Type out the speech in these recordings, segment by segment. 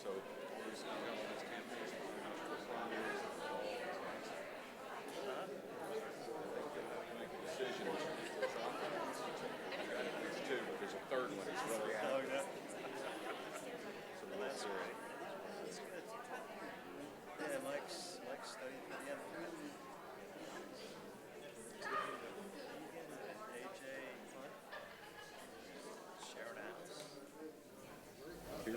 So there's you know, all these campaigns going on for primary and fall. They make a decision. There's two, but there's a third one. It's really out. Oh, yeah. So that's right. Yeah, Mike's studied for the M3. AJ Clark. Sharon House. Here.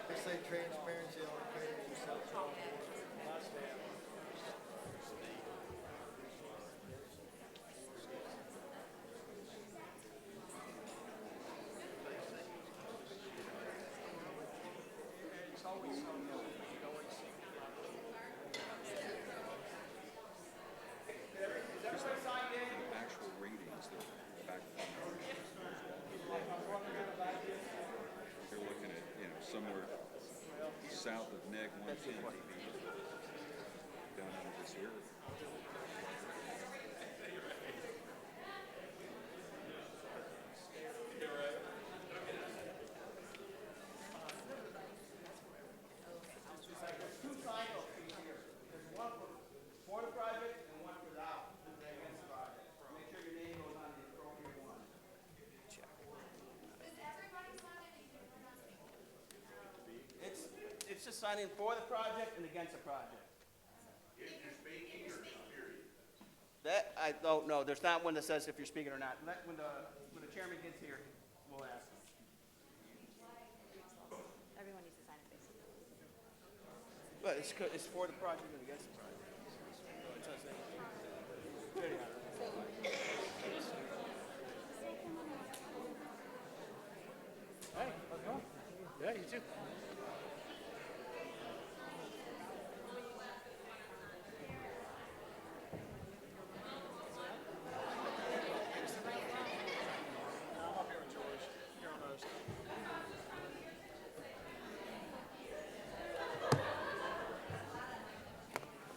They say transparency on the page. Actual readings that back they're looking at, you know, somewhere south of neg 110 down under this area. Two cycles here. There's one for the project and one without the against the project. Make sure your name goes on the appropriate one. It's just signing for the project and against the project. If you're speaking or period. That I don't know. There's not one that says if you're speaking or not. When the chairman gets here, we'll ask him. Everyone needs to sign it, basically. But it's for the project and against the project. It says that. There you go. Hey, how's it going? Yeah, you too.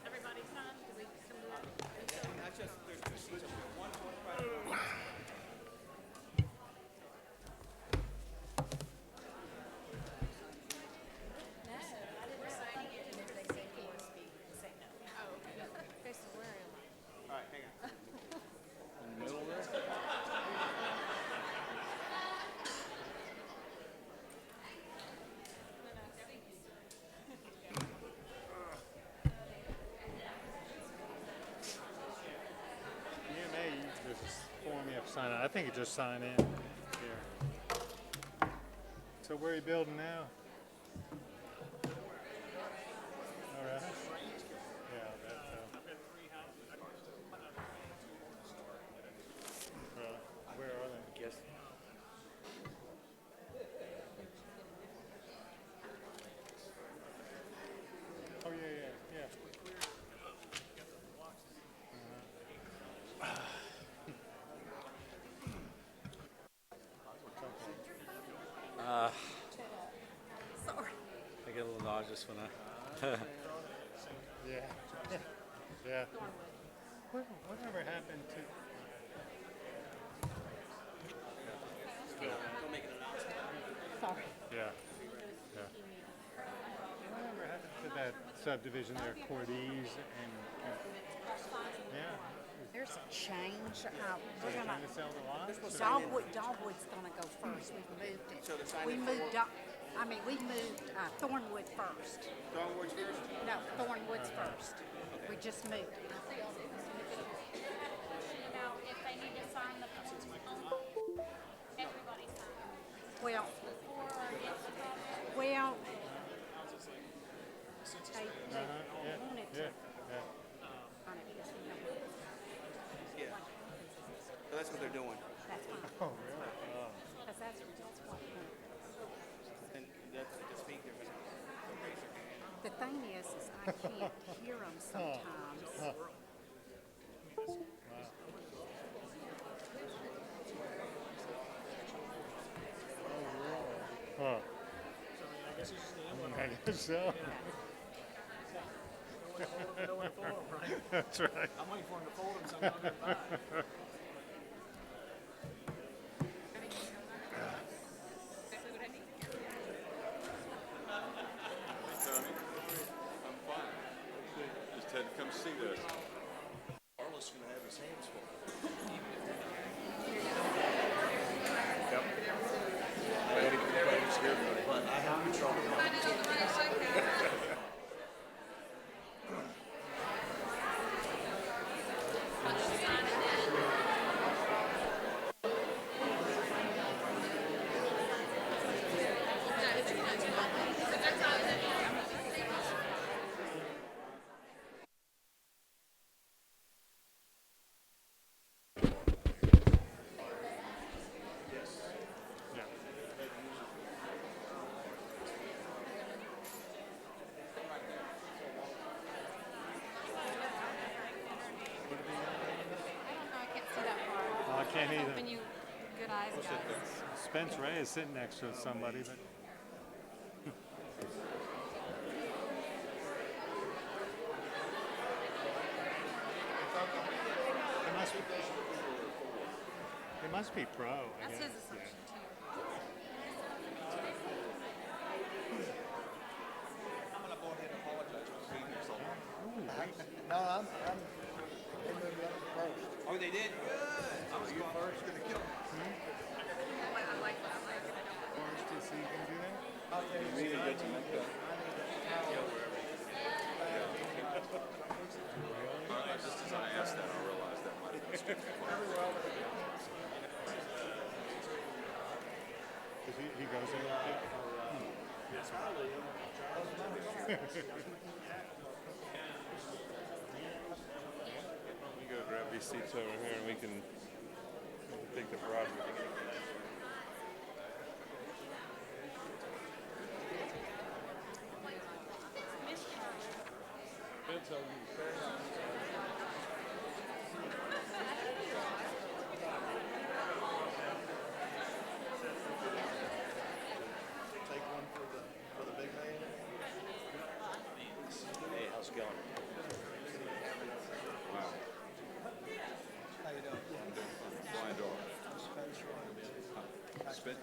Everybody sign? Because we can do it. That's just, there's two seats up here. One for the project. One. No, I didn't sign it. And if they say you want to speak, say no. Oh, okay. Okay, so where am I? All right, hang on. In the middle there? EMA, there's this form you have to sign on. I think you just sign in here. So where are you building now? All right. Yeah, that's really? Where are they? Yes. Oh yeah, yeah, yeah. Sorry. I get a little nauseous when I. Yeah. Yeah. Whatever happened to Don't make an announcement. Sorry. Yeah. Yeah. Whatever happened to that subdivision there, Cordes and yeah. There's a change. We're Trying gonna, to sell the lot? Dogwood's gonna go first. We've moved it. So they're signing We moved, we moved Thornwood first. Dogwoods first? No, Thornwood's first. We just moved. Now, if they need to sign the form, everybody signs. Well, Before or against the project? well, they Yeah. wanted to. Yeah. Yeah. On it, yes, we know. Yeah. So that's what they're doing. That's fine. Oh, really? Oh. Because that's what. And that's to speak, they're going to raise their hand. The thing is I can't hear them sometimes. Huh. I guess so. That's right. I'm waiting for him to fold him, so I'm going to buy it. Tony, I'm fine. Just had to come see this. Carlos gonna have his hands full. But I have control. I don't know, I can't see that far. Oh, I can't either. Hoping you good eyes, guys. Spence Ray is sitting next to somebody, but it must be pro. I That's guess. his assumption too. I'm going to go ahead and apologize for being here so long. No, they moved up to first. Oh, they did? Good. I was going first. Going to kill me. Forrest, is he gonna do that? I'll tell you, Need to get to make that. Just as I asked that, I realized that might have been stupid. He goes in there too? You go grab these seats over here and we can take the project. take one for the big man. Hey, how's it going? Wow. How you doing? Blind dog. Spit.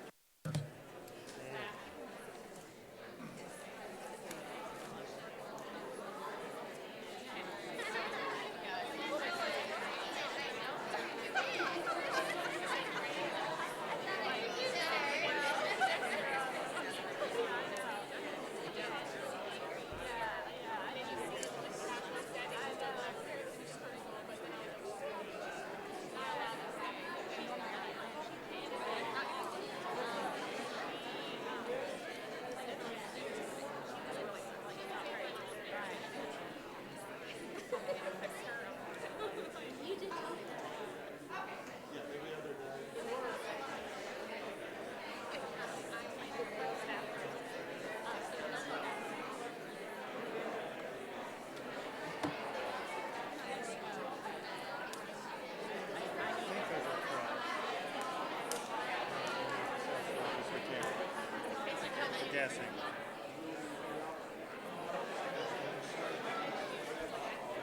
Guessing.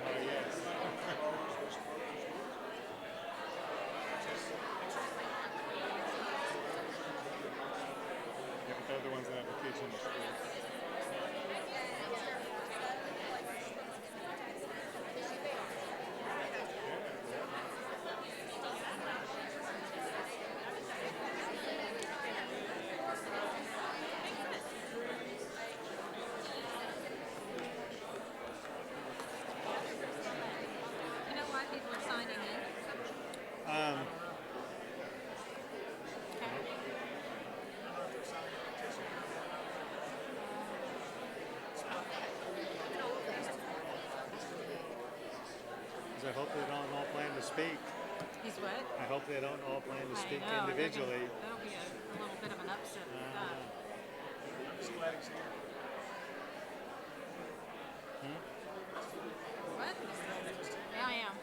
Oh, yes. 'Cause I hope they don't all plan to speak. He's what? I hope they don't all plan to speak I know, individually. that'll be a little bit of an upset with that. What? Yeah, I am.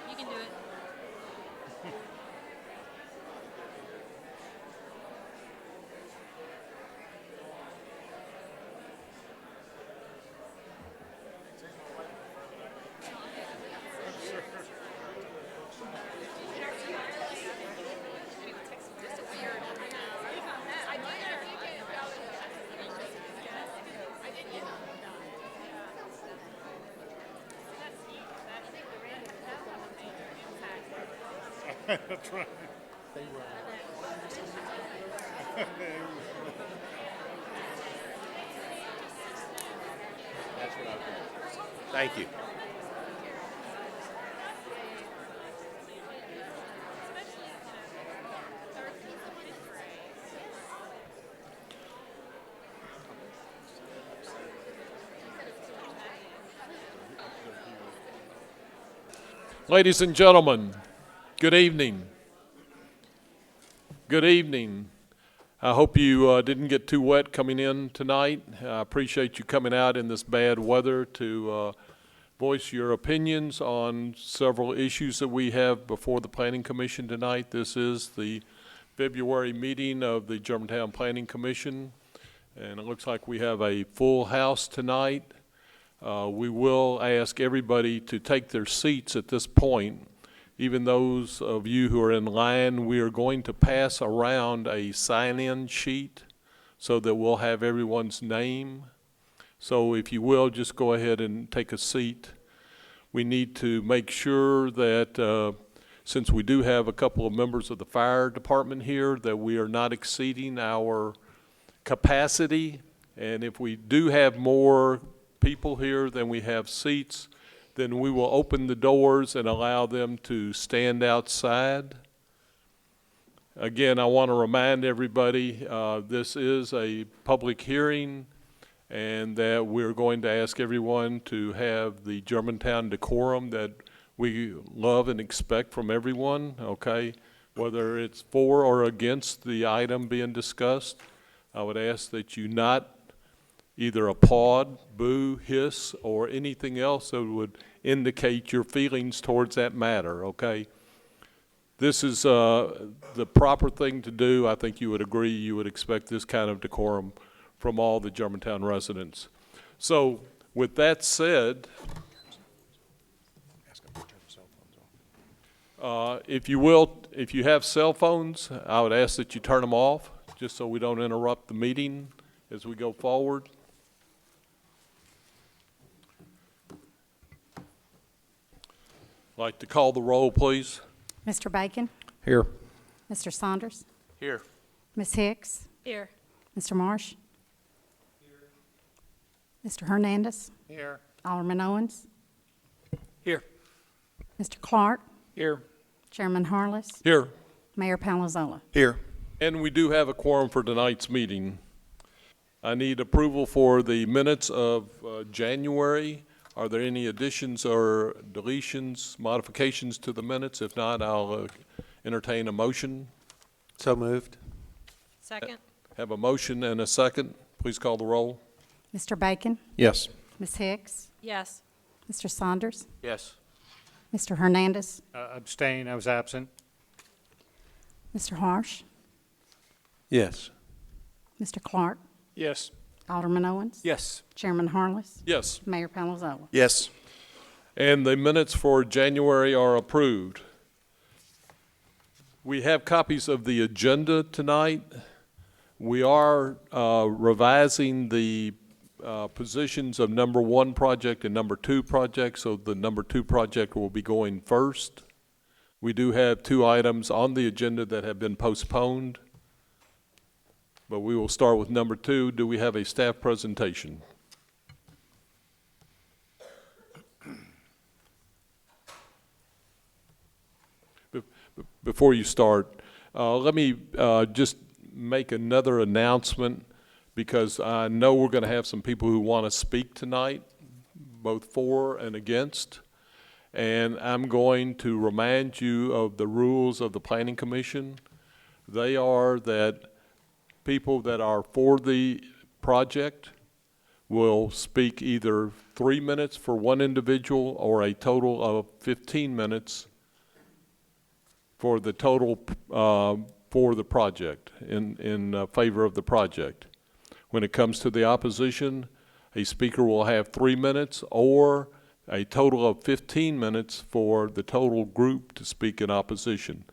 You can do it. That's right. Thank you. Ladies and gentlemen, good evening. Good evening. I hope you didn't get too wet coming in tonight. I appreciate you coming out in this bad weather to voice your opinions on several issues that we have before the Planning Commission tonight. This is the February meeting of the Germantown Planning Commission, and it looks like we have a full house tonight. We will ask everybody to take their seats at this point. Even those of you who are in line, we are going to pass around a sign-in sheet so that we'll have everyone's name. So if you will, just go ahead and take a seat. We need to make sure that since we do have a couple of members of the fire department here, that we are not exceeding our capacity. And if we do have more people here than we have seats, then we will open the doors and allow them to stand outside. Again, I want to remind everybody, this is a public hearing, and that we're going to ask everyone to have the Germantown decorum that we love and expect from everyone, okay? Whether it's for or against the item being discussed, I would ask that you not either applaud, boo, hiss, or anything else that would indicate your feelings towards that matter, okay? This is the proper thing to do. I think you would agree, you would expect this kind of decorum from all the Germantown residents. So with that said, if you will, if you have cell phones, I would ask that you turn them off, just so we don't interrupt the meeting as we go forward. I'd like to call the roll, please. Mr. Bacon? Here. Mr. Saunders? Here. Ms. Hicks? Here. Mr. Marsh? Mr. Hernandez? Here. Alderman Owens? Here. Mr. Clark? Here. Chairman Harless? Here. Mayor Palazzolo? Here. And we do have a quorum for tonight's meeting. I need approval for the minutes of January. Are there any additions or deletions, modifications to the minutes? If not, I'll entertain a motion. So moved. Second. Have a motion and a second. Please call the roll. Mr. Bacon? Yes. Ms. Hicks? Yes. Mr. Saunders? Yes. Mr. Hernandez? Abstain, I was absent. Mr. Harsh? Yes. Mr. Clark? Yes. Alderman Owens? Yes. Chairman Harless? Yes. Mayor Palazzolo? Yes. And the minutes for January are approved. We have copies of the agenda tonight. We are revising the positions of number 1 project and number 2 project, so the number 2 project will be going first. We do have 2 items on the agenda that have been postponed, but we will start with number 2. Do we have a staff presentation? Before you start, let me just make another announcement, because I know we're going to have some people who want to speak tonight, both for and against. And I'm going to remind you of the rules of the Planning Commission. They are that people that are for the project will speak either 3 minutes for one individual or a total of 15 minutes for the total for the project, in favor of the project. When it comes to the opposition, a speaker will have 3 minutes or a total of 15 minutes for the total group to speak in opposition.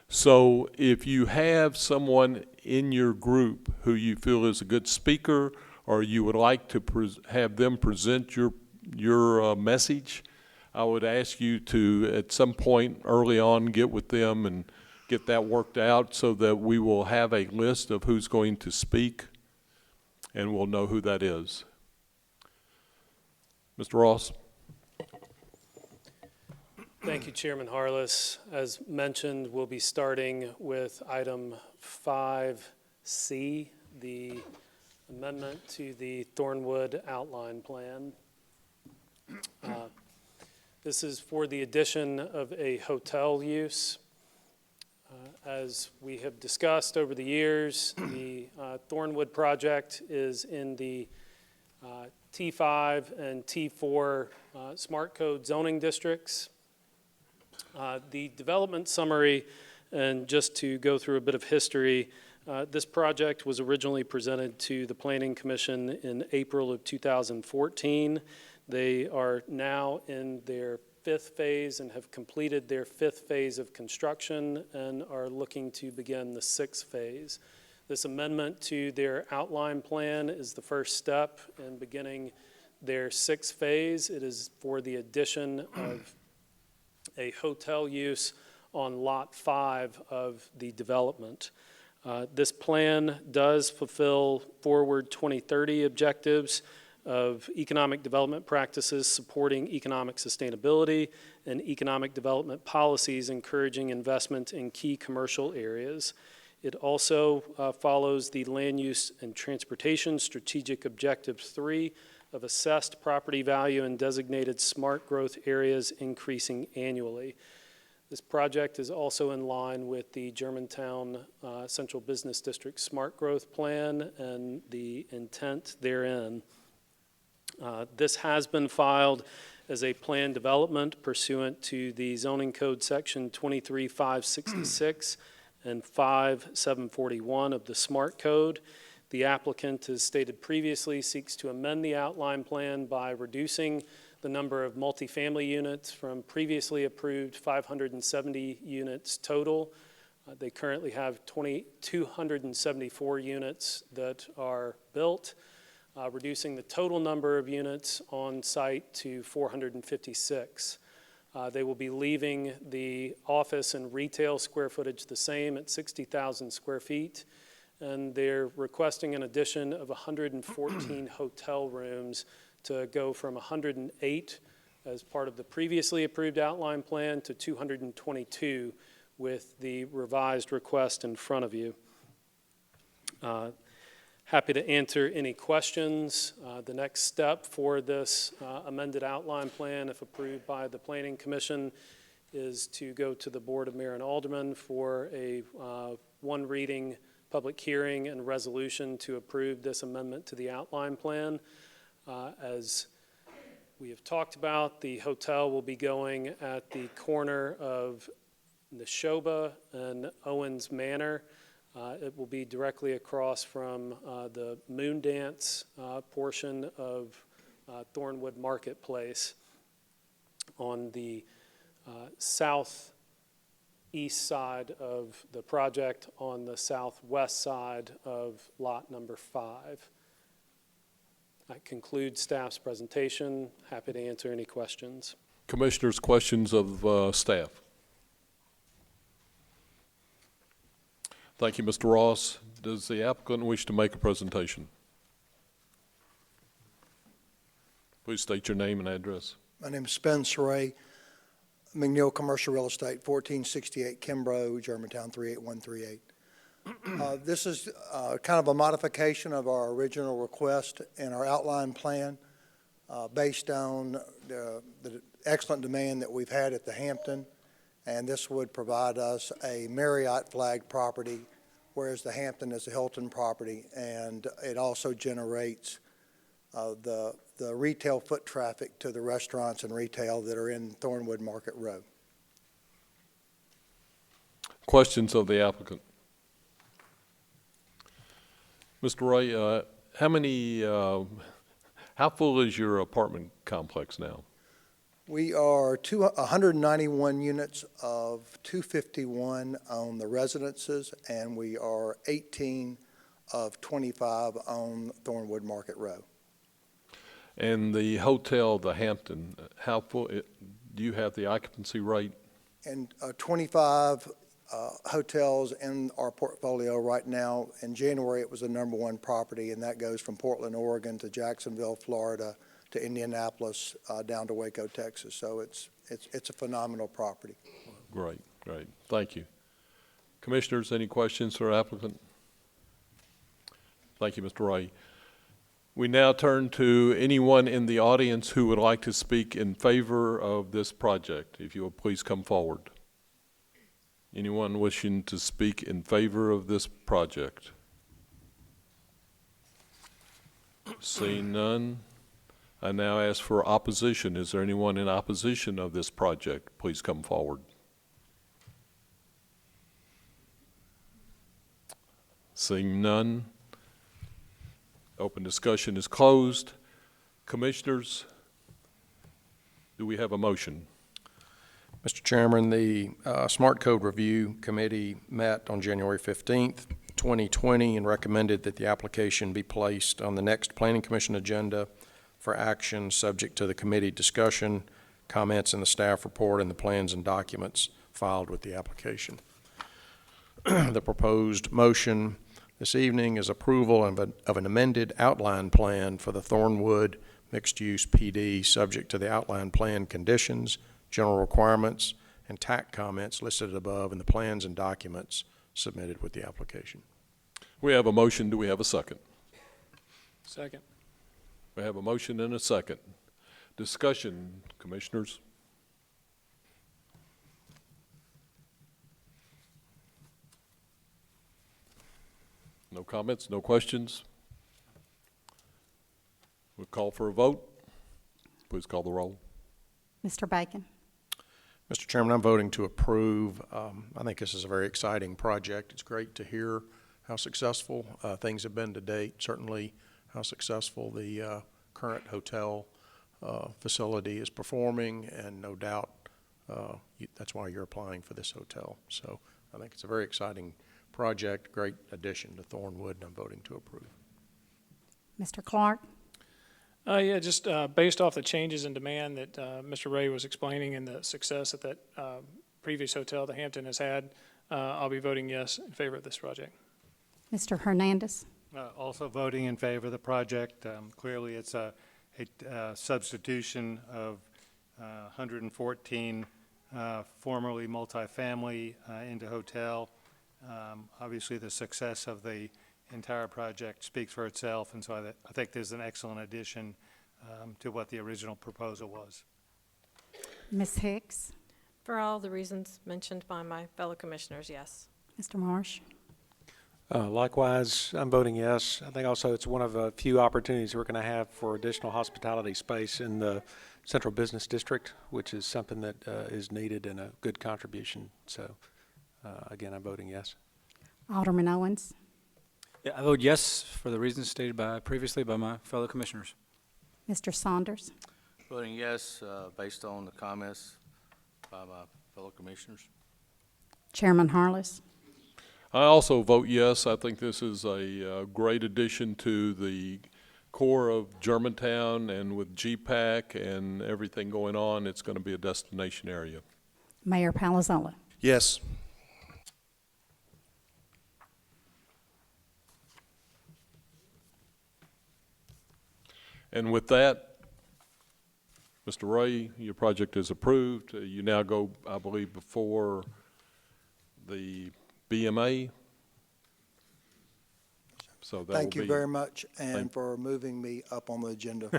So if you have someone in your group who you feel is a good speaker, or you would like to have them present your message, I would ask you to, at some point early on, get with them and get that worked out so that we will have a list of who's going to speak, and we'll know who that is. Mr. Ross. Thank you, Chairman Harless. As mentioned, we'll be starting with item 5C, the amendment to the Thornwood Outline Plan. This is for the addition of a hotel use. As we have discussed over the years, the Thornwood project is in the T5 and T4 smart code zoning districts. The development summary, and just to go through a bit of history, this project was originally presented to the Planning Commission in April of 2014. They are now in their 5th phase and have completed their 5th phase of construction and are looking to begin the 6th phase. This amendment to their outline plan is the first step in beginning their 6th phase. It is for the addition of a hotel use on Lot 5 of the development. This plan does fulfill Forward 2030 objectives of economic development practices supporting economic sustainability and economic development policies encouraging investment in key commercial areas. It also follows the Land Use and Transportation Strategic Objectives 3 of assessed property value in designated smart growth areas increasing annually. This project is also in line with the Germantown Central Business District Smart Growth Plan and the intent therein. This has been filed as a plan development pursuant to the Zoning Code Section 23566 and 5741 of the Smart Code. The applicant, as stated previously, seeks to amend the outline plan by reducing the number of multifamily units from previously approved 570 units total. They currently have 274 units that are built, reducing the total number of units on site to 456. They will be leaving the office and retail square footage the same at 60,000 square feet, and they're requesting an addition of 114 hotel rooms to go from 108 as part of the previously approved outline plan to 222 with the revised request in front of you. Happy to answer any questions. The next step for this amended outline plan, if approved by the Planning Commission, is to go to the Board of Mayor and Aldermen for a one reading public hearing and resolution to approve this amendment to the outline plan. As we have talked about, the hotel will be going at the corner of Neshoba and Owens Manor. It will be directly across from the Moon Dance portion of Thornwood Marketplace on the southeast side of the project, on the southwest side of lot number 5. That concludes staff's presentation. Happy to answer any questions. Commissioners, questions of staff? Thank you, Mr. Ross. Does the applicant wish to make a presentation? Please state your name and address. My name is Spence Ray, McNeil Commercial Real Estate, 1468 Kimbrough, Germantown 38138. This is kind of a modification of our original request in our outline plan. based on the excellent demand that we've had at the Hampton, and this would provide us a Marriott flag property, whereas the Hampton is a Hilton property, and it also generates the retail foot traffic to the restaurants and retail that are in Thornwood Market Road. Questions of the applicant? Mr. Ray, how full is your apartment complex now? We are 191 units of 251 on the residences, and we are 18 of 25 on Thornwood Market Road. And the hotel, the Hampton, how full, do you have the occupancy rate? And 25 hotels in our portfolio right now. In January, it was the #1 property, and that goes from Portland, Oregon to Jacksonville, Florida, to Indianapolis, down to Waco, Texas. So it's a phenomenal property. Great, great. Thank you. Commissioners, any questions for applicant? Thank you, Mr. Ray. We now turn to anyone in the audience who would like to speak in favor of this project. If you will please come forward. Anyone wishing to speak in favor of this project? Seeing none, I now ask for opposition. Is there anyone in opposition of this project? Please come forward. Seeing none, open discussion is closed. Commissioners, do we have a motion? Mr. Chairman, the Smart Code Review Committee met on January 15th, 2020, and recommended that the application be placed on the next Planning Commission agenda for action, subject to the committee discussion, comments in the staff report, and the plans and documents filed with the application. The proposed motion this evening is approval of an amended outline plan for the Thornwood mixed-use PD, subject to the outline plan conditions, general requirements, and TAC comments listed above in the plans and documents submitted with the application. We have a motion. Do we have a second? Second. We have a motion and a second. Discussion, commissioners. No comments, no questions? We'll call for a vote. Please call the roll. Mr. Bacon? Mr. Chairman, I'm voting to approve. I think this is a very exciting project. It's great to hear how successful things have been to date, certainly how successful the current hotel facility is performing, and no doubt that's why you're applying for this hotel. So I think it's a very exciting project, great addition to Thornwood, and I'm voting to approve. Mr. Clark? Yeah, just based off the changes in demand that Mr. Ray was explaining and the success that previous hotel, the Hampton, has had, I'll be voting yes in favor of this project. Mr. Hernandez? Also voting in favor of the project. Clearly, it's a substitution of 114 formerly multifamily into hotel. Obviously, the success of the entire project speaks for itself, and so I think there's an excellent addition to what the original proposal was. Ms. Hicks? For all the reasons mentioned by my fellow commissioners, yes. Mr. Marsh? Likewise, I'm voting yes. I think also it's one of a few opportunities we're going to have for additional hospitality space in the Central Business District, which is something that is needed and a good contribution. So, again, I'm voting yes. Alderman Owens? Yeah, I vote yes for the reasons stated previously by my fellow commissioners. Mr. Saunders? Voting yes, based on the comments by my fellow commissioners. Chairman Harless? I also vote yes. I think this is a great addition to the core of Germantown, and with GPAC and everything going on, it's going to be a destination area. Mayor Palazzola? Yes. And with that, Mr. Ray, your project is approved. You now go, I believe, before the BMA. So that will Thank you be- very much, and Thank- for moving me up on the agenda.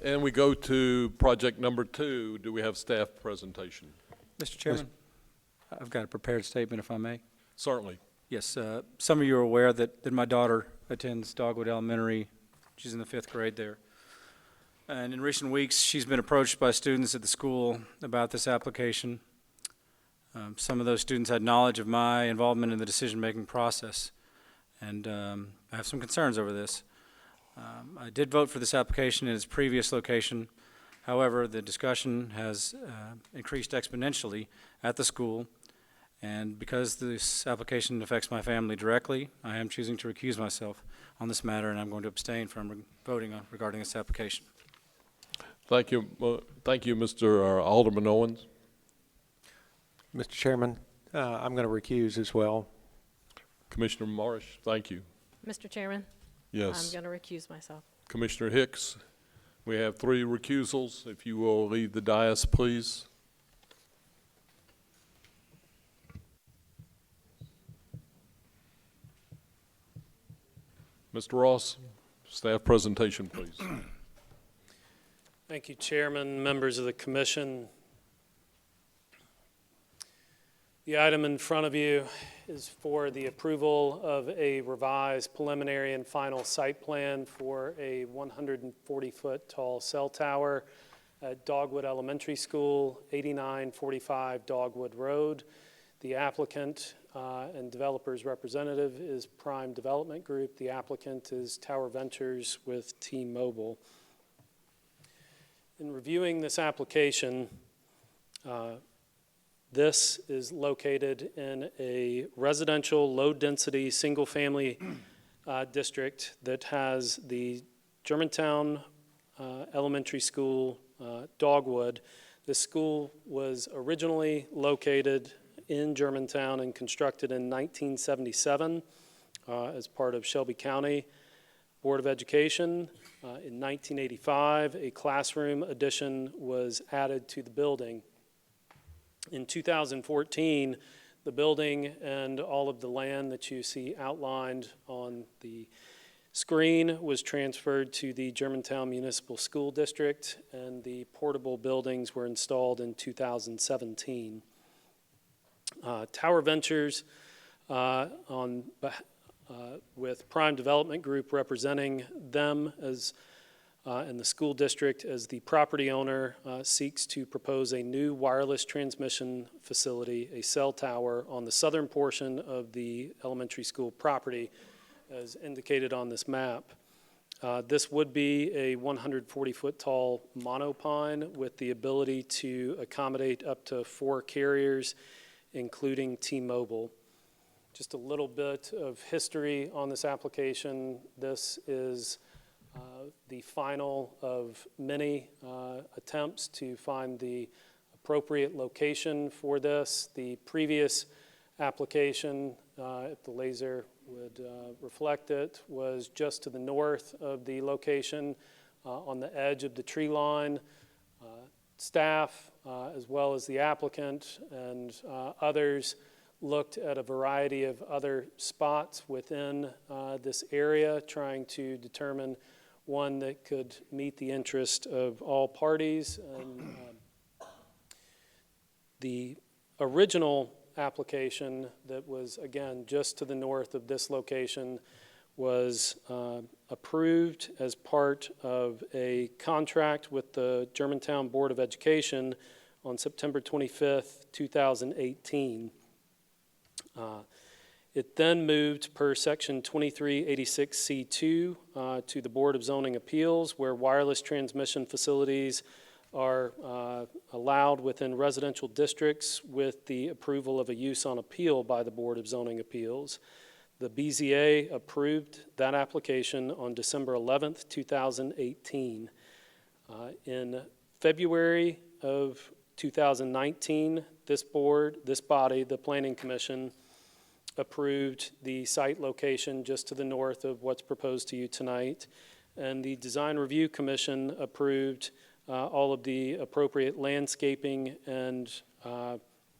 And we go to project number 2. Do we have staff presentation? Mr. Chairman, I've got a prepared statement, if I may. Certainly. Yes, some of you are aware that my daughter attends Dogwood Elementary. She's in the 5th grade there. And in recent weeks, she's been approached by students at the school about this application. Some of those students had knowledge of my involvement in the decision-making process, and I have some concerns over this. I did vote for this application in its previous location. However, the discussion has increased exponentially at the school, and because this application affects my family directly, I am choosing to recuse myself on this matter, and I'm going to abstain from voting regarding this application. Thank you, Mr. Alderman Owens. Mr. Chairman, I'm going to recuse as well. Commissioner Morris, thank you. Mr. Chairman? Yes. I'm going to recuse myself. Commissioner Hicks, we have 3 recusals. If you will leave the dais, please. Mr. Ross, staff presentation, please. Thank you, Chairman, members of the commission. The item in front of you is for the approval of a revised preliminary and final site plan for a 140-foot tall cell tower at Dogwood Elementary School, 8945 Dogwood Road. The applicant and developer's representative is Prime Development Group. The applicant is Tower Ventures with T-Mobile. In reviewing this application, this is located in a residential, low-density, single-family district that has the Germantown Elementary School, Dogwood. This school was originally located in Germantown and constructed in 1977 as part of Shelby County Board of Education. In 1985, a classroom addition was added to the building. In 2014, the building and all of the land that you see outlined on the screen was transferred to the Germantown Municipal School District, and the portable buildings were installed in 2017. Tower Ventures, with Prime Development Group representing them as and the school district as the property owner, seeks to propose a new wireless transmission facility, a cell tower, on the southern portion of the elementary school property, as indicated on this map. This would be a 140-foot tall monopine with the ability to accommodate up to 4 carriers, including T-Mobile. Just a little bit of history on this application. This is the final of many attempts to find the appropriate location for this. The previous application, if the laser would reflect it, was just to the north of the location on the edge of the tree line. Staff, as well as the applicant and others, looked at a variety of other spots within this area, trying to determine one that could meet the interest of all parties. And the original application that was, again, just to the north of this location was approved as part of a contract with the Germantown Board of Education on September 25th, 2018. It then moved per section 2386C2 to the Board of Zoning Appeals, where wireless transmission facilities are allowed within residential districts with the approval of a use on appeal by the Board of Zoning Appeals. The BZA approved that application on December 11th, 2018. In February of 2019, this body, the Planning Commission, approved the site location just to the north of what's proposed to you tonight. and the Design Review Commission approved all of the appropriate landscaping and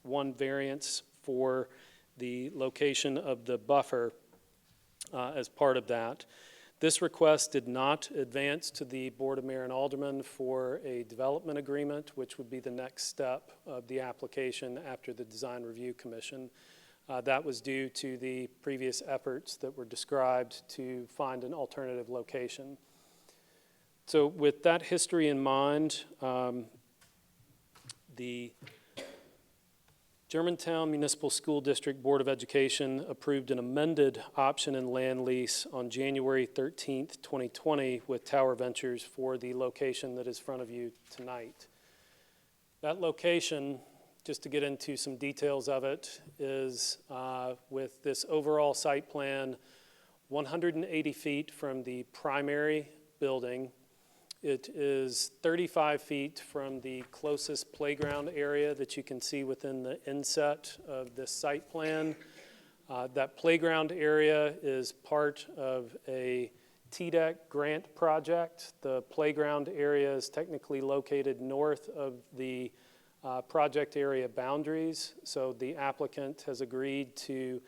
one variance for the location of the buffer as part of that. This request did not advance to the Board of Mayor and Aldermen for a development agreement, which would be the next step of the application after the Design Review Commission. That was due to the previous efforts that were described to find an alternative location. So with that history in mind, the Germantown Municipal School District Board of Education approved an amended option and land lease on January 13th, 2020 with Tower Ventures for the location that is in front of you tonight. That location, just to get into some details of it, is with this overall site plan 180 feet from the primary building. It is 35 feet from the closest playground area that you can see within the inset of this site plan. That playground area is part of a TDEC grant project. The playground area is technically located north of the project area boundaries, so the applicant has agreed to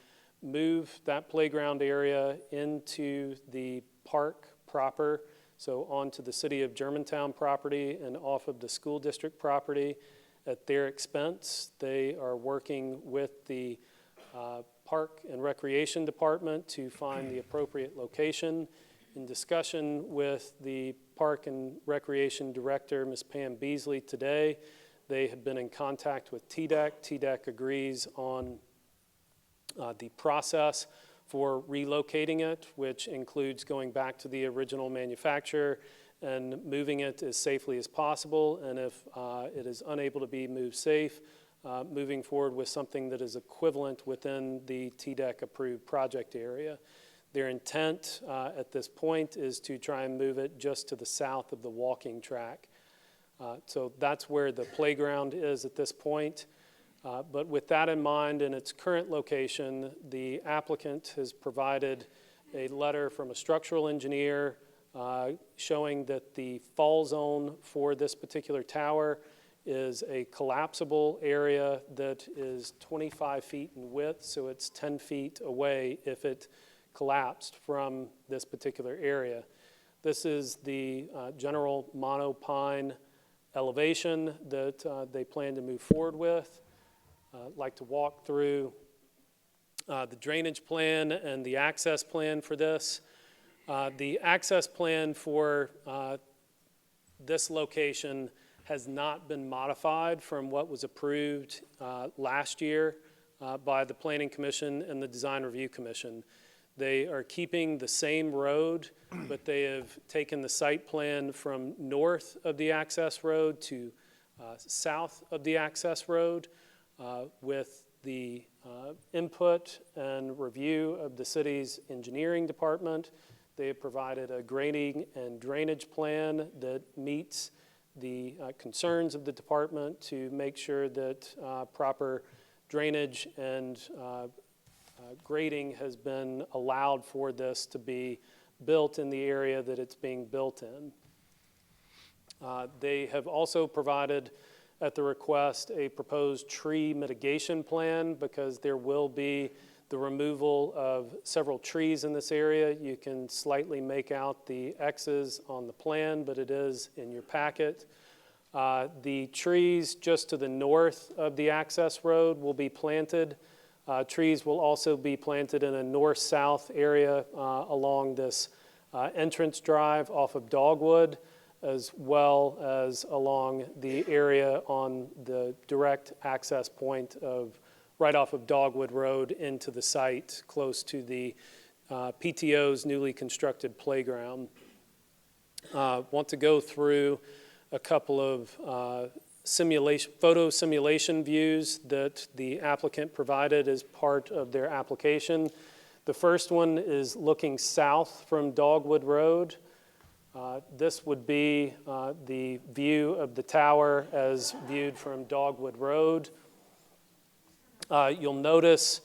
move that playground area into the park proper, so onto the City of Germantown property and off of the school district property at their expense. They are working with the Park and Recreation Department to find the appropriate location. In discussion with the Park and Recreation Director, Ms. Pam Beasley, today, they have been in contact with TDEC. TDEC agrees on the process for relocating it, which includes going back to the original manufacturer and moving it as safely as possible. And if it is unable to be moved safe, moving forward with something that is equivalent within the TDEC approved project area. Their intent at this point is to try and move it just to the south of the walking track. So that's where the playground is at this point. But with that in mind, in its current location, the applicant has provided a letter from a structural engineer showing that the fall zone for this particular tower is a collapsible area that is 25 feet in width, so it's 10 feet away if it collapsed from this particular area. This is the general monopine elevation that they plan to move forward with. I'd like to walk through the drainage plan and the access plan for this. The access plan for this location has not been modified from what was approved last year by the Planning Commission and the Design Review Commission. They are keeping the same road, but they have taken the site plan from north of the access road to south of the access road. With the input and review of the city's engineering department, they have provided a grading and drainage plan that meets the concerns of the department to make sure that proper drainage and grading has been allowed for this to be built in the area that it's being built in. They have also provided, at the request, a proposed tree mitigation plan because there will be the removal of several trees in this area. You can slightly make out the X's on the plan, but it is in your packet. The trees just to the north of the access road will be planted. Trees will also be planted in a north-south area along this entrance drive off of Dogwood, as well as along the area on the direct access point of right off of Dogwood Road into the site close to the PTO's newly constructed playground. Want to go through a couple of photo simulation views that the applicant provided as part of their application. The first one is looking south from Dogwood Road. This would be the view of the tower as viewed from Dogwood Road. You'll notice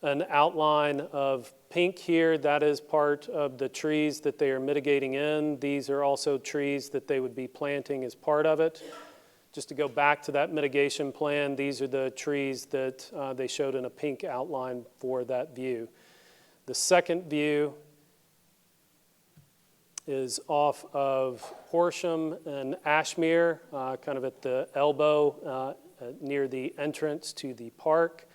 an outline of pink here. That is part of the trees that they are mitigating in. These are also trees that they would be planting as part of it. Just to go back to that mitigation plan, these are the trees that they showed in a pink outline for that view. The second view is off of Horsham and Ashmere, kind of at the elbow near the entrance to the park.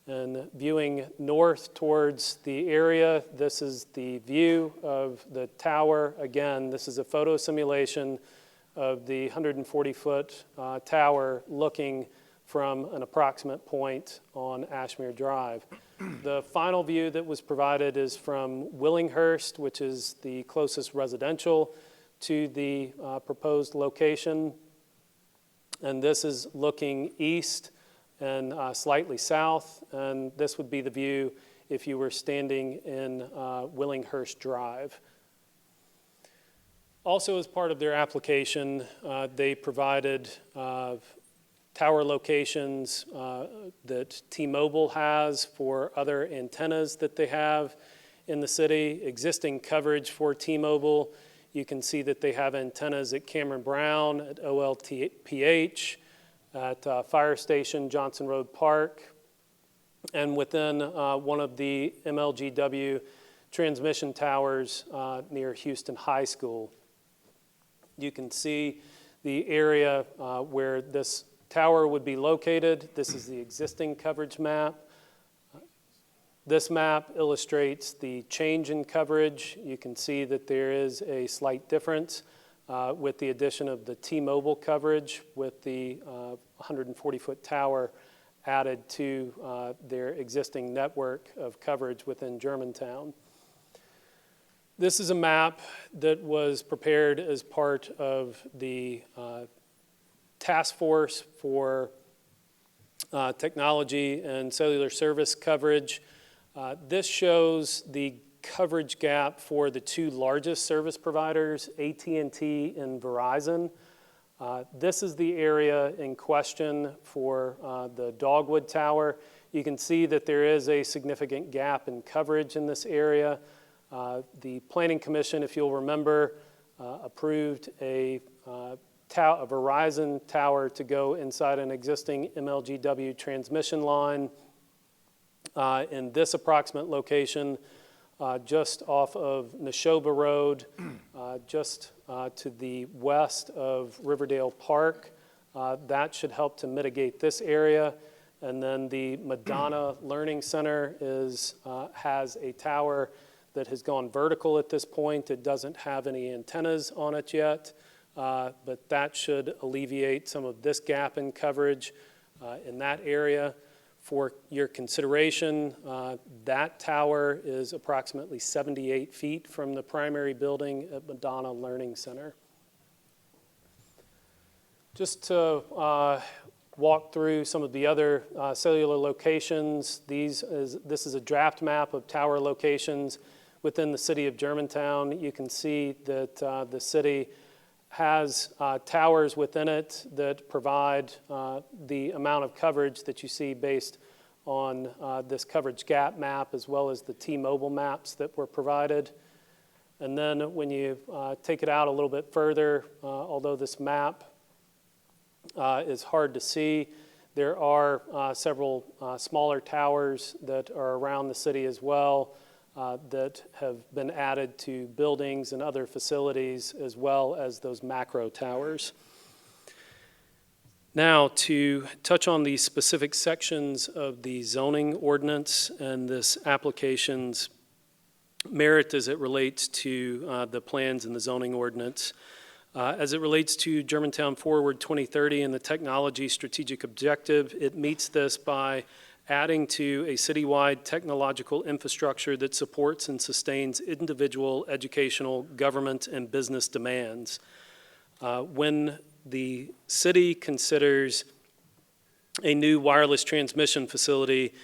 And viewing north towards the area, this is the view of the tower. Again, this is a photo simulation of the 140-foot tower looking from an approximate point on Ashmere Drive. The final view that was provided is from Willinghurst, which is the closest residential to the proposed location. And this is looking east and slightly south, and this would be the view if you were standing in Willinghurst Drive. Also, as part of their application, they provided tower locations that T-Mobile has for other antennas that they have in the city, existing coverage for T-Mobile. You can see that they have antennas at Cameron Brown, at OLPH, at Fire Station, Johnson Road Park, and within one of the MLGW transmission towers near Houston High School. You can see the area where this tower would be located. This is the existing coverage map. This map illustrates the change in coverage. You can see that there is a slight difference with the addition of the T-Mobile coverage with the 140-foot tower added to their existing network of coverage within Germantown. This is a map that was prepared as part of the task force for technology and cellular service coverage. This shows the coverage gap for the two largest service providers, AT&T and Verizon. This is the area in question for the Dogwood Tower. You can see that there is a significant gap in coverage in this area. The Planning Commission, if you'll remember, approved a Verizon tower to go inside an existing MLGW transmission line in this approximate location, just off of Neshoba Road, just to the west of Riverdale Park. That should help to mitigate this area. And then the Madonna Learning Center has a tower that has gone vertical at this point. It doesn't have any antennas on it yet, but that should alleviate some of this gap in coverage in that area. For your consideration, that tower is approximately 78 feet from the primary building at Madonna Learning Center. Just to walk through some of the other cellular locations, this is a draft map of tower locations within the city of Germantown. You can see that the city has towers within it that provide the amount of coverage that you see based on this coverage gap map, as well as the T-Mobile maps that were provided. And then when you take it out a little bit further, although this map is hard to see, there are several smaller towers that are around the city as well that have been added to buildings and other facilities, as well as those macro towers. Now, to touch on the specific sections of the zoning ordinance and this application's merit as it relates to the plans in the zoning ordinance. As it relates to Germantown Forward 2030 and the technology strategic objective, it meets this by adding to a citywide technological infrastructure that supports and sustains individual educational, government, and business demands. When the city considers a new wireless transmission facility,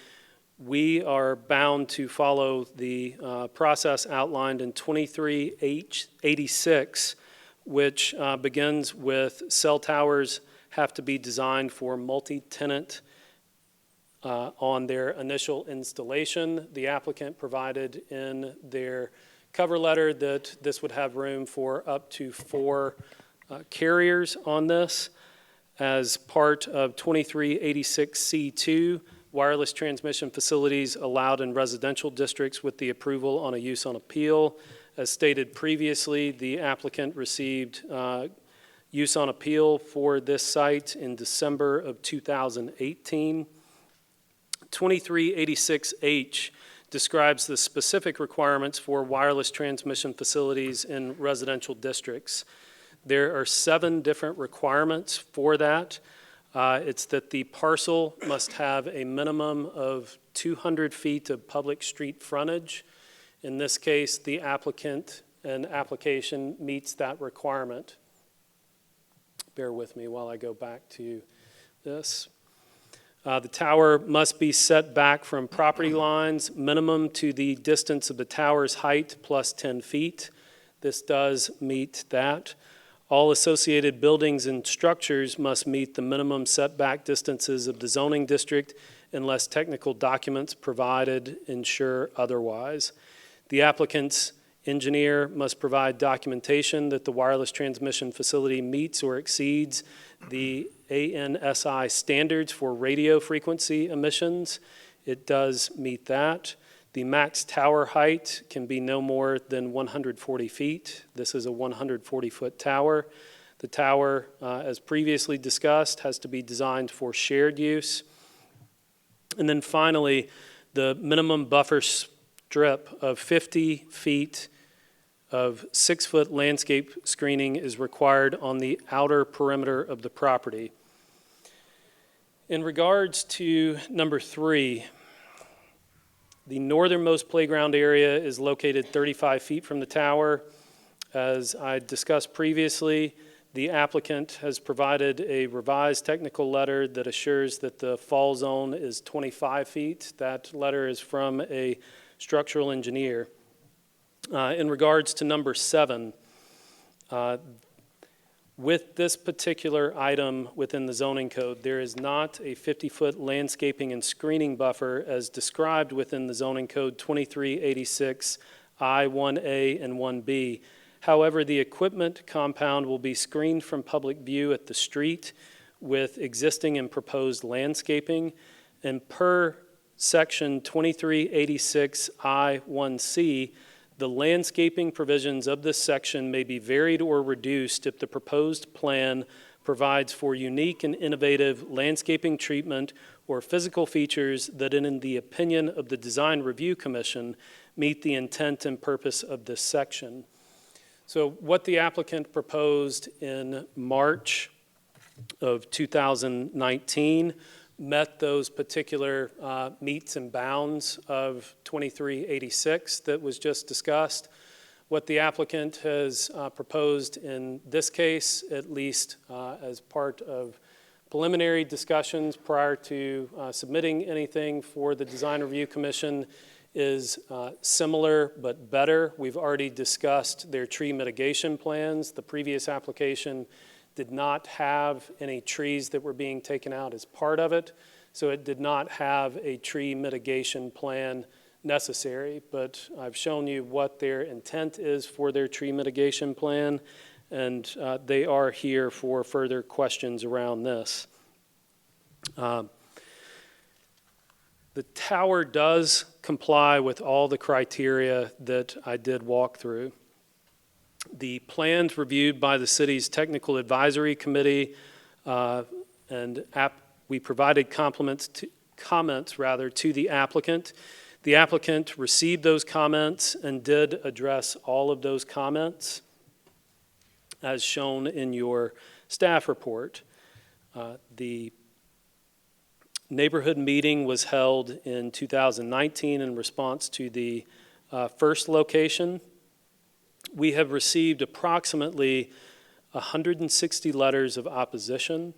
we are bound to follow the process outlined in 23H86, which begins with cell towers have to be designed for multi-tenant on their initial installation. The applicant provided in their cover letter that this would have room for up to 4 carriers on this. As part of 2386C2, wireless transmission facilities allowed in residential districts with the approval on a use on appeal. As stated previously, the applicant received use on appeal for this site in December of 2018. 2386H describes the specific requirements for wireless transmission facilities in residential districts. There are 7 different requirements for that. It's that the parcel must have a minimum of 200 feet of public street frontage. In this case, the applicant and application meets that requirement. Bear with me while I go back to this. The tower must be set back from property lines, minimum to the distance of the tower's height plus 10 feet. This does meet that. All associated buildings and structures must meet the minimum setback distances of the zoning district unless technical documents provided ensure otherwise. The applicant's engineer must provide documentation that the wireless transmission facility meets or exceeds the ANSI standards for radio frequency emissions. It does meet that. The max tower height can be no more than 140 feet. This is a 140-foot tower. The tower, as previously discussed, has to be designed for shared use. And then finally, the minimum buffer strip of 50 feet of 6-foot landscape screening is required on the outer perimeter of the property. In regards to number 3, the northernmost playground area is located 35 feet from the tower. As I discussed previously, the applicant has provided a revised technical letter that assures that the fall zone is 25 feet. That letter is from a structural engineer. In regards to number 7, with this particular item within the zoning code, there is not a 50-foot landscaping and screening buffer as described within the zoning code 2386 I1A and 1B. However, the equipment compound will be screened from public view at the street with existing and proposed landscaping, and per section 2386 I1C, the landscaping provisions of this section may be varied or reduced if the proposed plan provides for unique and innovative landscaping treatment or physical features that, in the opinion of the Design Review Commission, meet the intent and purpose of this section. So what the applicant proposed in March of 2019 met those particular meets and bounds of 2386 that was just discussed. What the applicant has proposed in this case, at least as part of preliminary discussions prior to submitting anything for the Design Review Commission, is similar but better. We've already discussed their tree mitigation plans. The previous application did not have any trees that were being taken out as part of it, so it did not have a tree mitigation plan necessary. But I've shown you what their intent is for their tree mitigation plan, and they are here for further questions around this. The tower does comply with all the criteria that I did walk through. The plans reviewed by the city's technical advisory committee, we provided comments to the applicant. The applicant received those comments and did address all of those comments as shown in your staff report. The neighborhood meeting was held in 2019 in response to the first location. We have received approximately 160 letters of opposition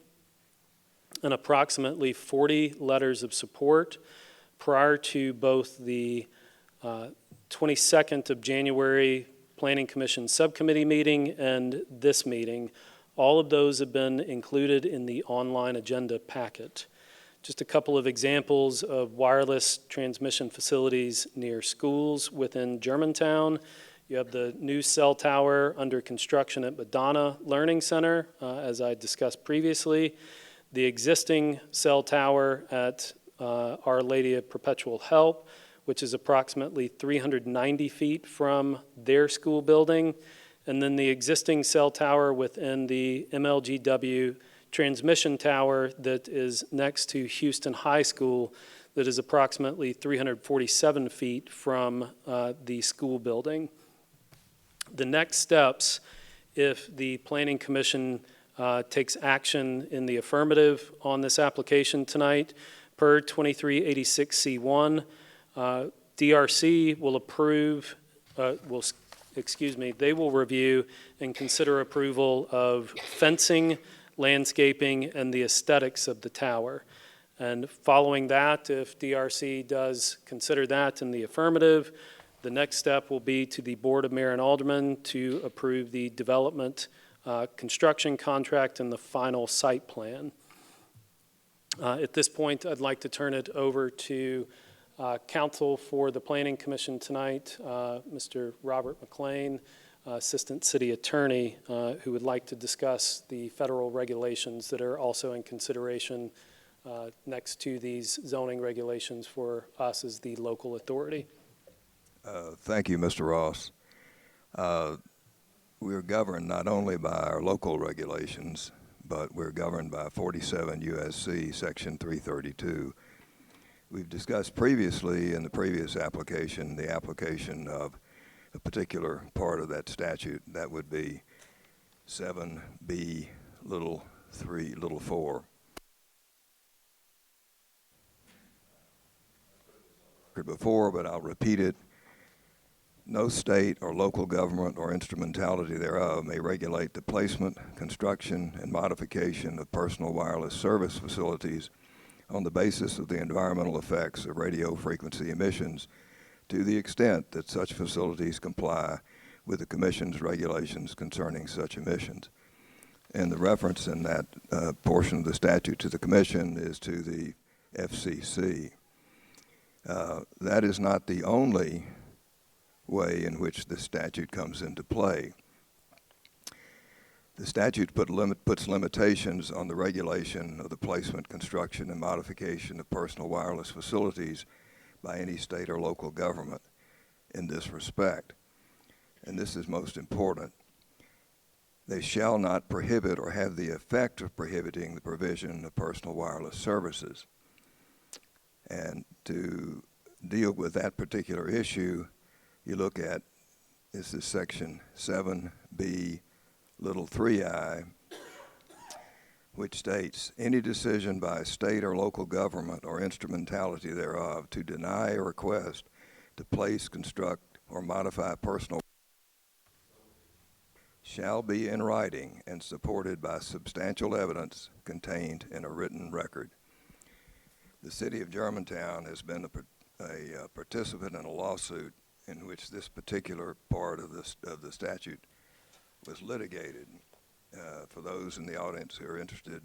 and approximately 40 letters of support prior to both the 22nd of January Planning Commission Subcommittee meeting and this meeting. All of those have been included in the online agenda packet. Just a couple of examples of wireless transmission facilities near schools within Germantown. You have the new cell tower under construction at Madonna Learning Center, as I discussed previously. The existing cell tower at Our Lady of Perpetual Help, which is approximately 390 feet from their school building. And then the existing cell tower within the MLGW transmission tower that is next to Houston High School that is approximately 347 feet from the school building. The next steps, if the Planning Commission takes action in the affirmative on this application tonight, per 2386C1, DRC will approve, they will review and consider approval of fencing, landscaping, and the aesthetics of the tower. And following that, if DRC does consider that in the affirmative, the next step will be to the Board of Mayor and Aldermen to approve the development construction contract and the final site plan. At this point, I'd like to turn it over to counsel for the Planning Commission tonight, Mr. Robert McLean, Assistant City Attorney, who would like to discuss the federal regulations that are also in consideration next to these zoning regulations for us as the local authority. Thank you, Mr. Ross. We're governed not only by our local regulations, but we're governed by 47 U.S.C. Section 332. We've discussed previously in the previous application the application of a particular part of that statute. That would be 7B little 3 little 4. Before, but I'll repeat it. No state or local government or instrumentality thereof may regulate the placement, construction, and modification of personal wireless service facilities on the basis of the environmental effects of radio frequency emissions to the extent that such facilities comply with the Commission's regulations concerning such emissions. And the reference in that portion of the statute to the Commission is to the FCC. That is not the only way in which the statute comes into play. The statute puts limitations on the regulation of the placement, construction, and modification of personal wireless facilities by any state or local government in this respect. And this is most important. They shall not prohibit or have the effect of prohibiting the provision of personal wireless services. And to deal with that particular issue, you look at, this is section 7B little 3I, which states, any decision by a state or local government or instrumentality thereof to deny a request to place, construct, or modify personal shall be in writing and supported by substantial evidence contained in a written record. The city of Germantown has been a participant in a lawsuit in which this particular part of the statute was litigated. For those in the audience who are interested,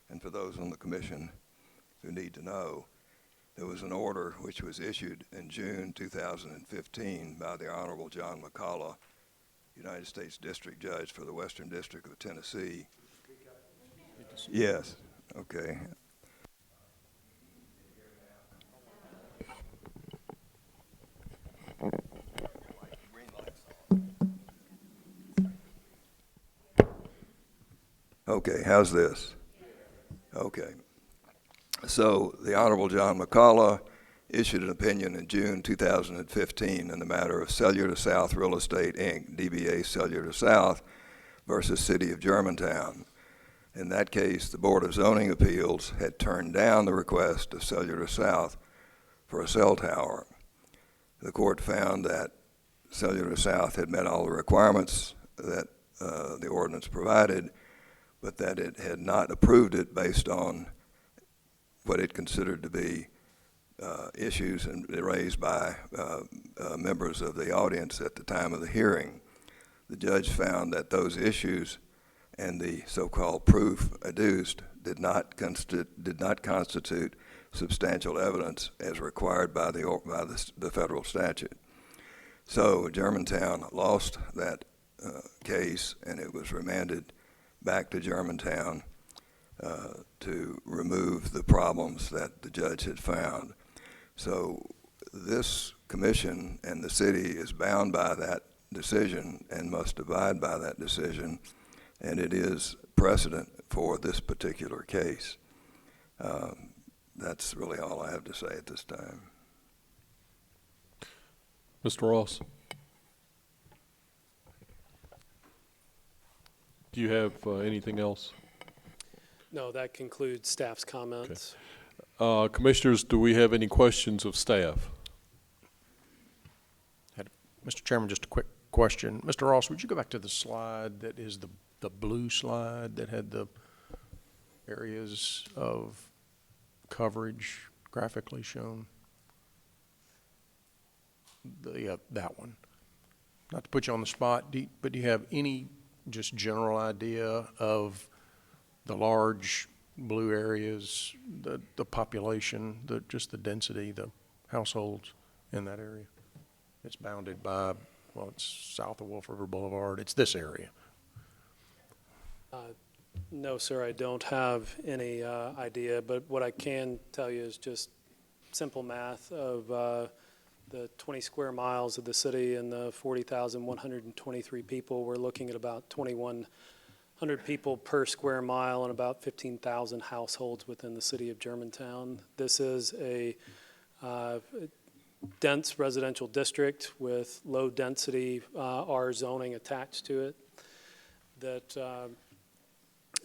and for those on the Commission who need to know, there was an order which was issued in June 2015 by the Honorable John McCullough, United States District Judge for the Western District of Tennessee. Yes, okay. Okay, how's this? Okay. So the Honorable John McCullough issued an opinion in June 2015 in the matter of Cellular South Real Estate, Inc., DBA Cellular South versus City of Germantown. In that case, the Board of Zoning Appeals had turned down the request of Cellular South for a cell tower. The court found that Cellular South had met all the requirements that the ordinance provided, but that it had not approved it based on what it considered to be issues raised by members of the audience at the time of the hearing. The judge found that those issues and the so-called proof adduced did not constitute substantial evidence as required by the federal statute. So Germantown lost that case, and it was remanded back to Germantown to remove the problems that the judge had found. So this commission and the city is bound by that decision and must abide by that decision, and it is precedent for this particular case. That's really all I have to say at this time. Mr. Ross? Do you have anything else? No, that concludes staff's comments. Commissioners, do we have any questions of staff? Mr. Chairman, just a quick question. Mr. Ross, would you go back to the slide that is the blue slide that had the areas of coverage graphically shown? That one. Not to put you on the spot, but do you have any just general idea of the large blue areas, the population, just the density, the households in that area? It's bounded by, well, it's south of Wolf River Boulevard. It's this area. No, sir, I don't have any idea, but what I can tell you is just simple math of the 20 square miles of the city and the 40,123 people. We're looking at about 2,100 people per square mile and about 15,000 households within the city of Germantown. This is a dense residential district with low density R zoning attached to it that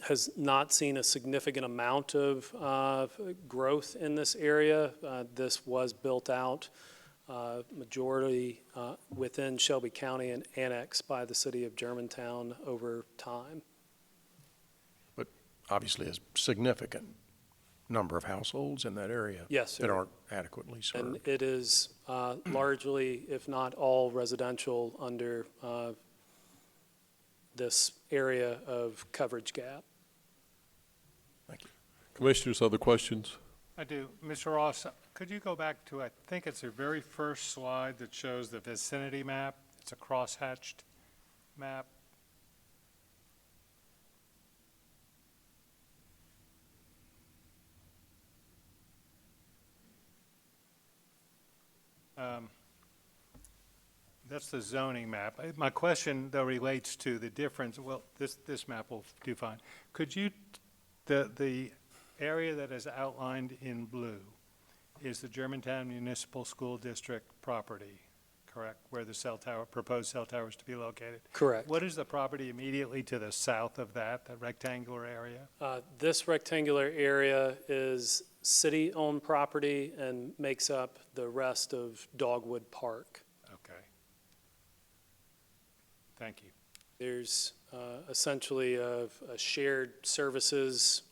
has not seen a significant amount of growth in this area. This was built out majority within Shelby County and annexed by the city of Germantown over time. But obviously a significant number of households in that area. Yes, sir. That aren't adequately served. And it is largely, if not all, residential under this area of coverage gap. Thank you. Commissioners, other questions? I do. Mr. Ross, could you go back to, I think it's the very first slide that shows the vicinity map? It's a cross-hatched map. That's the zoning map. My question, though, relates to the difference. Well, this map will do fine. Could you, the area that is outlined in blue is the Germantown Municipal School District property, correct? Where the cell tower, proposed cell tower is to be located? Correct. What is the property immediately to the south of that rectangular area? This rectangular area is city-owned property and makes up the rest of Dogwood Park. Okay. Thank you. There's essentially a shared services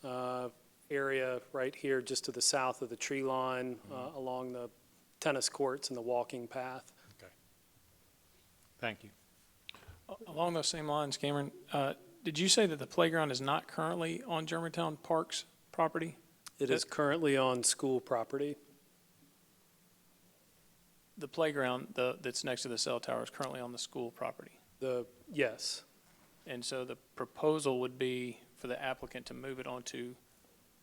area right here just to the south of the tree line along the tennis courts and the walking path. Okay. Thank you. Along those same lines, Cameron, did you say that the playground is not currently on Germantown Park's property? It is currently on school property. The playground that's next to the cell tower is currently on the school property? Yes. And so the proposal would be for the applicant to move it onto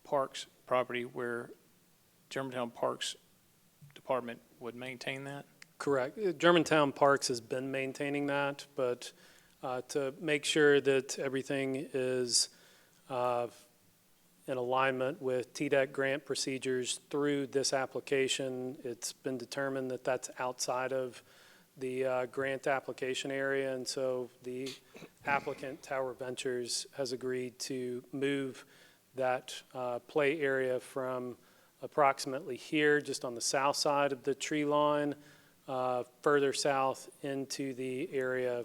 Parks property where Germantown Parks Department would maintain that? Correct. Germantown Parks has been maintaining that, but to make sure that everything is in alignment with TDEC grant procedures through this application, it's been determined that that's outside of the grant application area, and so the applicant, Tower Ventures, has agreed to move that play area from approximately here, just on the south side of the tree line, further south into the area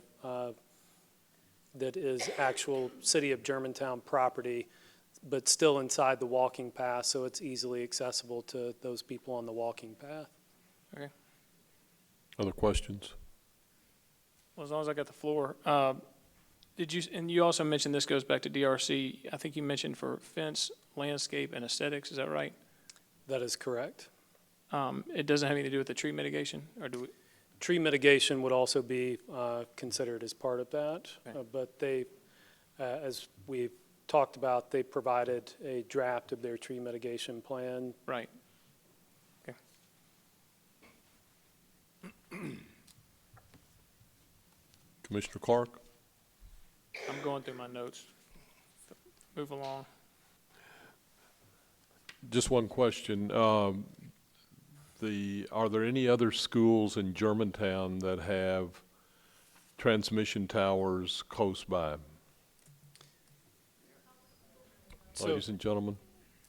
that is actual City of Germantown property, but still inside the walking path, so it's easily accessible to those people on the walking path. Okay. Other questions? Well, as long as I got the floor, did you, and you also mentioned this goes back to DRC, I think you mentioned for fence, landscape, and aesthetics, is that right? That is correct. It doesn't have anything to do with the tree mitigation, or do we? Tree mitigation would also be considered as part of that, but they, as we've talked about, they provided a draft of their tree mitigation plan. Right. Okay. Commissioner Clark? I'm going through my notes. Move along. Just one question. Are there any other schools in Germantown that have transmission towers close by? Ladies and gentlemen.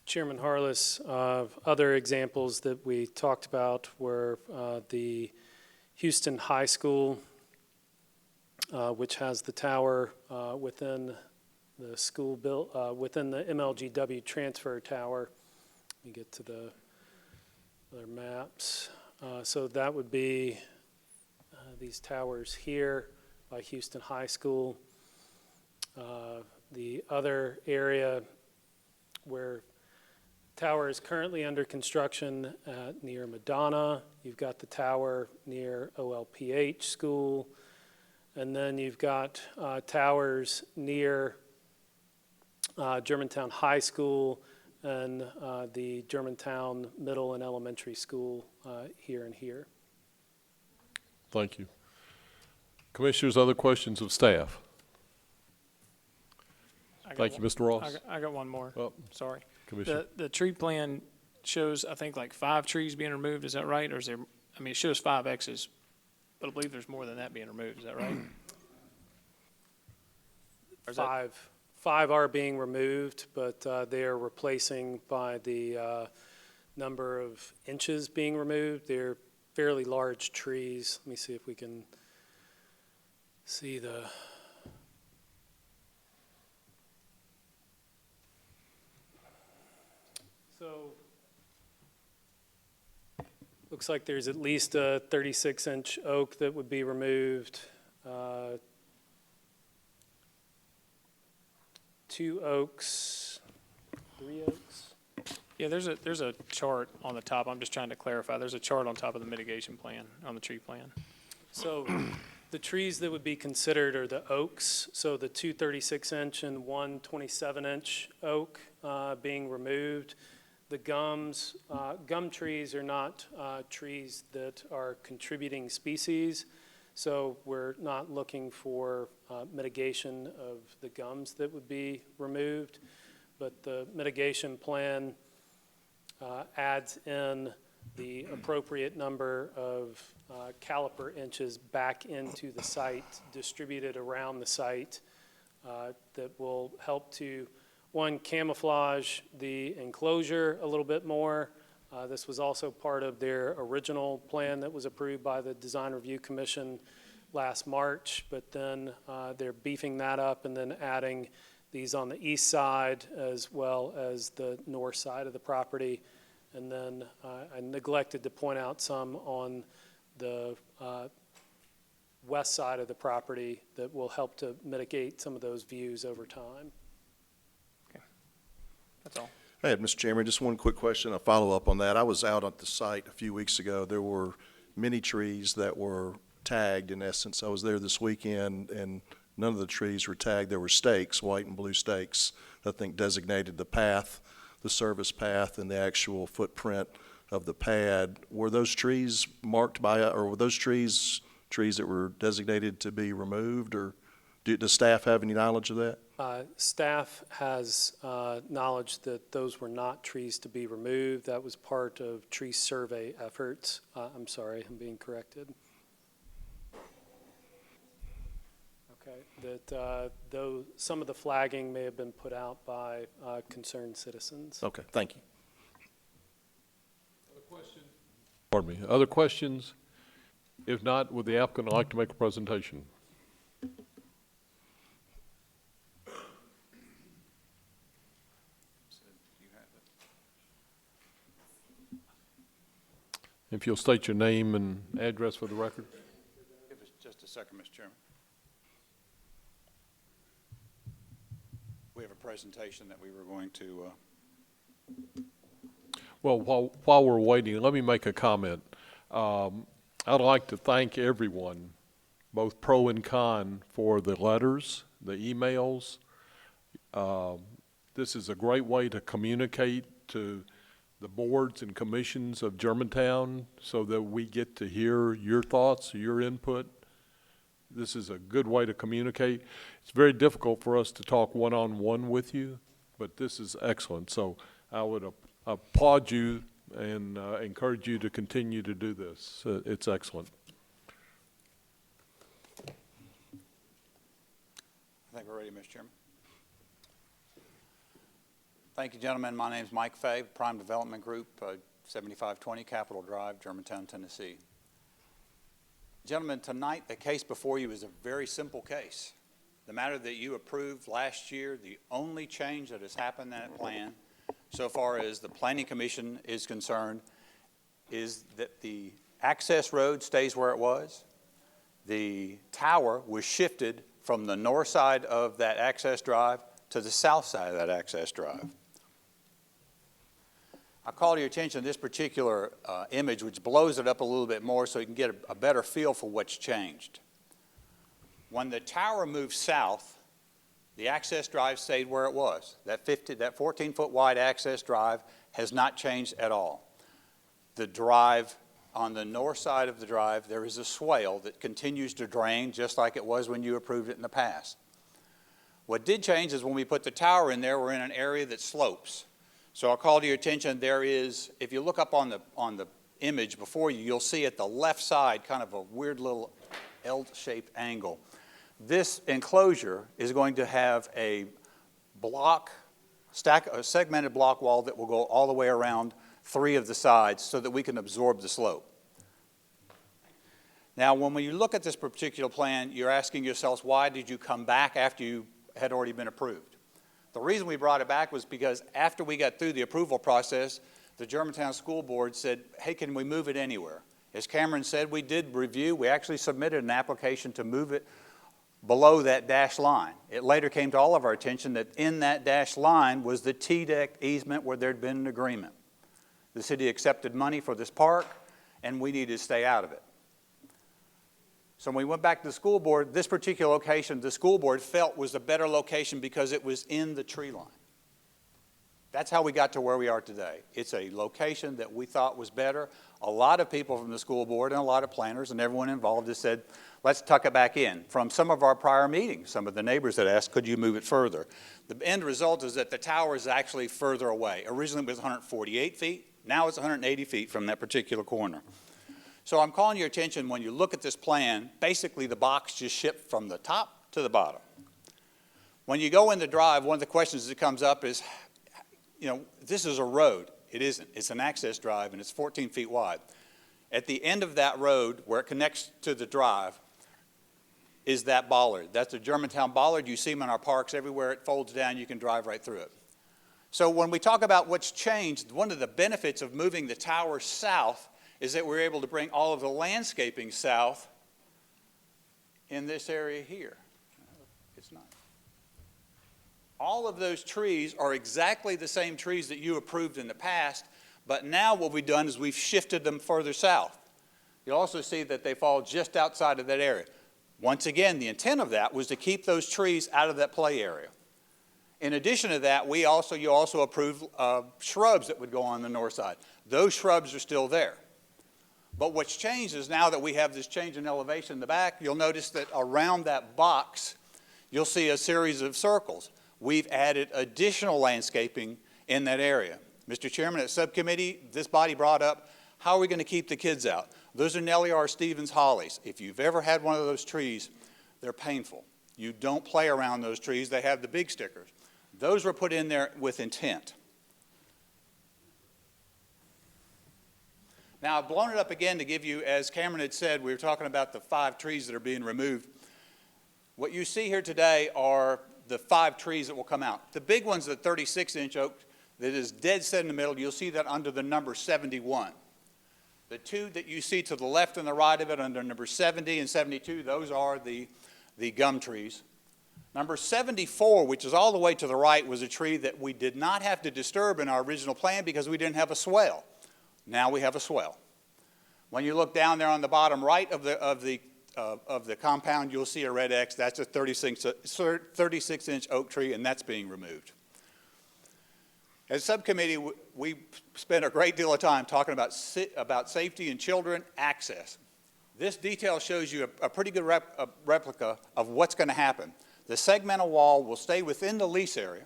Chairman Harless, other examples that we talked about were the Houston High School, which has the tower within the school within the MLGW transfer tower. Let me get to the other maps. So that would be these towers here by Houston High School. The other area where tower is currently under construction near Madonna. You've got the tower near OLPH School. And then you've got towers near Germantown High School and the Germantown Middle and Elementary School here and here. Thank you. Commissioners, other questions of staff? Thank you, Mr. Ross. I got one more. Oh, sorry. Commissioner. The tree plan shows, I think, like 5 trees being removed. Is that right? Or is there, I mean, it shows 5 X's, but I believe there's more than that being removed. Is that right? Or is that- Five are being removed, but they are replacing by the number of inches being removed. They're fairly large trees. Let me see if we can see the. So, looks like there's at least a 36-inch oak that would be removed. 2 oaks, 3 oaks. Yeah, there's a chart on the top. I'm just trying to clarify. There's a chart on top of the mitigation plan, on the tree plan. So the trees that would be considered are the oaks. So the 2 36-inch and 1 27-inch oak being removed. The gums, gum trees are not trees that are contributing species. So we're not looking for mitigation of the gums that would be removed. But the mitigation plan adds in the appropriate number of caliper inches back into the site, distributed around the site, that will help to, one, camouflage the enclosure a little bit more. This was also part of their original plan that was approved by the Design Review Commission last March, but then they're beefing that up and then adding these on the east side as well as the north side of the property. And then I neglected to point out some on the west side of the property that will help to mitigate some of those views over time. Okay, that's all. Hey, Mr. Chairman, just one quick question, a follow-up on that. I was out at the site a few weeks ago. There were many trees that were tagged, in essence. I was there this weekend, and none of the trees were tagged. There were stakes, white and blue stakes, I think designated the path, the service path, and the actual footprint of the pad. Were those trees marked by, or were those trees that were designated to be removed, or does staff have any knowledge of that? Staff has knowledge that those were not trees to be removed. That was part of tree survey efforts. I'm sorry, I'm being corrected. Okay, that though some of the flagging may have been put out by concerned citizens. Okay, thank you. Other questions? Pardon me. Other questions? If not, would the applicant like to make a presentation? If you'll state your name and address for the record. Give us just a second, Mr. Chairman. We have a presentation that we were going to. Well, while we're waiting, let me make a comment. I'd like to thank everyone, both pro and con, for the letters, the emails. This is a great way to communicate to the boards and commissions of Germantown so that we get to hear your thoughts, your input. This is a good way to communicate. It's very difficult for us to talk one-on-one with you, but this is excellent. So I would applaud you and encourage you to continue to do this. It's excellent. I think we're ready, Mr. Chairman. Thank you, gentlemen. My name is Mike Fay, Prime Development Group, 7520 Capitol Drive, Germantown, Tennessee. Gentlemen, tonight the case before you is a very simple case. The matter that you approved last year, the only change that has happened in that plan, so far as the Planning Commission is concerned, is that the access road stays where it was. The tower was shifted from the north side of that access drive to the south side of that access drive. I call to your attention this particular image, which blows it up a little bit more so you can get a better feel for what's changed. When the tower moved south, the access drive stayed where it was. That 14-foot wide access drive has not changed at all. The drive, on the north side of the drive, there is a swale that continues to drain just like it was when you approved it in the past. What did change is when we put the tower in there, we're in an area that slopes. So I'll call to your attention, there is, if you look up on the image before you, you'll see at the left side kind of a weird little L-shaped angle. This enclosure is going to have a segmented block wall that will go all the way around 3 of the sides so that we can absorb the slope. Now, when you look at this particular plan, you're asking yourselves, why did you come back after you had already been approved? The reason we brought it back was because after we got through the approval process, the Germantown School Board said, hey, can we move it anywhere? As Cameron said, we did review. We actually submitted an application to move it below that dashed line. It later came to all of our attention that in that dashed line was the T-deck easement where there'd been an agreement. The city accepted money for this park, and we needed to stay out of it. So when we went back to the school board, this particular location, the school board felt was a better location because it was in the tree line. That's how we got to where we are today. It's a location that we thought was better. A lot of people from the school board and a lot of planners and everyone involved has said, let's tuck it back in. From some of our prior meetings, some of the neighbors had asked, could you move it further? The end result is that the tower is actually further away. Originally it was 148 feet. Now it's 180 feet from that particular corner. So I'm calling your attention, when you look at this plan, basically the box just shifts from the top to the bottom. When you go in the drive, one of the questions that comes up is, you know, this is a road. It isn't. It's an access drive, and it's 14 feet wide. At the end of that road, where it connects to the drive, is that bollard. That's the Germantown bollard. You see them in our parks everywhere. It folds down. You can drive right through it. So when we talk about what's changed, one of the benefits of moving the tower south is that we're able to bring all of the landscaping south in this area here. It's not. All of those trees are exactly the same trees that you approved in the past, but now what we've done is we've shifted them further south. You'll also see that they fall just outside of that area. Once again, the intent of that was to keep those trees out of that play area. In addition to that, you also approved shrubs that would go on the north side. Those shrubs are still there. But what's changed is now that we have this change in elevation in the back, you'll notice that around that box, you'll see a series of circles. We've added additional landscaping in that area. Mr. Chairman, at subcommittee, this body brought up, how are we going to keep the kids out? Those are Nellie R. Stevens hollies. If you've ever had one of those trees, they're painful. You don't play around those trees. They have the big stickers. Those were put in there with intent. Now, I've blown it up again to give you, as Cameron had said, we were talking about the 5 trees that are being removed. What you see here today are the 5 trees that will come out. The big one's the 36-inch oak that is dead set in the middle. You'll see that under the number 71. The 2 that you see to the left and the right of it under number 70 and 72, those are the gum trees. Number 74, which is all the way to the right, was a tree that we did not have to disturb in our original plan because we didn't have a swale. Now we have a swale. When you look down there on the bottom right of the compound, you'll see a red X. That's a 36-inch oak tree, and that's being removed. As a subcommittee, we spent a great deal of time talking about safety and children access. This detail shows you a pretty good replica of what's going to happen. The segmental wall will stay within the lease area.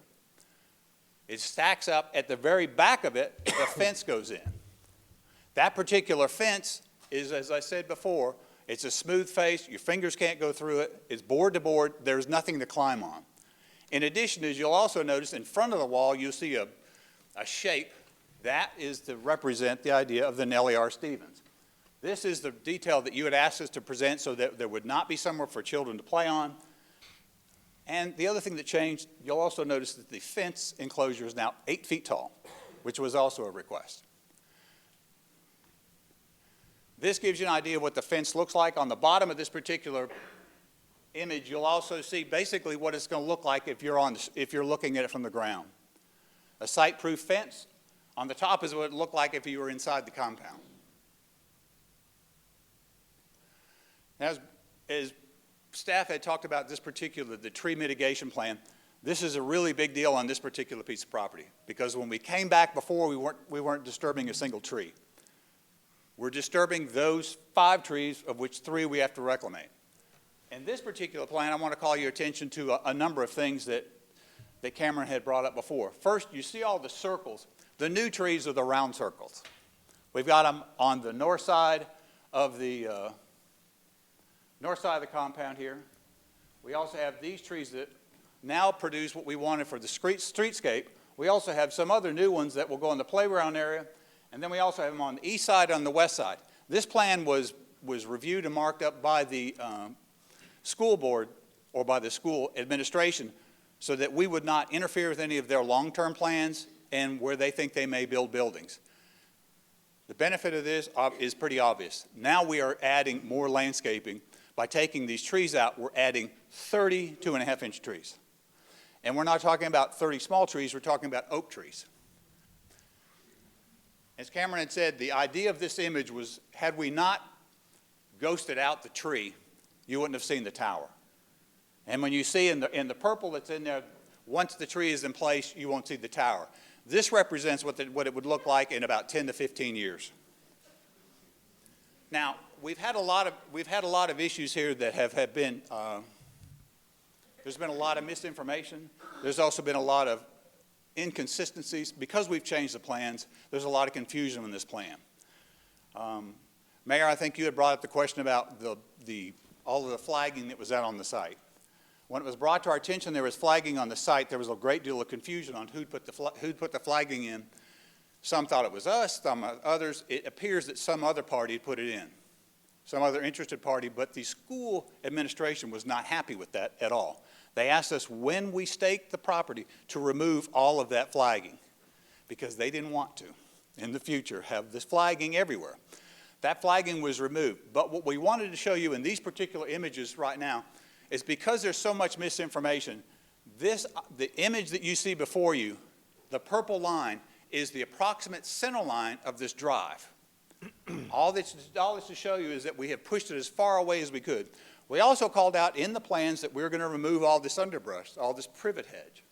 It stacks up. At the very back of it, the fence goes in. That particular fence is, as I said before, it's a smooth face. Your fingers can't go through it. It's board to board. There's nothing to climb on. In addition, as you'll also notice, in front of the wall, you'll see a shape. That is to represent the idea of the Nellie R. Stevens. This is the detail that you had asked us to present so that there would not be somewhere for children to play on. And the other thing that changed, you'll also notice that the fence enclosure is now 8 feet tall, which was also a request. This gives you an idea of what the fence looks like. On the bottom of this particular image, you'll also see basically what it's going to look like if you're looking at it from the ground. A site-proof fence. On the top is what it would look like if you were inside the compound. As staff had talked about the tree mitigation plan, this is a really big deal on this particular piece of property because when we came back before, we weren't disturbing a single tree. We're disturbing those 5 trees, of which 3 we have to reclimate. In this particular plan, I want to call your attention to a number of things that Cameron had brought up before. First, you see all the circles. The new trees are the round circles. We've got them on the north side of the compound here. We also have these trees that now produce what we wanted for the streetscape. We also have some other new ones that will go in the playground area. And then we also have them on the east side and on the west side. This plan was reviewed and marked up by the school board or by the school administration so that we would not interfere with any of their long-term plans and where they think they may build buildings. The benefit of this is pretty obvious. Now we are adding more landscaping. By taking these trees out, we're adding 30 2.5-inch trees. And we're not talking about 30 small trees, we're talking about oak trees. As Cameron had said, the idea of this image was, had we not ghosted out the tree, you wouldn't have seen the tower. And when you see in the purple that's in there, once the tree is in place, you won't see the tower. This represents what it would look like in about 10 to 15 years. Now, we've had a lot of issues here that have been, there's been a lot of misinformation. There's also been a lot of inconsistencies. Because we've changed the plans, there's a lot of confusion in this plan. Mayor, I think you had brought up the question about all of the flagging that was out on the site. When it was brought to our attention there was flagging on the site, there was a great deal of confusion on who'd put the flagging in. Some thought it was us, some others. It appears that some other party had put it in, some other interested party, but the school administration was not happy with that at all. They asked us when we staked the property to remove all of that flagging because they didn't want to, in the future, have this flagging everywhere. That flagging was removed. But what we wanted to show you in these particular images right now is because there's so much misinformation, the image that you see before you, the purple line, is the approximate center line of this drive. All this to show you is that we have pushed it as far away as we could. We also called out in the plans that we're going to remove all this underbrush, all this privet hedge.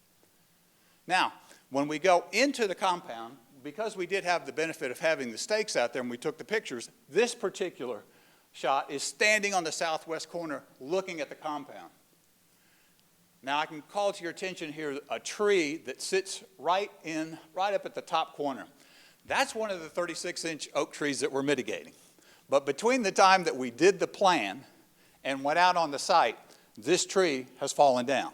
Now, when we go into the compound, because we did have the benefit of having the stakes out there and we took the pictures, this particular shot is standing on the southwest corner looking at the compound. Now, I can call to your attention here a tree that sits right up at the top corner. That's one of the 36-inch oak trees that we're mitigating. But between the time that we did the plan and went out on the site, this tree has fallen down.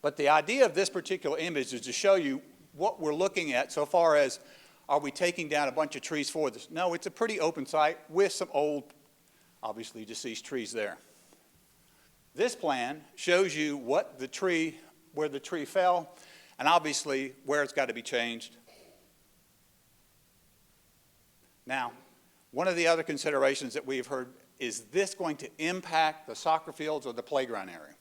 But the idea of this particular image is to show you what we're looking at so far as, are we taking down a bunch of trees for this? No, it's a pretty open site with some old, obviously deceased trees there. This plan shows you where the tree fell, and obviously where it's got to be changed. Now, one of the other considerations that we've heard, is this going to impact the soccer fields or the playground area?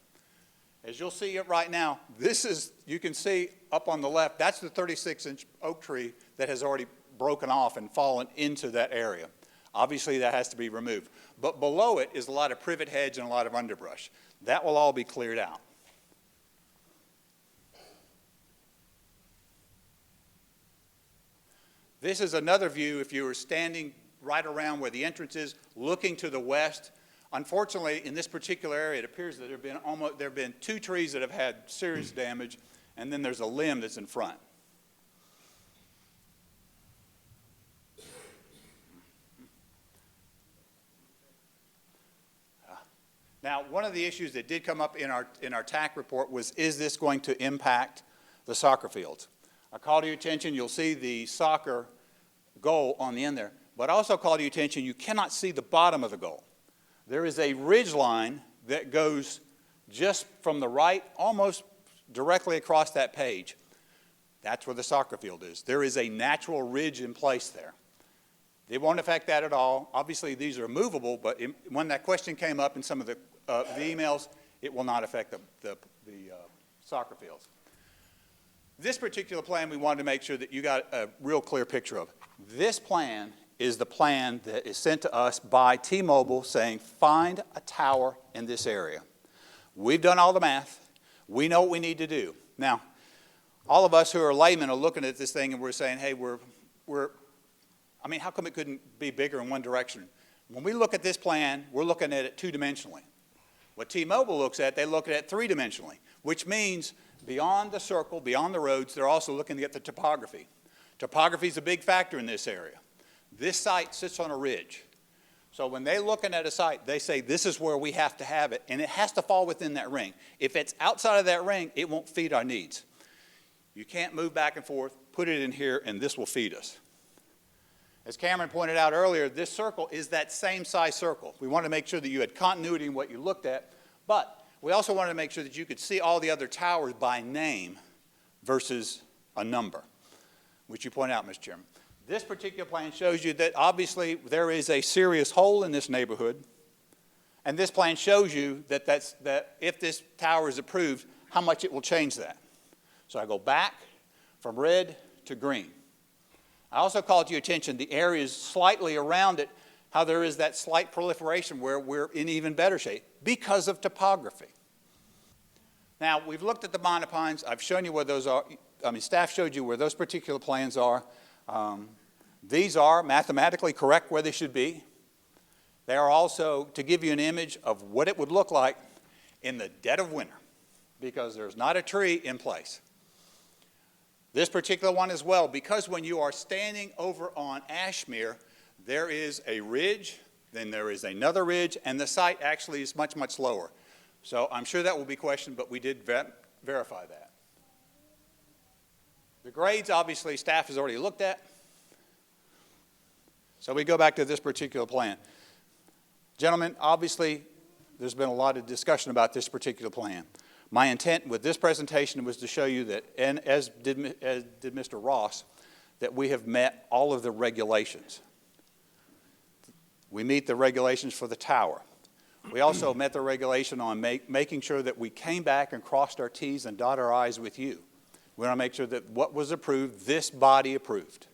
As you'll see it right now, this is, you can see up on the left, that's the 36-inch oak tree that has already broken off and fallen into that area. Obviously, that has to be removed. But below it is a lot of privet hedge and a lot of underbrush. That will all be cleared out. This is another view if you were standing right around where the entrance is, looking to the west. Unfortunately, in this particular area, it appears that there have been 2 trees that have had serious damage, and then there's a limb that's in front. Now, one of the issues that did come up in our TAC report was, is this going to impact the soccer fields? I call to your attention, you'll see the soccer goal on the end there, but also call to your attention, you cannot see the bottom of the goal. There is a ridge line that goes just from the right, almost directly across that page. That's where the soccer field is. There is a natural ridge in place there. It won't affect that at all. Obviously, these are movable, but when that question came up in some of the emails, it will not affect the soccer fields. This particular plan, we wanted to make sure that you got a real clear picture of. This plan is the plan that is sent to us by T-Mobile saying, find a tower in this area. We've done all the math. We know what we need to do. Now, all of us who are laymen are looking at this thing and we're saying, hey, I mean, how come it couldn't be bigger in one direction? When we look at this plan, we're looking at it 2-dimensionally. What T-Mobile looks at, they look at it 3-dimensionally, which means beyond the circle, beyond the roads, they're also looking at the topography. Topography is a big factor in this area. This site sits on a ridge. So when they're looking at a site, they say this is where we have to have it, and it has to fall within that ring. If it's outside of that ring, it won't feed our needs. You can't move back and forth, put it in here, and this will feed us. As Cameron pointed out earlier, this circle is that same size circle. We wanted to make sure that you had continuity in what you looked at, but we also wanted to make sure that you could see all the other towers by name versus a number, which you pointed out, Mr. Chairman. This particular plan shows you that obviously there is a serious hole in this neighborhood, and this plan shows you that if this tower is approved, how much it will change that. So I go back from red to green. I also call to your attention the areas slightly around it, how there is that slight proliferation where we're in even better shape because of topography. Now, we've looked at the monopines. I've shown you where those are. Staff showed you where those particular plans are. These are mathematically correct where they should be. They are also to give you an image of what it would look like in the dead of winter because there's not a tree in place. This particular one as well, because when you are standing over on Ashmere, there is a ridge, then there is another ridge, and the site actually is much, much lower. So I'm sure that will be questioned, but we did verify that. The grades, obviously, staff has already looked at. So we go back to this particular plan. Gentlemen, obviously, there's been a lot of discussion about this particular plan. My intent with this presentation was to show you that, and as did Mr. Ross, that we have met all of the regulations. We meet the regulations for the tower. We also met the regulation on making sure that we came back and crossed our T's and dotted our I's with you. We want to make sure that what was approved, this body approved.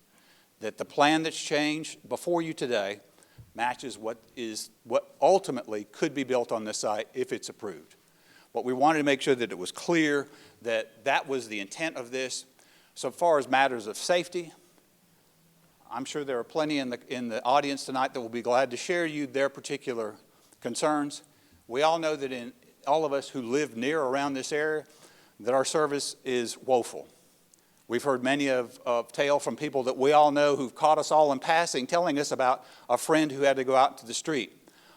That the plan that's changed before you today matches what ultimately could be built on this site if it's approved. But we wanted to make sure that it was clear that that was the intent of this. So far as matters of safety, I'm sure there are plenty in the audience tonight that will be glad to share you their particular concerns. We all know that in all of us who live near or around this area, that our service is woeful. We've heard many of tale from people that we all know who've caught us all in passing telling us about a friend who had to go out to the street.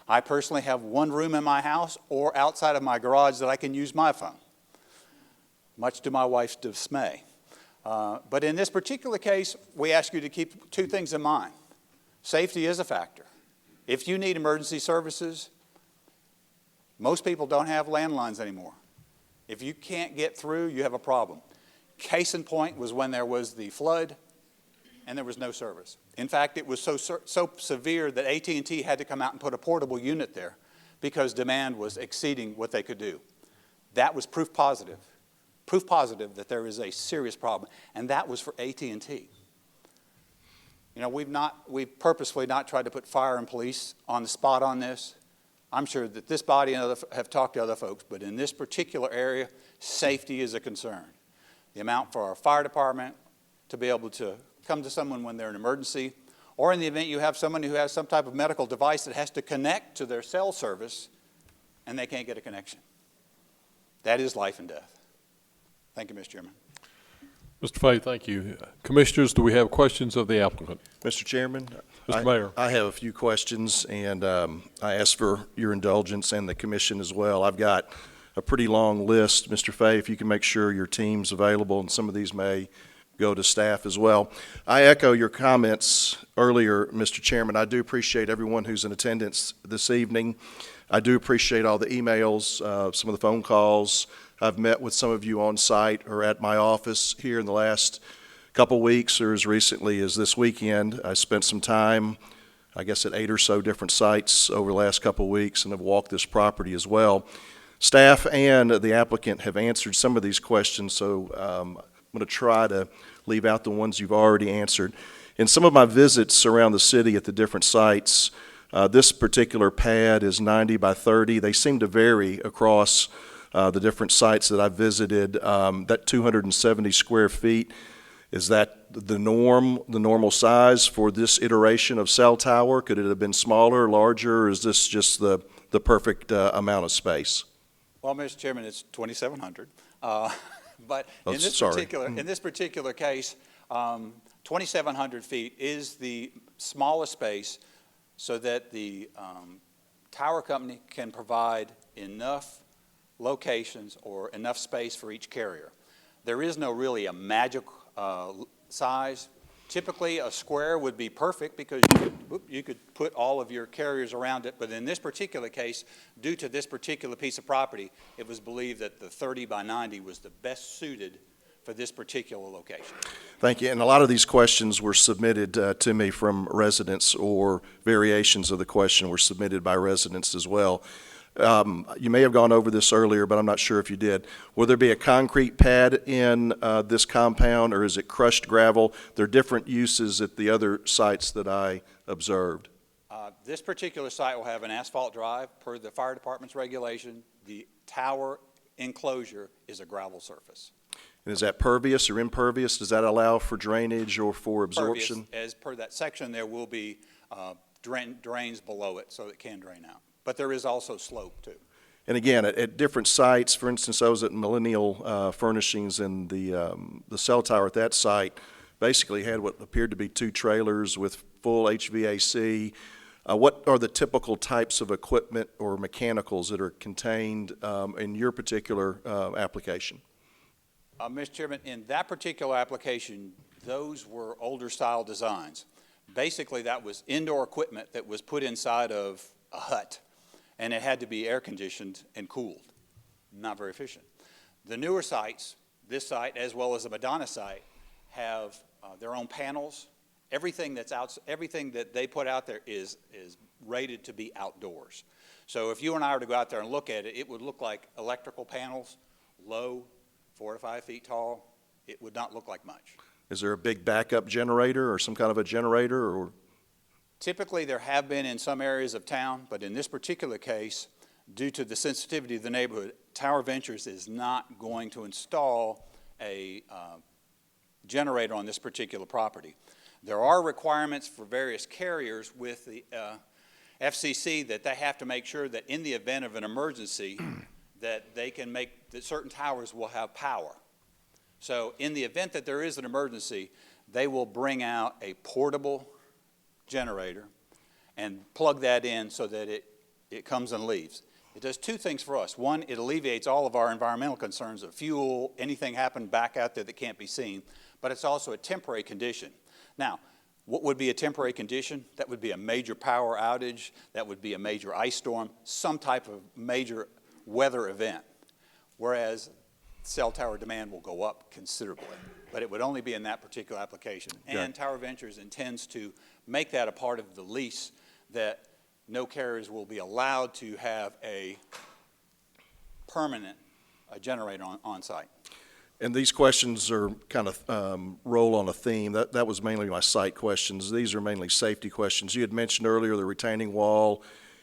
I personally have one room in my house or outside of my garage that I can use my phone, much to my wife's dismay. But in this particular case, we ask you to keep 2 things in mind. Safety is a factor. If you need emergency services, most people don't have landlines anymore. If you can't get through, you have a problem. Case in point was when there was the flood and there was no service. In fact, it was so severe that AT&T had to come out and put a portable unit there because demand was exceeding what they could do. That was proof positive that there is a serious problem, and that was for AT&T. You know, we've purposefully not tried to put fire and police on the spot on this. I'm sure that this body and have talked to other folks, but in this particular area, safety is a concern. The amount for our fire department to be able to come to someone when they're in an emergency, or in the event you have someone who has some type of medical device that has to connect to their cell service and they can't get a connection. That is life and death. Thank you, Mr. Chairman. Mr. Fay, thank you. Commissioners, do we have questions of the applicant? Mr. Chairman? Mr. Mayor. I have a few questions, and I ask for your indulgence and the commission as well. I've got a pretty long list. Mr. Fay, if you can make sure your team's available, and some of these may go to staff as well. I echo your comments earlier, Mr. Chairman. I do appreciate everyone who's in attendance this evening. I do appreciate all the emails, some of the phone calls. I've met with some of you on site or at my office here in the last couple weeks, or as recently as this weekend. I spent some time, I guess, at 8 or so different sites over the last couple weeks, and have walked this property as well. Staff and the applicant have answered some of these questions, so I'm going to try to leave out the ones you've already answered. In some of my visits around the city at the different sites, this particular pad is 90 by 30. They seem to vary across the different sites that I've visited. That 270 square feet, is that the normal size for this iteration of cell tower? Could it have been smaller, larger, or is this just the perfect amount of space? Well, Mr. Chairman, it's 2,700. But Oh, in this particular case, 2,700 feet is the smallest space so that the tower company can provide enough locations or enough space for each carrier. There is no really a magic size. Typically, a square would be perfect because you could put all of your carriers around it, but in this particular case, due to this particular piece of property, it was believed that the 30 by 90 was the best suited for this particular location. Thank you. And a lot of these questions were submitted to me from residents, or variations of the question were submitted by residents as well. You may have gone over this earlier, but I'm not sure if you did. Will there be a concrete pad in this compound, or is it crushed gravel? There are different uses at the other sites that I observed. This particular site will have an asphalt drive per the fire department's regulation. The tower enclosure is a gravel surface. And is that pervious or impervious? Does that allow for drainage or for absorption? Pervious. As per that section, there will be drains below it so it can drain out. But there is also slope, too. And again, at different sites, for instance, I was at Millennial Furnishings, and the cell tower at that site basically had what appeared to be 2 trailers with full HVAC. What are the typical types of equipment or mechanicals that are contained in your particular application? Mr. Chairman, in that particular application, those were older style designs. Basically, that was indoor equipment that was put inside of a hut, and it had to be air conditioned and cooled. Not very efficient. The newer sites, this site as well as the Madonna site, have their own panels. Everything that they put out there is rated to be outdoors. So if you and I were to go out there and look at it, it would look like electrical panels, low, 4 to 5 feet tall. It would not look like much. Is there a big backup generator or some kind of a generator? Or typically, there have been in some areas of town, but in this particular case, due to the sensitivity of the neighborhood, Tower Ventures is not going to install a generator on this particular property. There are requirements for various carriers with the FCC that they have to make sure that in the event of an emergency, that they can make that certain towers will have power. So in the event that there is an emergency, they will bring out a portable generator and plug that in so that it comes and leaves. It does 2 things for us. One, it alleviates all of our environmental concerns of fuel, anything happen back out there that can't be seen, but it's also a temporary condition. Now, what would be a temporary condition? That would be a major power outage, that would be a major ice storm, some type of major weather event, whereas cell tower demand will go up considerably. But it would only be in that particular application. And Tower Ventures intends to make that a part of the lease, that no carriers will be allowed to have a permanent generator on site. And these questions are kind of roll on a theme. That was mainly my site questions. These are mainly safety questions. You had mentioned earlier the retaining wall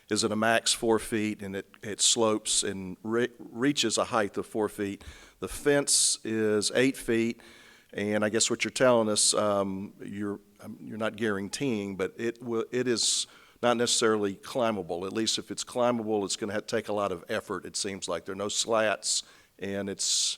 is at a max 4 feet, and it slopes and reaches a height of 4 feet. The fence is 8 feet, and I guess what you're telling us, you're not guaranteeing, but it is not necessarily climbable. At least if it's climbable, it's going to take a lot of effort, it seems like. There are no slats, and it's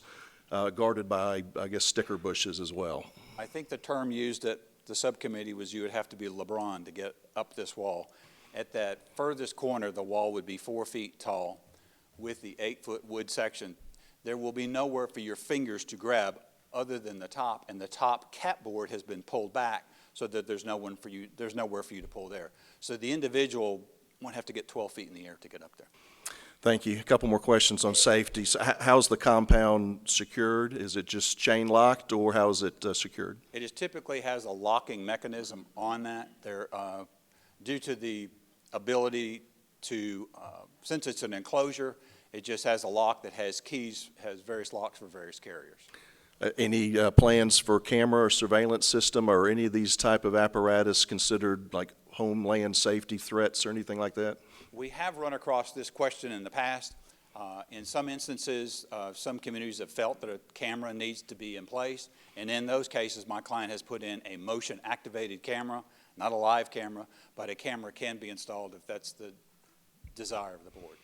guarded by, I guess, sticker bushes as well. I think the term used at the subcommittee was you would have to be LeBron to get up this wall. At that furthest corner, the wall would be 4 feet tall with the 8-foot wood section. There will be nowhere for your fingers to grab other than the top, and the top capboard has been pulled back so that there's nowhere for you to pull there. So the individual won't have to get 12 feet in the air to get up there. Thank you. A couple more questions on safety. So how's the compound secured? Is it just chain locked, or how is it secured? It typically has a locking mechanism on that. Due to the ability to, since it's an enclosure, it just has a lock that has keys, has various locks for various carriers. Any plans for camera or surveillance system, or any of these type of apparatus considered like homeland safety threats or anything like that? We have run across this question in the past. In some instances, some communities have felt that a camera needs to be in place, and in those cases, my client has put in a motion-activated camera, not a live camera, but a camera can be installed if that's the desire of the board.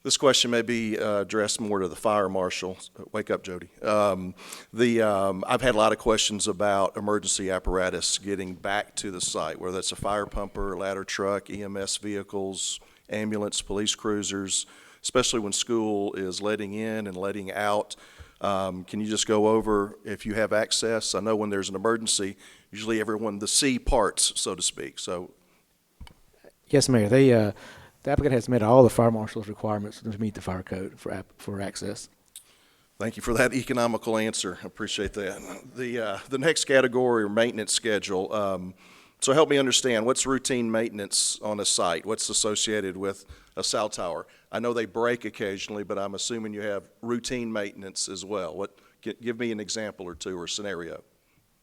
This question may be addressed more to the fire marshal. Wake up, Jody. I've had a lot of questions about emergency apparatus getting back to the site, whether that's a fire pumper, ladder truck, EMS vehicles, ambulance, police cruisers, especially when school is letting in and letting out. Can you just go over if you have access? I know when there's an emergency, usually everyone, the C parts, so to speak. So, yes, Mayor. The applicant has met all the fire marshal's requirements to meet the fire code for access. thank you for that economical answer. I appreciate that. The next category are maintenance schedule. So help me understand, what's routine maintenance on a site? What's associated with a cell tower? I know they break occasionally, but I'm assuming you have routine maintenance as well. Give me an example or two or scenario.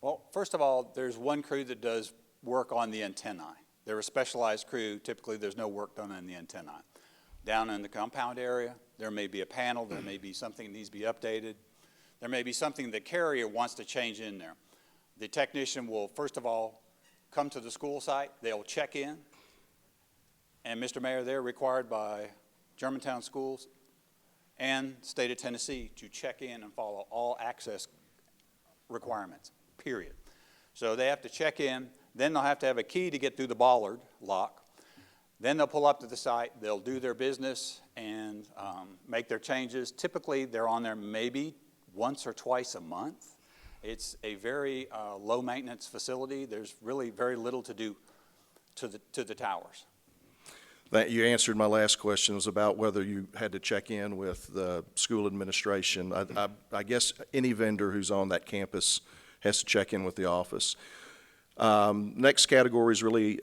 Well, first of all, there's one crew that does work on the antennae. They're a specialized crew. Typically, there's no work done on the antennae. Down in the compound area, there may be a panel, there may be something that needs to be updated. There may be something the carrier wants to change in there. The technician will, first of all, come to the school site. They'll check in. And Mr. Mayor, they're required by Germantown schools and state of Tennessee to check in and follow all access requirements, period. So they have to check in. Then they'll have to have a key to get through the bollard lock. Then they'll pull up to the site. They'll do their business and make their changes. Typically, they're on there maybe once or twice a month. It's a very low-maintenance facility. There's really very little to do to the towers. You answered my last question. It was about whether you had to check in with the school administration. I guess any vendor who's on that campus has to check in with the office. Next category is really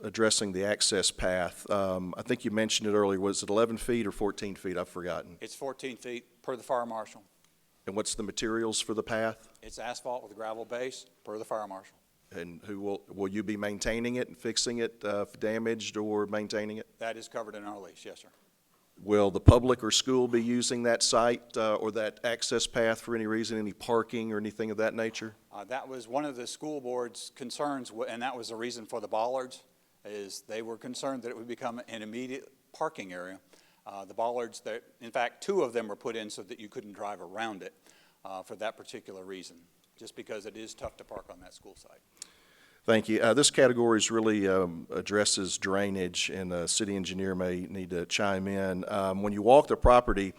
addressing the access path. I think you mentioned it earlier. Was it 11 feet or 14 feet? I've forgotten. It's 14 feet per the fire marshal. And what's the materials for the path? It's asphalt with a gravel base per the fire marshal. And who will you be maintaining it and fixing it if damaged or maintaining it? That is covered in our lease, yes, sir. Will the public or school be using that site or that access path for any reason, any parking or anything of that nature? That was one of the school board's concerns, and that was the reason for the bollards, is they were concerned that it would become an immediate parking area. The bollards, in fact, 2 of them were put in so that you couldn't drive around it for that particular reason, just because it is tough to park on that school site. Thank you. This category is really addresses drainage, and the city engineer may need to chime in. When you walk the property,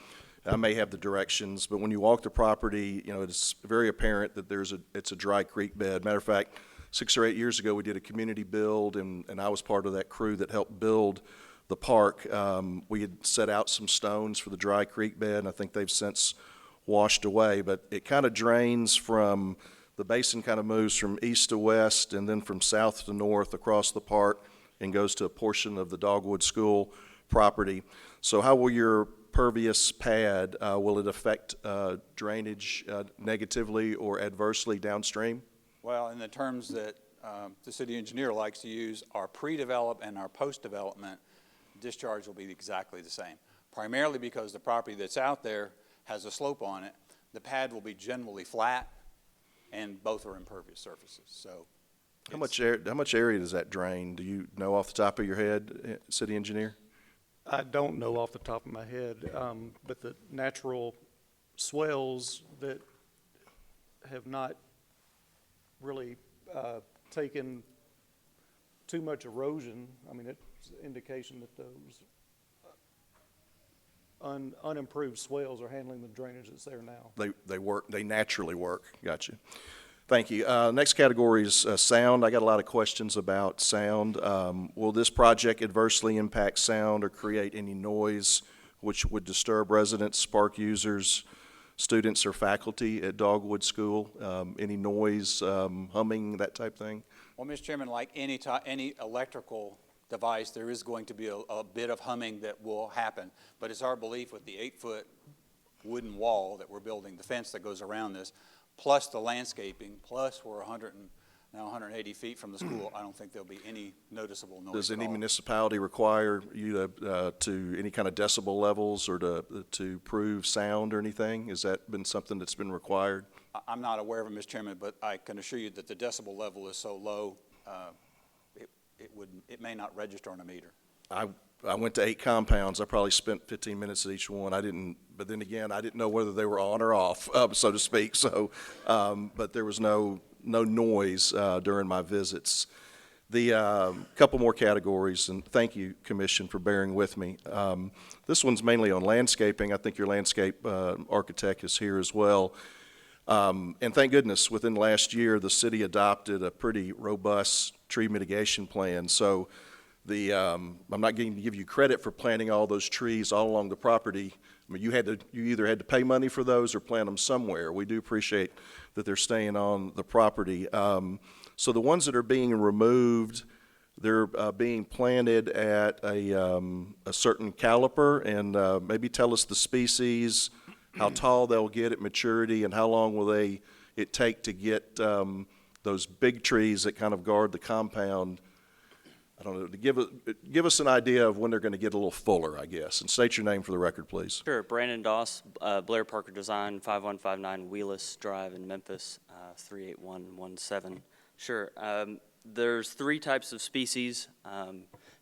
I may have the directions, but when you walk the property, you know, it's very apparent that it's a dry creek bed. Matter of fact, 6 or 8 years ago, we did a community build, and I was part of that crew that helped build the park. We had set out some stones for the dry creek bed, and I think they've since washed away, but it kind of drains from, the basin kind of moves from east to west and then from south to north across the park and goes to a portion of the Dogwood School property. So how will your impervious pad, will it affect drainage negatively or adversely downstream? Well, in the terms that the city engineer likes to use, our pre-develop and our post-development discharge will be exactly the same. Primarily because the property that's out there has a slope on it. The pad will be generally flat, and both are impervious surfaces. So, How much area does that drain? Do you know off the top of your head, city engineer? I don't know off the top of my head, but the natural swells that have not really taken too much erosion, I mean, it's an indication that those unimproved swells are handling the drainage that's there now. They work, they naturally work. Gotcha. Thank you. Next category is sound. I got a lot of questions about sound. Will this project adversely impact sound or create any noise which would disturb residents, spark users, students, or faculty at Dogwood School? Any noise, humming, that type thing? well, Mr. Chairman, like any electrical device, there is going to be a bit of humming that will happen. But it's our belief with the 8-foot wooden wall that we're building, the fence that goes around this, plus the landscaping, plus we're 180 feet from the school, I don't think there'll be any noticeable noise. Does at any all. municipality require you to any kind of decibel levels or to prove sound or anything? Has that been something that's been required? I'm not aware of it, Mr. Chairman, but I can assure you that the decibel level is so low, it may not register on a meter. I went to 8 compounds. I probably spent 15 minutes at each one. But then again, I didn't know whether they were on or off, so to speak. So, but there was no noise during my visits. The couple more categories, and thank you, Commission, for bearing with me. This one's mainly on landscaping. I think your landscape architect is here as well. And thank goodness, within last year, the city adopted a pretty robust tree mitigation plan. So I'm not going to give you credit for planting all those trees all along the property. I mean, you either had to pay money for those or plant them somewhere. We do appreciate that they're staying on the property. So the ones that are being removed, they're being planted at a certain caliper, and maybe tell us the species, how tall they'll get at maturity, and how long will it take to get those big trees that kind of guard the compound, I don't know, to give us an idea of when they're going to get a little fuller, I guess. And state your name for the record, please. Sure. Brandon Doss, Blair Parker Design, 5159 Wheelis Drive in Memphis, 38117. Sure. There's 3 types of species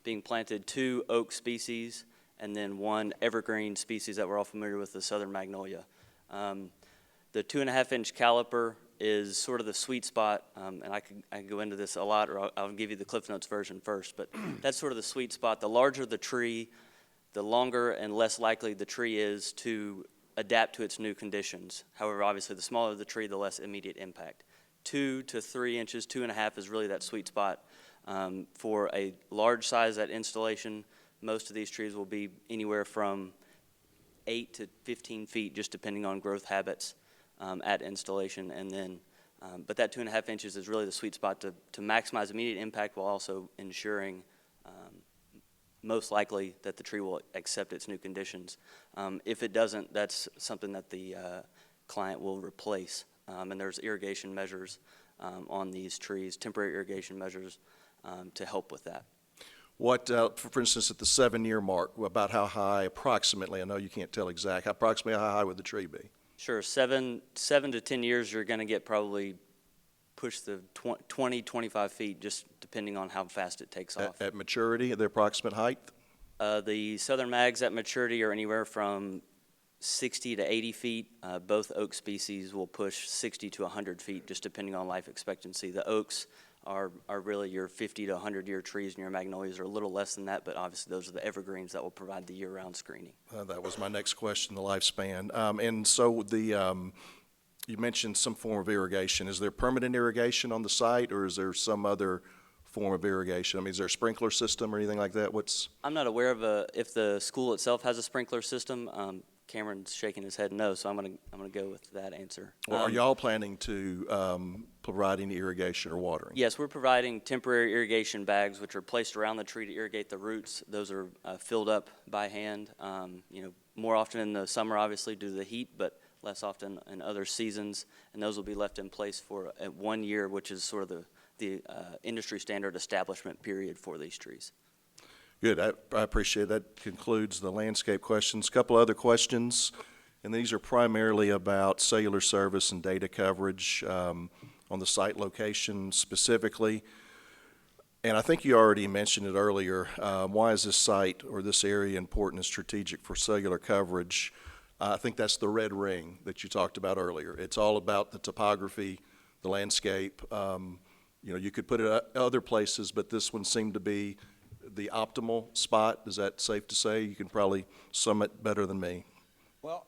being planted, 2 oak species, and then 1 evergreen species that we're all familiar with, the southern magnolia. The 2.5-inch caliper is sort of the sweet spot, and I can go into this a lot, or I'll give you the Cliff Notes version first, but that's sort of the sweet spot. The larger the tree, the longer and less likely the tree is to adapt to its new conditions. However, obviously, the smaller the tree, the less immediate impact. 2 to 3 inches, 2.5 is really that sweet spot. For a large size at installation, most of these trees will be anywhere from 8 to 15 feet, just depending on growth habits at installation. And then, but that 2.5 inches is really the sweet spot to maximize immediate impact while also ensuring most likely that the tree will accept its new conditions. If it doesn't, that's something that the client will replace. And there's irrigation measures on these trees, temporary irrigation measures to help with that. What, for instance, at the 7-year mark, about how high approximately, I know you can't tell exact, approximately how high would the tree be? Sure, 7 to 10 years, you're going to get probably push the 20, 25 feet, just depending on how fast it takes off. At maturity, the approximate height? The southern mags at maturity are anywhere from 60 to 80 feet. Both oak species will push 60 to 100 feet, just depending on life expectancy. The oaks are really your 50 to 100-year trees, and your magnolias are a little less than that, but obviously those are the evergreens that will provide the year-round screening. That was my next question, the lifespan. And so you mentioned some form of irrigation. Is there permanent irrigation on the site, or is there some other form of irrigation? I mean, is there a sprinkler system or anything like that? I'm not aware of if the school itself has a sprinkler system. Cameron's shaking his head no, so I'm gonna go with that answer. Well, are y'all planning to providing the irrigation or watering? Yes, we're providing temporary irrigation bags, which are placed around the tree to irrigate the roots. Those are filled up by hand, more often in the summer, obviously, due to the heat, but less often in other seasons. And those will be left in place for 1 year, which is sort of the industry standard establishment period for these trees. Good. I appreciate that. Concludes the landscape questions. Couple other questions, and these are primarily about cellular service and data coverage on the site location specifically. And I think you already mentioned it earlier. Why is this site or this area important and strategic for cellular coverage? I think that's the red ring that you talked about earlier. It's all about the topography, the landscape. You could put it other places, but this one seemed to be the optimal spot. Is that safe to say? You can probably sum it better than me. Well,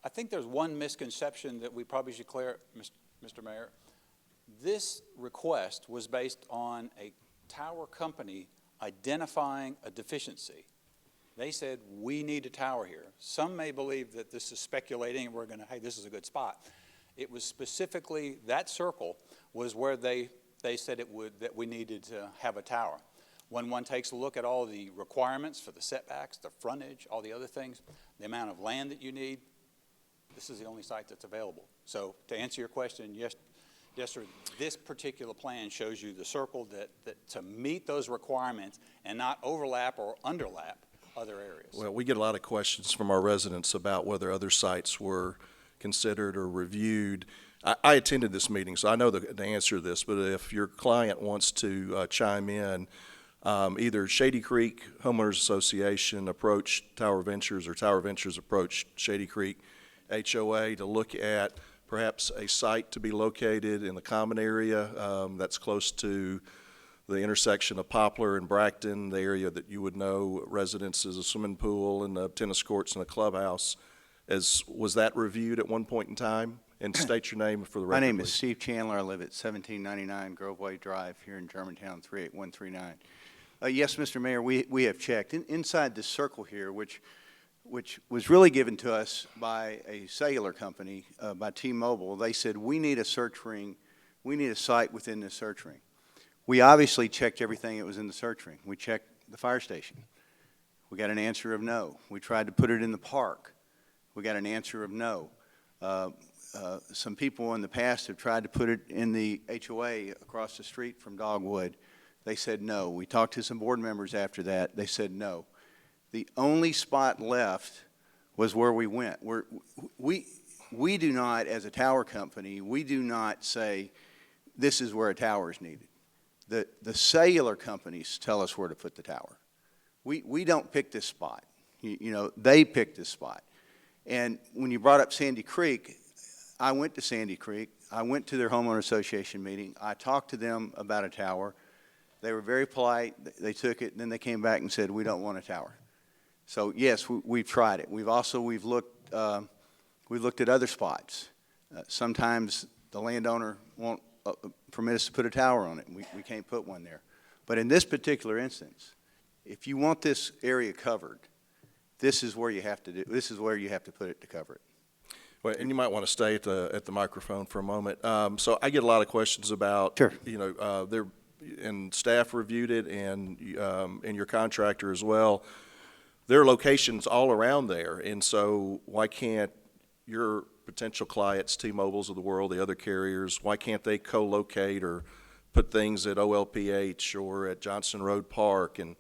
I think there's one misconception that we probably should clear, Mr. Mayor. This request was based on a tower company identifying a deficiency. They said, we need a tower here. Some may believe that this is speculating and we're going to, hey, this is a good spot. It was specifically, that circle was where they said that we needed to have a tower. When one takes a look at all the requirements for the setbacks, the frontage, all the other things, the amount of land that you need, this is the only site that's available. So to answer your question, yes, sir, this particular plan shows you the circle that to meet those requirements and not overlap or underlap other areas. Well, we get a lot of questions from our residents about whether other sites were considered or reviewed. I attended this meeting, so I know the answer to this, but if your client wants to chime in, either Shady Creek Homeowners Association approached Tower Ventures or Tower Ventures approached Shady Creek HOA to look at perhaps a site to be located in the common area that's close to the intersection of Poplar and Bracton, the area that you would know residences, a swimming pool and tennis courts and a clubhouse. Was that reviewed at one point in time? And state your name for the record, My name please. is Steve Chandler. I live at 1799 Groveway Drive here in Germantown, 38139. Yes, Mr. Mayor, we have checked. Inside this circle here, which was really given to us by a cellular company, by T-Mobile, they said, we need a search ring, we need a site within this search ring. We obviously checked everything that was in the search ring. We checked the fire station. We got an answer of no. We tried to put it in the park. We got an answer of no. Some people in the past have tried to put it in the HOA across the street from Dogwood. They said no. We talked to some board members after that. They said no. The only spot left was where we went. We do not, as a tower company, we do not say this is where a tower is needed. The cellular companies tell us where to put the tower. We don't pick this spot. They pick this spot. And when you brought up Sandy Creek, I went to Sandy Creek. I went to their homeowner association meeting. I talked to them about a tower. They were very polite. They took it, and then they came back and said, we don't want a tower. So yes, we've tried it. We've looked at other spots. Sometimes the landowner won't permit us to put a tower on it. We can't put one there. But in this particular instance, if you want this area covered, this is where you have to do. This is where you have to put it to cover it. Well, and you might want to stay at the microphone for a moment. So I get a lot of questions about, sure. And staff reviewed it, and your contractor as well. There are locations all around there, and so why can't your potential clients, T-Mobiles of the world, the other carriers, why can't they co-locate or put things at OLPH or at Johnson Road Park? And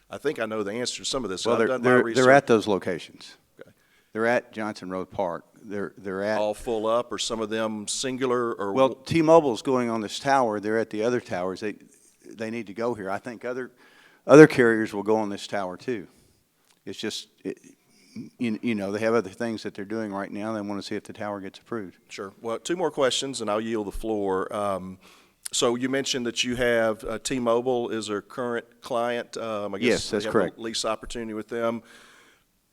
I think I know the answer to some of this. Well, they're at those locations. Okay. They're at Johnson Road Park. They're at all full up, or some of them singular, or well, T-Mobile's going on this tower. They're at the other towers. They need to go here. I think other carriers will go on this tower too. It's just they have other things that they're doing right now. They want to see if the tower gets approved. Sure. Well, two more questions, and I'll yield the floor. So you mentioned that you have T-Mobile is a current client. I guess yes, that's correct. A lease opportunity with them.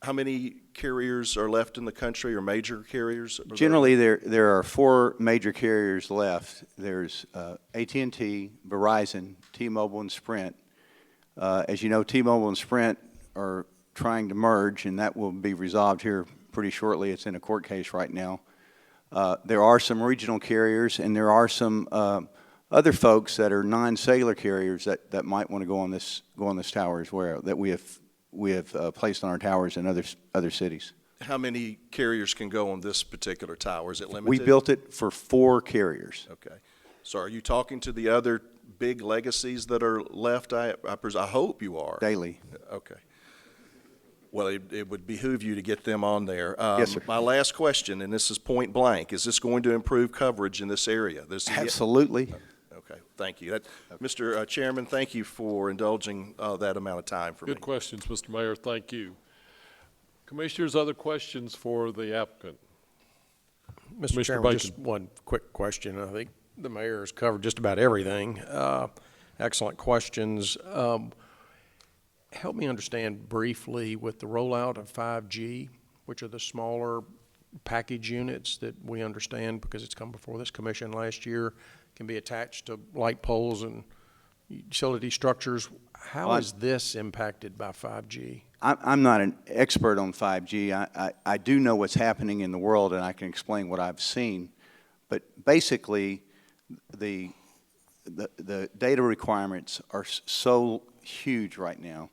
How many carriers are left in the country, or major carriers? Generally, there are 4 major carriers left. There's AT&T, Verizon, T-Mobile, and Sprint. As you know, T-Mobile and Sprint are trying to merge, and that will be resolved here pretty shortly. It's in a court case right now. There are some regional carriers, and there are some other folks that are non-cellular carriers that might want to go on this tower as well, that we have placed on our towers in other cities. How many carriers can go on this particular tower? Is it limited? We built it for 4 carriers. Okay. So are you talking to the other big legacies that are left? I hope you are. Daily. Okay. Well, it would behoove you to get them on there. Yes, sir. My last question, and this is point blank, is this going to improve coverage in this area? Absolutely. Okay, thank you. Mr. Chairman, thank you for indulging that amount of time for me. Good questions, Mr. Mayor. Thank you. Commissioners, other questions for the applicant? Mr. Chairman, just one quick question. I think the mayor has covered just about everything. Excellent questions. Help me understand briefly with the rollout of 5G, which are the smaller package units that we understand, because it's come before this commission last year, can be attached to light poles and utility structures. How is this impacted by 5G? I'm not an expert on 5G. I do know what's happening in the world, and I can explain what I've seen. But basically, the data requirements are so huge right now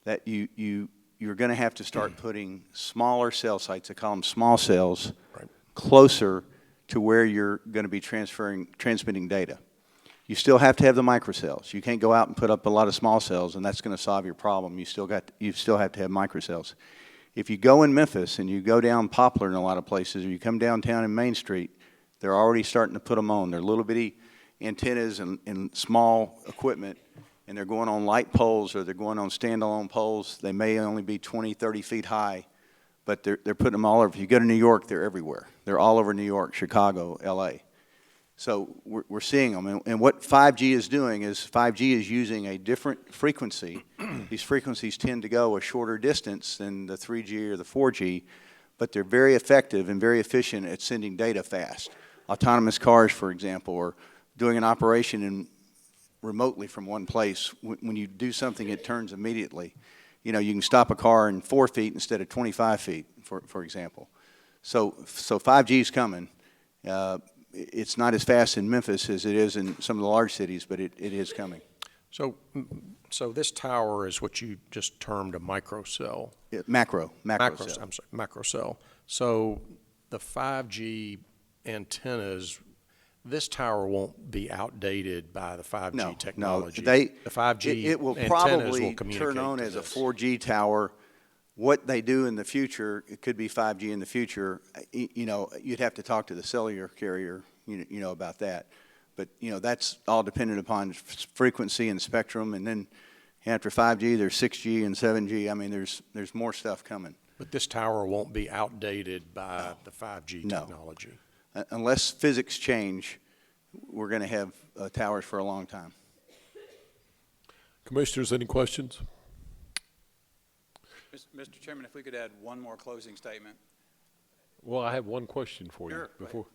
that you're going to have to start putting smaller cell sites, I call them small cells, closer to where you're going to be transmitting data. You still have to have the microcells. You can't go out and put up a lot of small cells, and that's going to solve your problem. You still have to have microcells. If you go in Memphis and you go down Poplar in a lot of places, or you come downtown in Main Street, they're already starting to put them on. They're little bitty antennas and small equipment, and they're going on light poles, or they're going on standalone poles. They may only be 20, 30 feet high, but they're putting them all over. If you go to New York, they're everywhere. They're all over New York, Chicago, LA. So we're seeing them. And what 5G is doing is 5G is using a different frequency. These frequencies tend to go a shorter distance than the 3G or the 4G, but they're very effective and very efficient at sending data fast. Autonomous cars, for example, or doing an operation remotely from one place. When you do something, it turns immediately. You know, you can stop a car in 4 feet instead of 25 feet, for example. So 5G is coming. It's not as fast in Memphis as it is in some of the large cities, but it is coming. So this tower is what you just termed a microcell. Yeah, macro cell. I'm sorry, macrocell. So the 5G antennas, this tower won't be outdated by the 5G technology. No, the 5G it will antennas probably will communicate turn on to as a this. 4G tower. What they do in the future, it could be 5G in the future. You know, you'd have to talk to the cellular carrier, you know, about that. But, you know, that's all dependent upon frequency and spectrum. And then after 5G, there's 6G and 7G. I mean, there's more stuff coming. But this tower won't be outdated by the 5G technology. Unless physics change, we're going to have towers for a long time. Commissioners, any questions? Mr. Chairman, if we could add one more closing statement. Well, I have one question for you. Sure, before.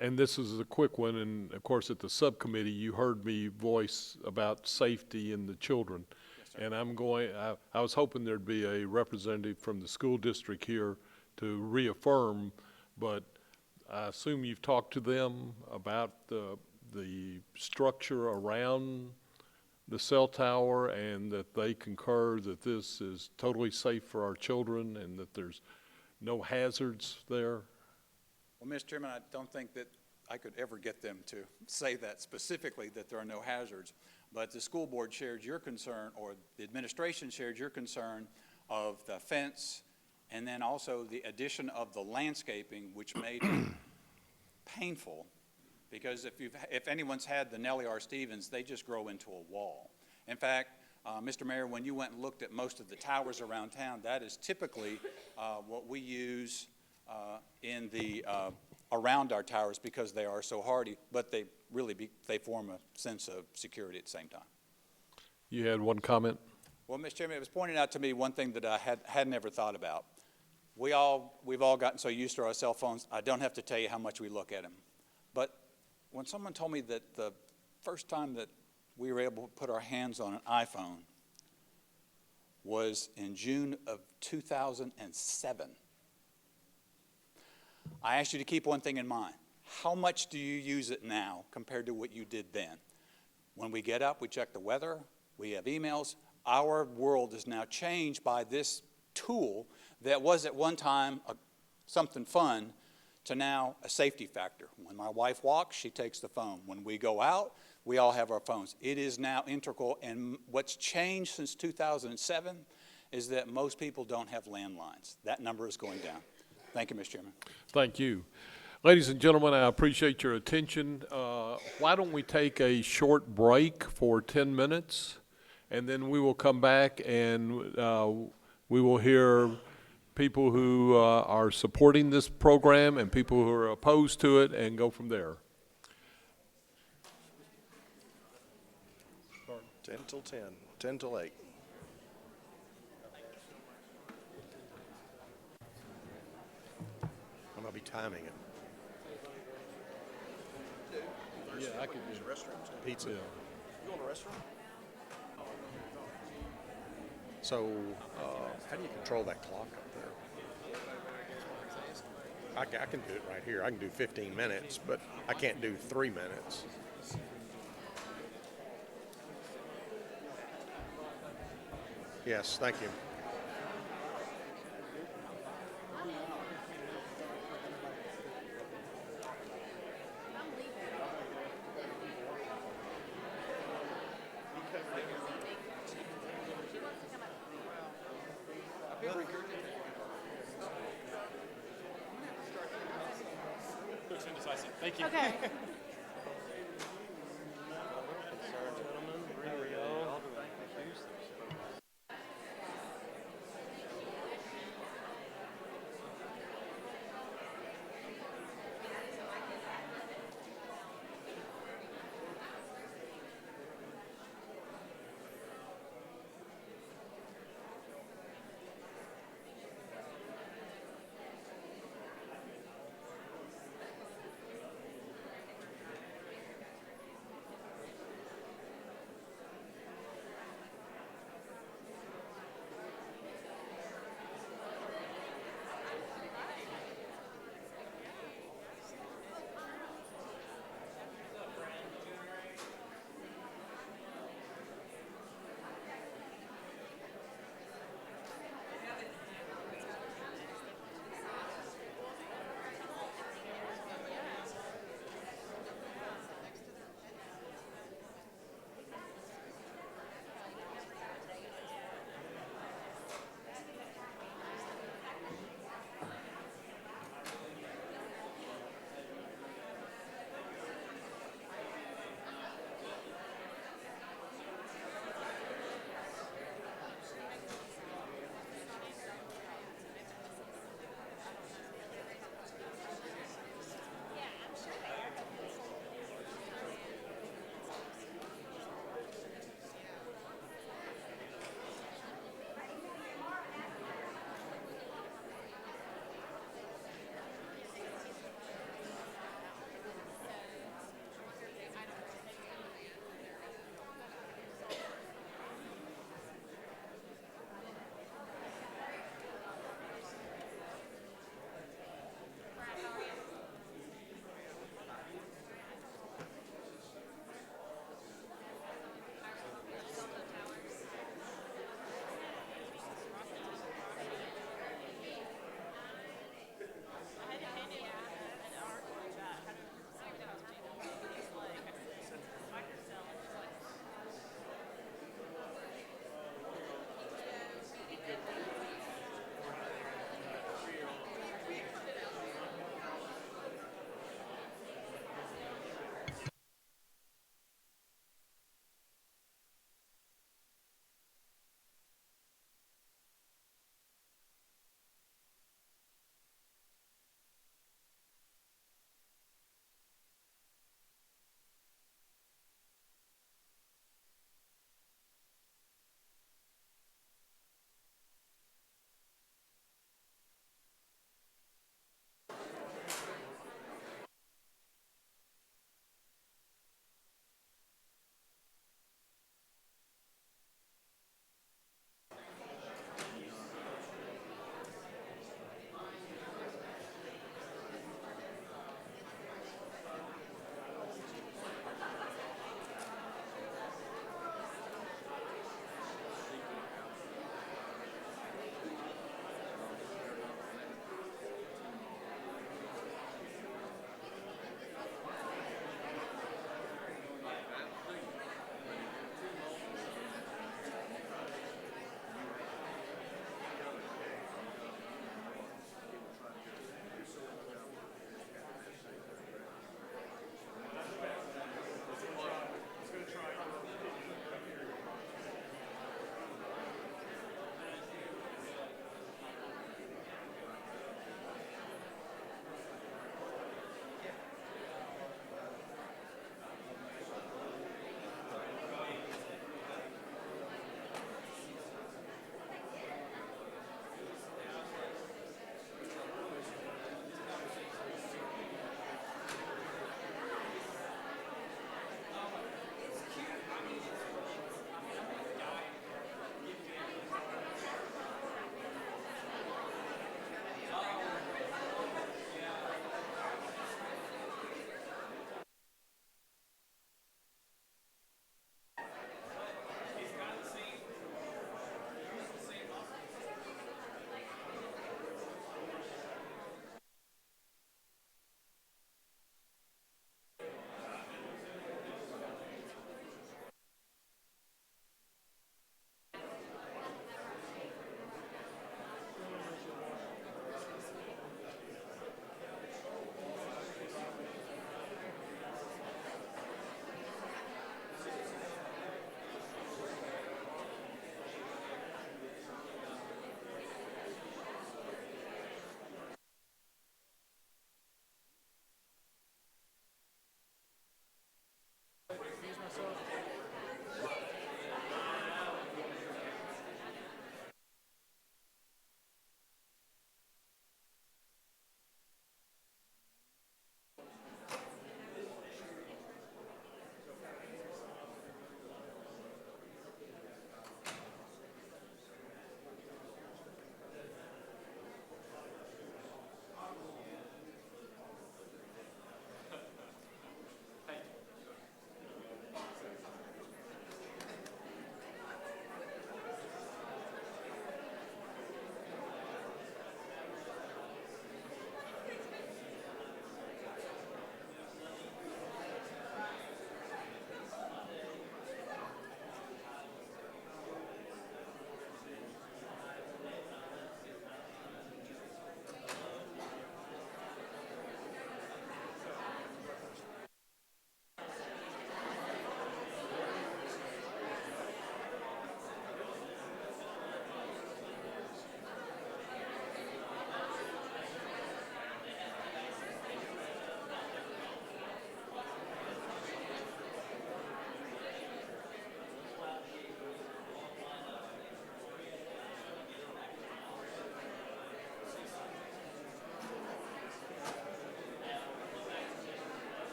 And this is a quick one, and of course at the subcommittee you heard me voice about safety in the children. Yes, and I was hoping there'd be a representative from the school district here to reaffirm, but I assume you've talked to them about the structure around the cell tower, and that they concur that this is totally safe for our children and that there's no hazards there? Well, Mr. Chairman, I don't think that I could ever get them to say that specifically, that there are no hazards. But the school board shared your concern, or the administration shared your concern of the fence, and then also the addition of the landscaping, which made it painful. Because if anyone's had the Nellie R. Stevens, they just grow into a wall. In fact, Mr. Mayor, when you went and looked at most of the towers around town, that is typically what we use around our towers, because they are so hardy, but they form a sense of security at the same time. You had one comment? Well, Mr. Chairman, it was pointed out to me one thing that I had never thought about. We've all gotten so used to our cell phones, I don't have to tell you how much we look at them. But when someone told me that the first time that we were able to put our hands on an iPhone was in June of 2007, I ask you to keep one thing in mind. How much do you use it now compared to what you did then? When we get up, we check the weather, we have emails. Our world is now changed by this tool that was at one time something fun to now a safety factor. When my wife walks, she takes the phone. When we go out, we all have our phones. It is now integral, and what's changed since 2007 is that most people don't have landlines. That number is going down. Thank you, Mr. Chairman. Thank you. Ladies and gentlemen, I appreciate your attention. Why don't we take a short break for 10 minutes, and then we will come back and we will hear people who are supporting this program and people who are opposed to it, and go from there. 10 till 10, 10 till 8. I'm going to be timing it. Yeah, I could do restrooms, pizza. Yeah. You go in the restroom? So, how do you control that clock up there? I can do it right here. I can do 15 minutes, but I can't do 3 minutes. Yes, thank you. Thank you. Okay.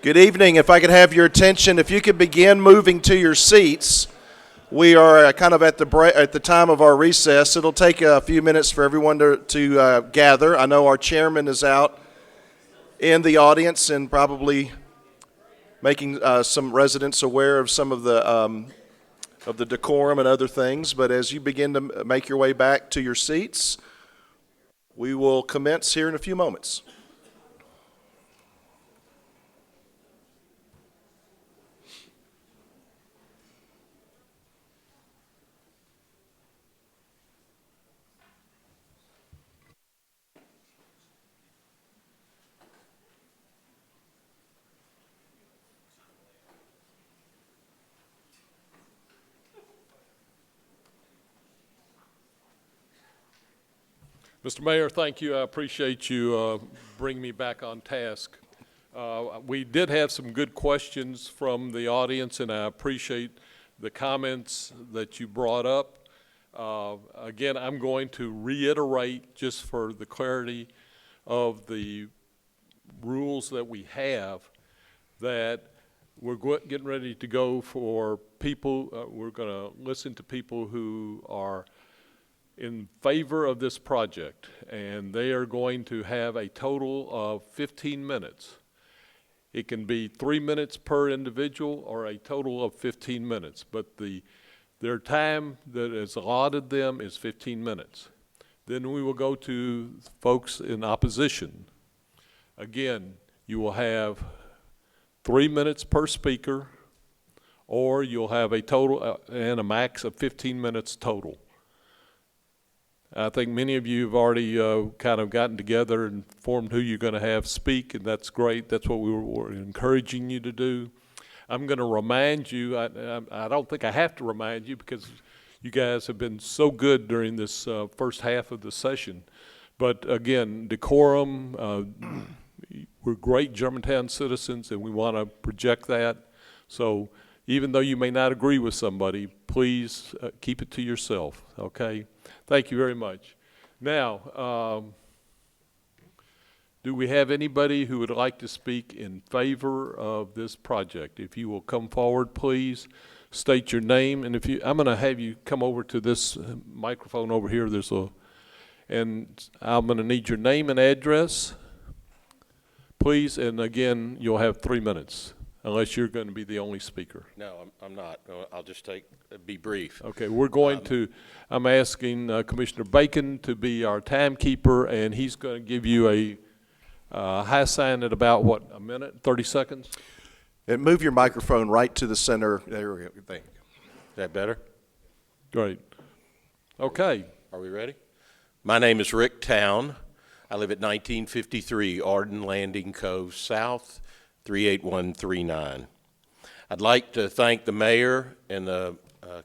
Good evening. If I could have your attention, if you could begin moving to your seats. We are kind of at the time of our recess. It'll take a few minutes for everyone to gather. I know our chairman is out in the audience and probably making some residents aware of some of the decorum and other things. But as you begin to make your way back to your seats, we will commence here in a few moments. Mr. Mayor, thank you. I appreciate you bringing me back on task. We did have some good questions from the audience, and I appreciate the comments that you brought up. Again, I'm going to reiterate, just for the clarity of the rules that we have, that we're getting ready to go for people, we're going to listen to people who are in favor of this project, and they are going to have a total of 15 minutes. It can be 3 minutes per individual or a total of 15 minutes, but their time that is allotted them is 15 minutes. Then we will go to folks in opposition. Again, you will have 3 minutes per speaker, or you'll have a total and a max of 15 minutes total. I think many of you have already kind of gotten together and formed who you're going to have speak, and that's great. That's what we were encouraging you to do. I'm going to remind you, I don't think I have to remind you because you guys have been so good during this first half of the session. But again, decorum, we're great Germantown citizens, and we want to project that. So even though you may not agree with somebody, please keep it to yourself, okay? Thank you very much. Now, do we have anybody who would like to speak in favor of this project? If you will come forward, please state your name. And I'm going to have you come over to this microphone over here. And I'm going to need your name and address, please. And again, you'll have 3 minutes. Unless you're going to be the only speaker. No, I'm not. I'll just be brief. Okay, we're going to, I'm asking Commissioner Bacon to be our timekeeper, and he's going to give you a high sign at about, what, a minute, 30 seconds? And move your microphone right to the center. There we go. Thank you. Is that better? Great. Okay. Are we ready? My name is Rick Town. I live at 1953 Arden Landing Cove South, 38139. I'd like to thank the mayor and the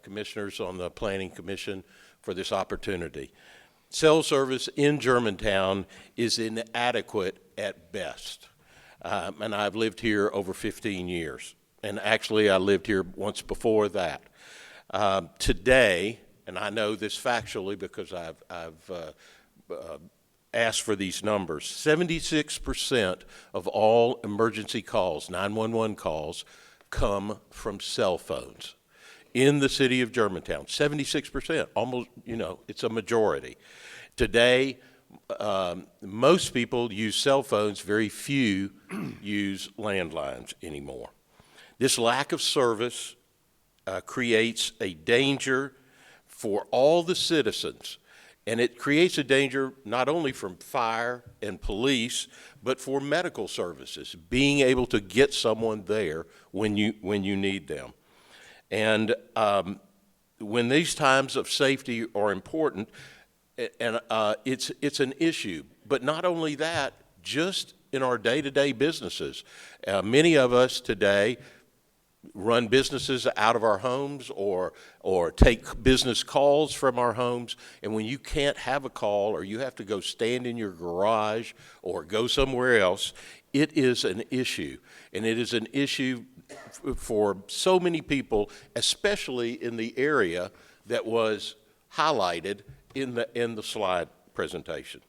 commissioners on the Planning Commission for this opportunity. Cell service in Germantown is inadequate at best. And I've lived here over 15 years. And actually, I lived here once before that. Today, and I know this factually because I've asked for these numbers, 76% of all emergency calls, 911 calls, come from cell phones in the city of Germantown. 76%, almost, it's a majority. Today, most people use cell phones, very few use landlines anymore. This lack of service creates a danger for all the citizens. And it creates a danger not only from fire and police, but for medical services, being able to get someone there when you need them. And when these times of safety are important, and it's an issue. But not only that, just in our day-to-day businesses, many of us today run businesses out of our homes or take business calls from our homes, and when you can't have a call or you have to go stand in your garage or go somewhere else, it is an issue. And it is an issue for so many people, especially in the area that was highlighted in the slide presentation.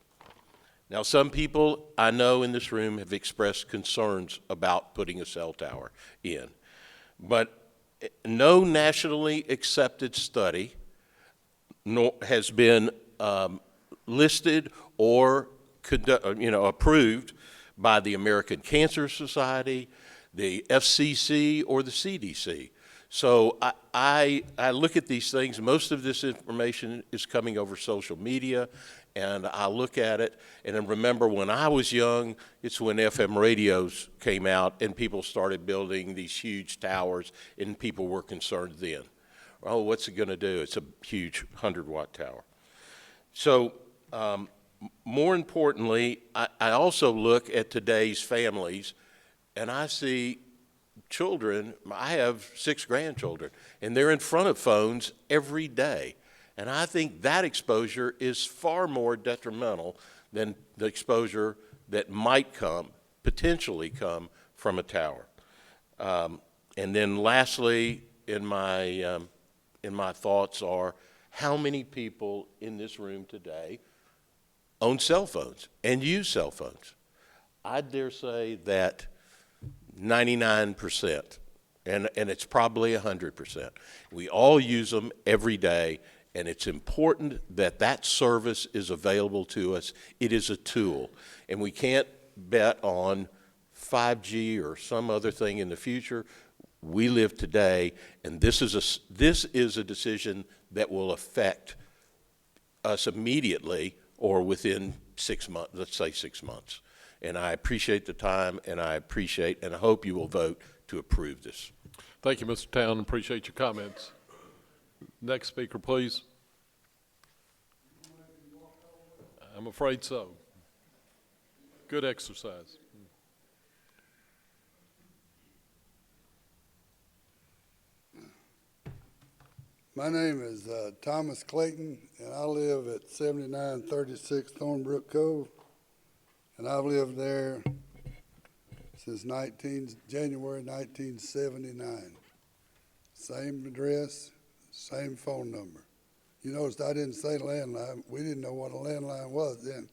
Now, some people I know in this room have expressed concerns about putting a cell tower in, but no nationally accepted study has been listed or approved by the American Cancer Society, the FCC, or the CDC. So I look at these things. Most of this information is coming over social media, and I look at it, and I remember when I was young, it's when FM radios came out and people started building these huge towers, and people were concerned then. Oh, what's it going to do? It's a huge 100-watt tower. So more importantly, I also look at today's families, and I see children. I have 6 grandchildren, and they're in front of phones every day. And I think that exposure is far more detrimental than the exposure that might potentially come from a tower. And then lastly, in my thoughts are, how many people in this room today own cell phones and use cell phones? I dare say that 99%, and it's probably 100%. We all use them every day, and it's important that that service is available to us. It is a tool, and we can't bet on 5G or some other thing in the future. We live today, and this is a decision that will affect us immediately or within 6 months, let's say 6 months. And I appreciate the time, and I hope you will vote to approve this. Thank you, Mr. Town. Appreciate your comments. Next speaker, please. I'm afraid so. Good exercise. My name is Thomas Clayton, and I live at 7936 Thornbrook Cove, and I've lived there since January 1979. Same address, same phone number. You noticed I didn't say landline. We didn't know what a landline was then.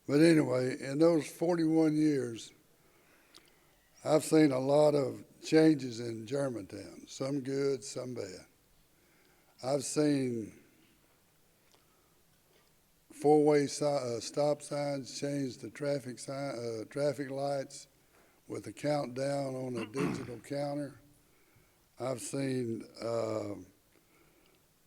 But anyway, in those 41 years, I've seen a lot of changes in Germantown, some good, some bad. I've seen four-way stop signs change to traffic lights with a countdown on a digital counter. I've seen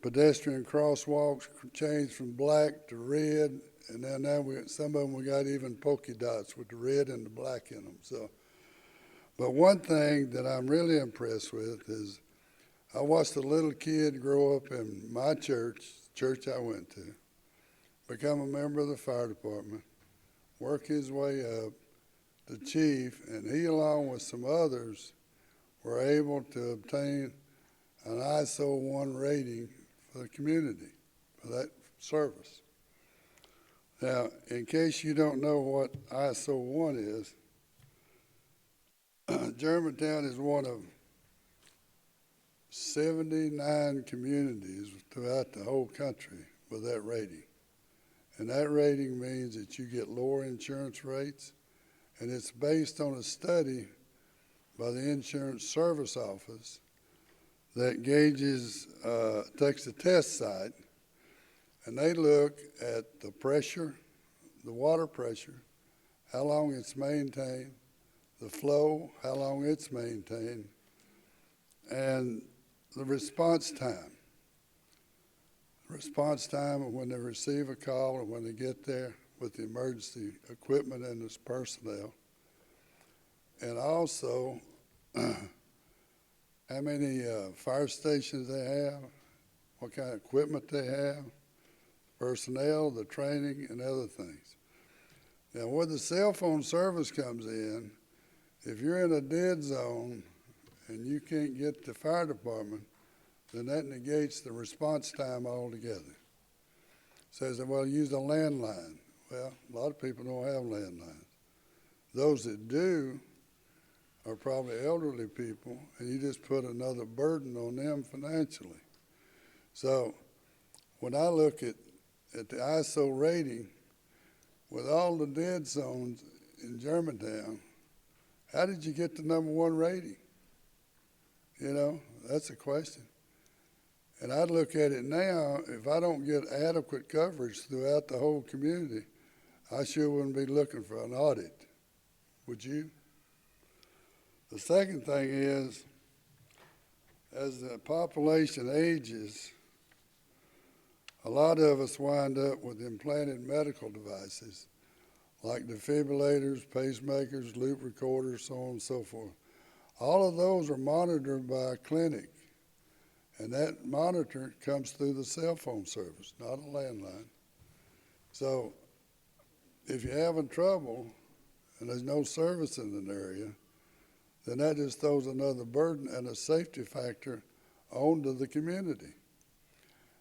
pedestrian crosswalks change from black to red, and then now some of them we got even polka dots with the red and the black in them. So, but one thing that I'm really impressed with is I watched a little kid grow up in my church I went to, become a member of the fire department, work his way up to chief, and he, along with some others, were able to obtain an ISO 1 rating for the community, for that service. Now, in case you don't know what ISO 1 is, Germantown is one of 79 communities throughout the whole country with that rating. And that rating means that you get lower insurance rates, and it's based on a study by the Insurance Service Office that gauges, takes a test site, and they look at the pressure, the water pressure, how long it's maintained, the flow, how long it's maintained, and the response time. Response time when they receive a call or when they get there with the emergency equipment and its personnel. And also, how many fire stations they have, what kind of equipment they have, personnel, the training, and other things. Now, where the cell phone service comes in, if you're in a dead zone and you can't get to the fire department, then that negates the response time altogether. Says that, well, use a landline. Well, a lot of people don't have landlines. Those that do are probably elderly people, and you just put another burden on them financially. So when I look at the ISO rating, with all the dead zones in Germantown, how did you get the #1 rating? You know, that's a question. And I'd look at it now, if I don't get adequate coverage throughout the whole community, I sure wouldn't be looking for an audit. Would you? The second thing is, as the population ages, a lot of us wind up with implanted medical devices like defibrillators, pacemakers, loop recorders, so on and so forth. All of those are monitored by a clinic, and that monitor comes through the cell phone service, not a landline. So if you're having trouble and there's no service in an area, then that just throws another burden and a safety factor onto the community.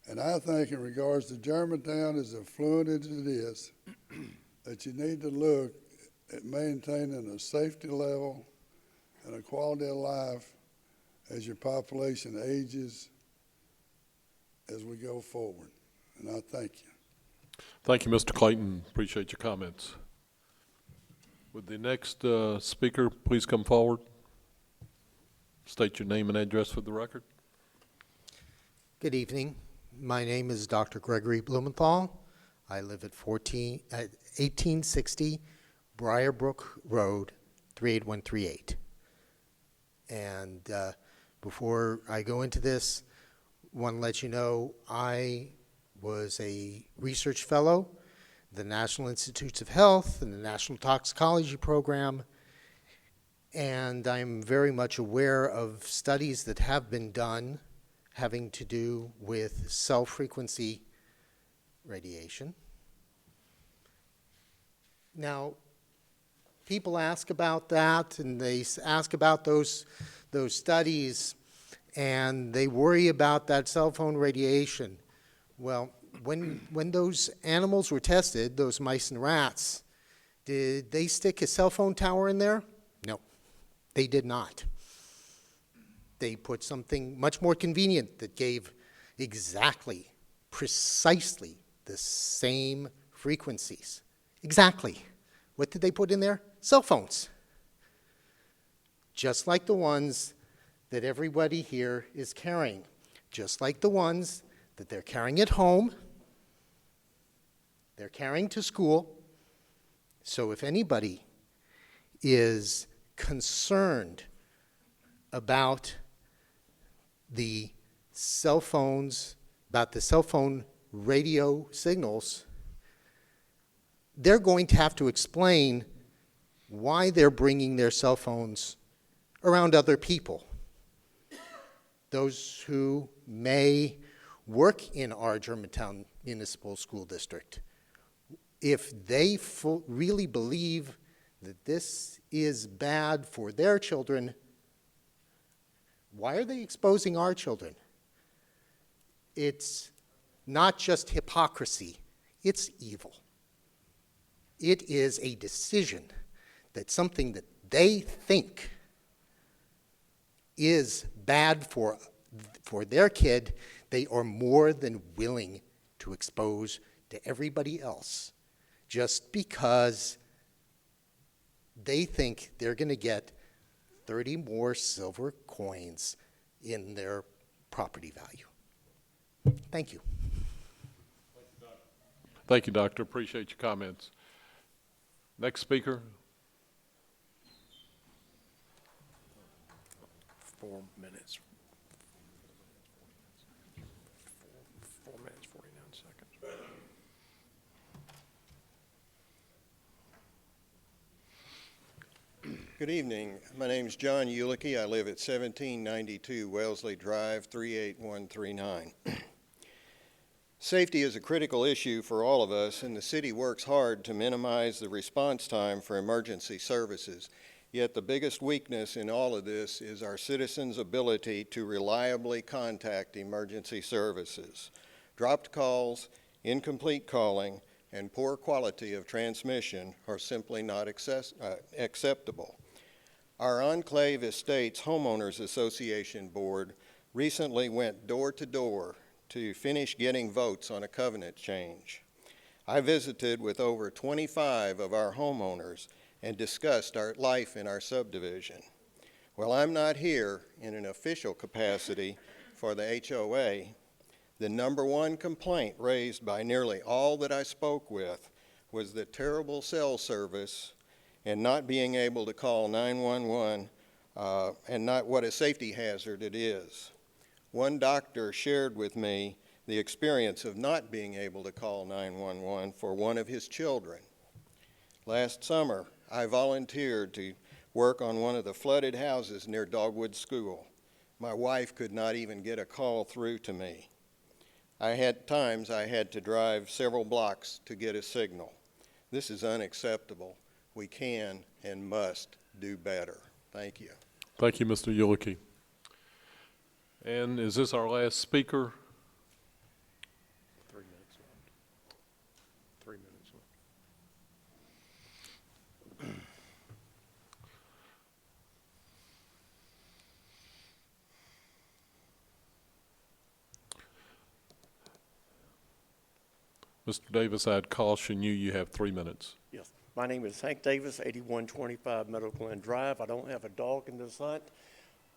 And I think in regards to Germantown, as affluent as it is, that you need to look at maintaining a safety level and a quality of life as your population ages as we go forward. And I thank you. Thank you, Mr. Clayton. Appreciate your comments. Would the next speaker please come forward? State your name and address for the record. Good evening. My name is Dr. Gregory Blumenthal. I live at 1860 Briarbrook Road, 38138. And before I go into this, I want to let you know I was a research fellow, the National Institutes of Health and the National Toxicology Program, and I'm very much aware of studies that have been done having to do with cell frequency radiation. Now, people ask about that, and they ask about those studies, and they worry about that cell phone radiation. Well, when those animals were tested, those mice and rats, did they stick a cell phone tower in there? No, they did not. They put something much more convenient that gave exactly, precisely the same frequencies. Exactly. What did they put in there? Cell phones. Just like the ones that everybody here is carrying. Just like the ones that they're carrying at home, they're carrying to school. So if anybody is concerned about the cell phones, about the cell phone radio signals, they're going to have to explain why they're bringing their cell phones around other people. Those who may work in our Germantown Municipal School District, if they really believe that this is bad for their children, why are they exposing our children? It's not just hypocrisy, it's evil. It is a decision that something that they think is bad for their kid, they are more than willing to expose to everybody else just because they think they're going to get 30 more silver coins in their property value. Thank you. Thank you, Doctor. Appreciate your comments. Next speaker. 4 minutes. 4 minutes, 49 seconds. Good evening. My name is John Ulicky. I live at 1792 Wellesley Drive, 38139. Safety is a critical issue for all of us, and the city works hard to minimize the response time for emergency services. Yet the biggest weakness in all of this is our citizens' ability to reliably contact emergency services. Dropped calls, incomplete calling, and poor quality of transmission are simply not acceptable. Our Enclave Estates Homeowners Association Board recently went door to door to finish getting votes on a covenant change. I visited with over 25 of our homeowners and discussed our life in our subdivision. While I'm not here in an official capacity for the HOA, the number one complaint raised by nearly all that I spoke with was the terrible cell service and not being able to call 911 and not what a safety hazard it is. One doctor shared with me the experience of not being able to call 911 for one of his children. Last summer, I volunteered to work on one of the flooded houses near Dogwood School. My wife could not even get a call through to me. I had to drive several blocks to get a signal. This is unacceptable. We can and must do better. Thank you. Thank you, Mr. Ulicky. And is this our last speaker? 3 minutes left. 3 minutes left. Mr. Davis, I'd caution you, you have 3 minutes. Yes. My name is Hank Davis, 8125 Meadow Glen Drive. I don't have a dog in this hunt,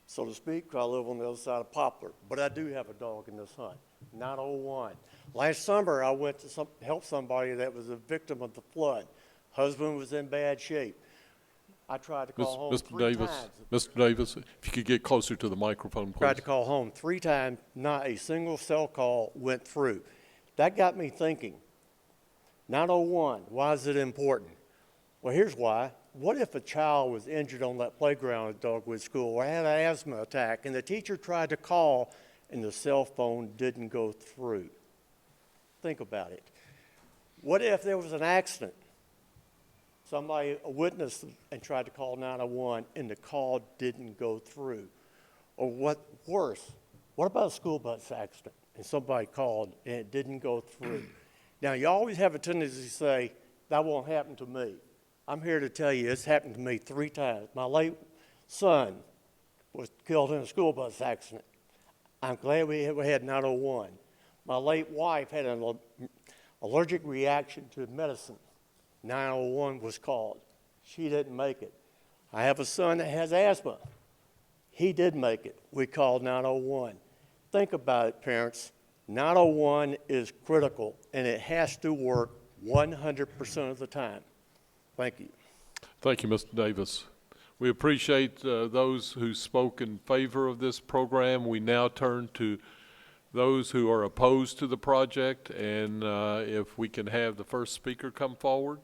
so to speak, 'cause I live on the other side of Poplar. But I do have a dog in this hunt, 901. Last summer, I went to help somebody that was a victim of the flood. Husband was in bad shape. I tried to call home three times. Mr. Davis, if you could get closer to the microphone, please. Tried to call home 3 times, not a single cell call went through. That got me thinking, 901, why is it important? Well, here's why. What if a child was injured on that playground at Dogwood School or had an asthma attack and the teacher tried to call and the cell phone didn't go through? Think about it. What if there was an accident? Somebody witnessed and tried to call 911 and the call didn't go through. Or what worse, what about a school bus accident and somebody called and it didn't go through? Now, you always have a tendency to say, that won't happen to me. I'm here to tell you it's happened to me 3 times. My late son was killed in a school bus accident. I'm glad we had 901. My late wife had an allergic reaction to medicine. 901 was called. She didn't make it. I have a son that has asthma. He did make it. We called 901. Think about it, parents. 901 is critical, and it has to work 100% of the time. Thank you. Thank you, Mr. Davis. We appreciate those who spoke in favor of this program. We now turn to those who are opposed to the project, and if we can have the first speaker come forward.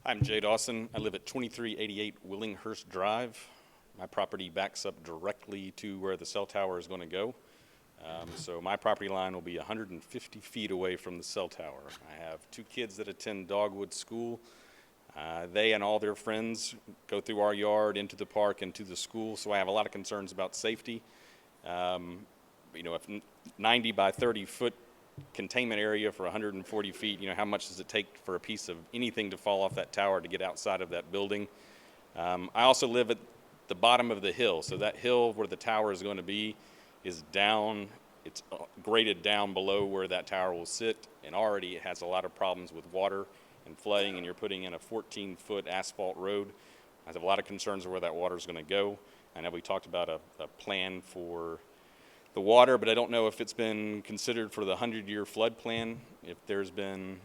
I'm Jay Dawson. I live at 2388 Willinghurst Drive. My property backs up directly to where the cell tower is going to go. So my property line will be 150 feet away from the cell tower. I have 2 kids that attend Dogwood School. They and all their friends go through our yard, into the park, and to the school, so I have a lot of concerns about safety. You know, if 90 by 30 foot containment area for 140 feet, you know, how much does it take for a piece of anything to fall off that tower to get outside of that building? I also live at the bottom of the hill, so that hill where the tower is going to be is down, it's graded down below where that tower will sit, and already it has a lot of problems with water and flooding, and you're putting in a 14-foot asphalt road. I have a lot of concerns of where that water is going to go. I know we talked about a plan for the water, but I don't know if it's been considered for the 100-year flood plan, if there's been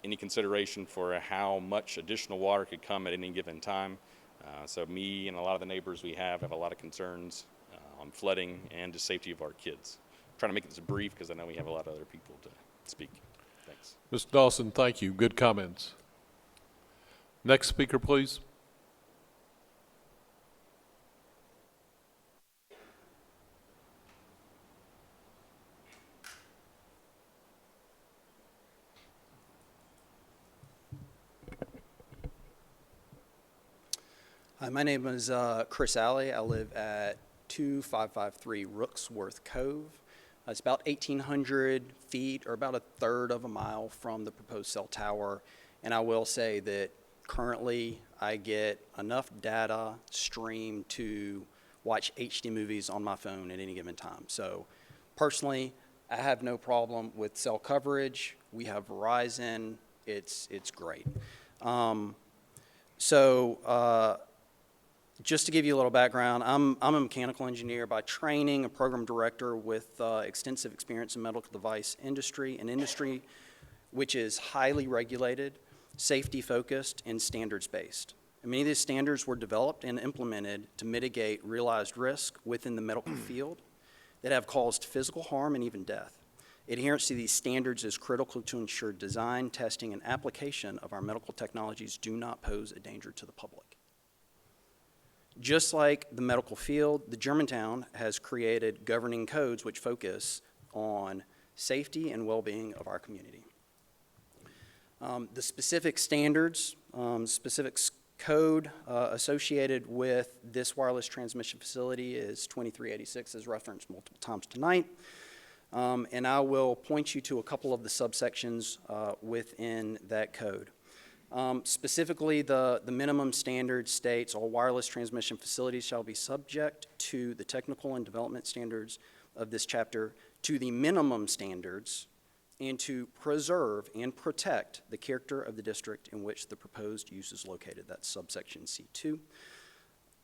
any consideration for how much additional water could come at any given time. So me and a lot of the neighbors we have a lot of concerns on flooding and the safety of our kids. I'm trying to make this brief because I know we have a lot of other people to speak. Thanks. Mr. Dawson, thank you. Good comments. Next speaker, please. Hi, my name is Chris Alley. I live at 2553 Rooksworth Cove. It's about 1,800 feet, or about a third of a mile from the proposed cell tower. And I will say that Currently, I get enough data streamed to watch HD movies on my phone at any given time. So personally, I have no problem with cell coverage. We have Verizon. It's great. Just to give you a little background, I'm a mechanical engineer by training, a program director with extensive experience in medical device industry, an industry which is highly regulated, safety-focused, and standards-based. And many of these standards were developed and implemented to mitigate realized risk within the medical field that have caused physical harm and even death. Adherence to these standards is critical to ensure design, testing, and application of our medical technologies do not pose a danger to the public. Just like the medical field, the Germantown has created governing codes which focus on safety and well-being of our community. The specific standards, code associated with this wireless transmission facility is 2386, as referenced multiple times tonight. And I will point you to a couple of the subsections within that code. Specifically, the minimum standard states all wireless transmission facilities shall be subject to the technical and development standards of this chapter, to the minimum standards, and to preserve and protect the character of the district in which the proposed use is located. That's subsection C2.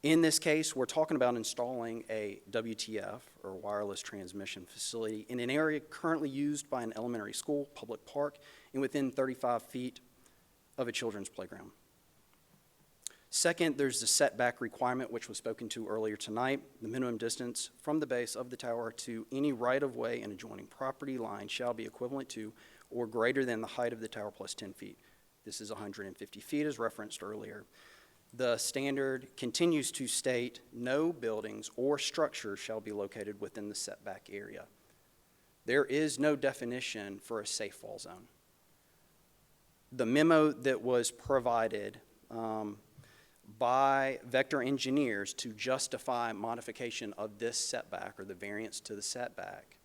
In this case, we're talking about installing a WTF, or wireless transmission facility, in an area currently used by an elementary school, public park, and within 35 feet of a children's playground. Second, there's the setback requirement, which was spoken to earlier tonight. The minimum distance from the base of the tower to any right-of-way and adjoining property line shall be equivalent to or greater than the height of the tower plus 10 feet. This is 150 feet, as referenced earlier. The standard continues to state no buildings or structures shall be located within the setback area. There is no definition for a safe fall zone. The memo that was provided by Vector engineers to justify modification of this setback, or the variance to the setback,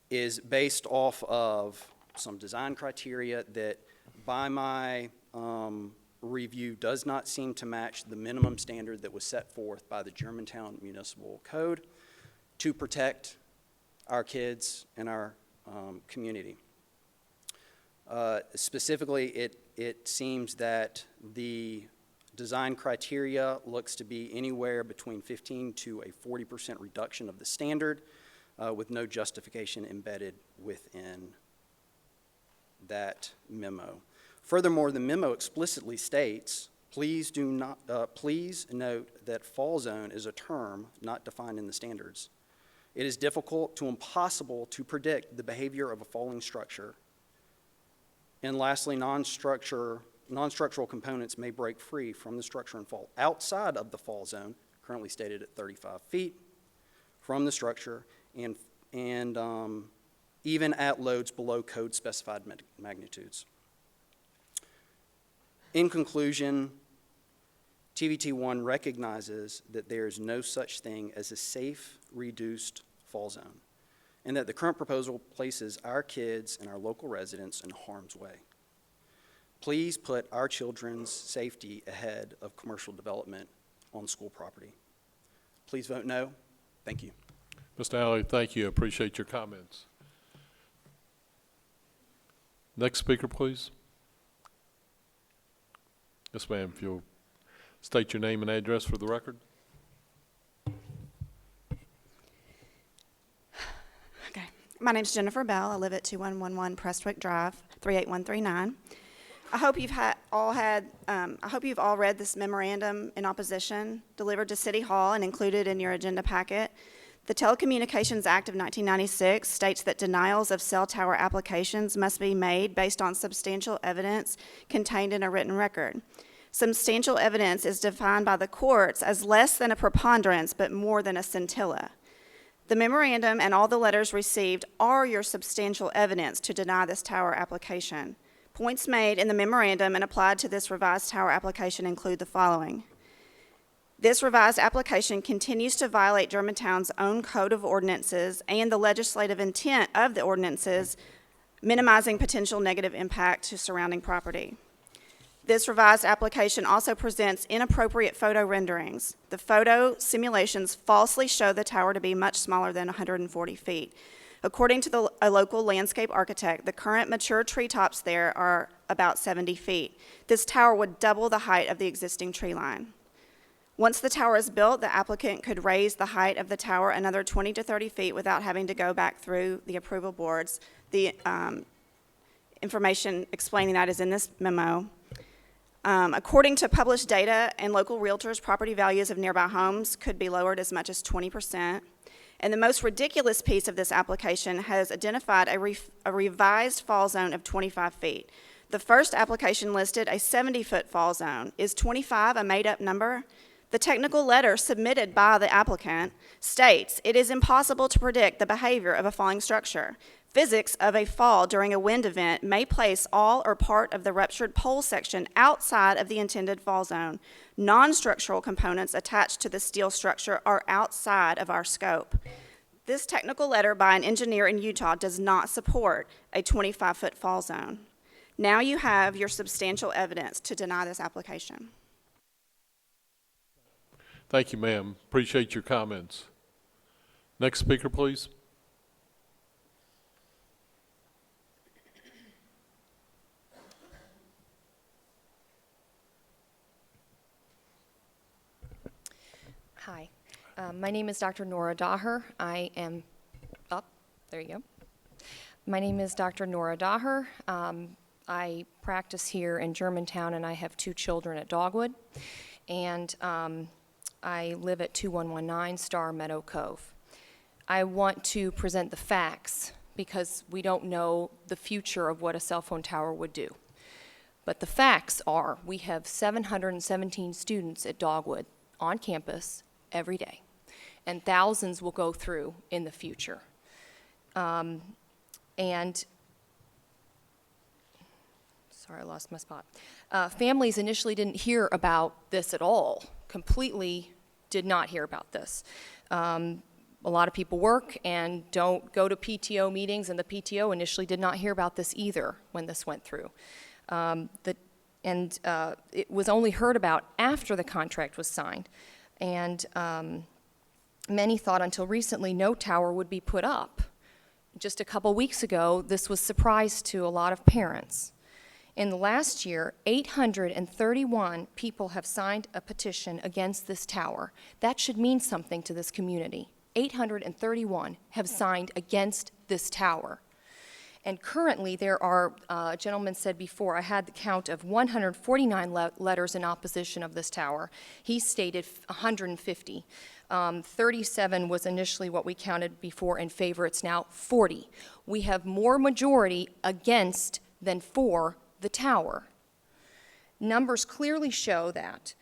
is based off of some design criteria that, by my review, does not seem to match the minimum standard that was set forth by the Germantown Municipal Code to protect our kids and our community. Specifically, it seems that the design criteria looks to be anywhere between 15 to a 40% reduction of the standard, with no justification embedded within that memo. Furthermore, the memo explicitly states, please note that fall zone is a term not defined in the standards. It is difficult to impossible to predict the behavior of a falling structure. And lastly, non-structural components may break free from the structure and fall outside of the fall zone, currently stated at 35 feet, from the structure, and even at loads below code specified magnitudes. In conclusion, TVT1 recognizes that there is no such thing as a safe, reduced fall zone, and that the current proposal places our kids and our local residents in harm's way. Please put our children's safety ahead of commercial development on school property. Please vote no. Thank you. Mr. Alley, thank you. Appreciate your comments. Next speaker, please. Yes, ma'am, if you'll state your name and address for the record. Okay. My name's Jennifer Bell. I live at 2111 Prestwick Drive, 38139. I hope you've all read this memorandum in opposition delivered to City Hall and included in your agenda packet. The Telecommunications Act of 1996 states that denials of cell tower applications must be made based on substantial evidence contained in a written record. Substantial evidence is defined by the courts as less than a preponderance, but more than a scintilla. The memorandum and all the letters received are your substantial evidence to deny this tower application. Points made in the memorandum and applied to this revised tower application include the following. This revised application continues to violate Germantown's own code of ordinances and the legislative intent of the ordinances, minimizing potential negative impact to surrounding property. This revised application also presents inappropriate photo renderings. The photo simulations falsely show the tower to be much smaller than 140 feet. According to a local landscape architect, the current mature treetops there are about 70 feet. This tower would double the height of the existing tree line. Once the tower is built, the applicant could raise the height of the tower another 20 to 30 feet without having to go back through the approval boards. The information explaining that is in this memo. According to published data and local realtors, property values of nearby homes could be lowered as much as 20%. And the most ridiculous piece of this application has identified a revised fall zone of 25 feet. The first application listed a 70-foot fall zone. Is 25 a made-up number? The technical letter submitted by the applicant states it is impossible to predict the behavior of a falling structure. Physics of a fall during a wind event may place all or part of the ruptured pole section outside of the intended fall zone. Non-structural components attached to the steel structure are outside of our scope. This technical letter by an engineer in Utah does not support a 25-foot fall zone. Now you have your substantial evidence to deny this application. Thank you, ma'am. Appreciate your comments. Next speaker, please. Hi, my name is Dr. Nora Daher. I am up. There you go. My name is Dr. Nora Daher. I practice here in Germantown, and I have 2 children at Dogwood. And I live at 2119 Star Meadow Cove. I want to present the facts because we don't know the future of what a cell phone tower would do. But the facts are we have 717 students at Dogwood on campus every day, and thousands will go through in the future. And sorry, I lost my spot. Families initially didn't hear about this at all, completely did not hear about this. A lot of people work and don't go to PTO meetings, and the PTO initially did not hear about this either when this went through. It was only heard about after the contract was signed. And many thought until recently no tower would be put up. Just a couple weeks ago, this was a surprise to a lot of parents. In the last year, 831 people have signed a petition against this tower. That should mean something to this community. 831 have signed against this tower. And currently, there are, a gentleman said before, I had the count of 149 letters in opposition of this tower. He stated 150. 37 was initially what we counted before in favor. It's now 40. We have more majority against than for the tower. Numbers clearly show that.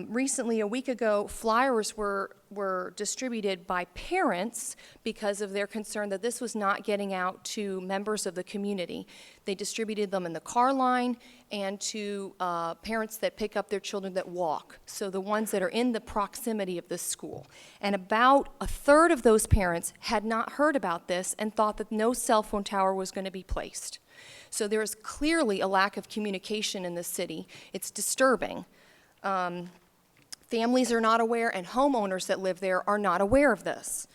Recently, a week ago, flyers were distributed by parents because of their concern that this was not getting out to members of the community. They distributed them in the car line and to parents that pick up their children that walk, so the ones that are in the proximity of this school. And about a third of those parents had not heard about this and thought that no cell phone tower was going to be placed. So there is clearly a lack of communication in the city. It's disturbing. Families are not aware, and homeowners that live there are not aware of this.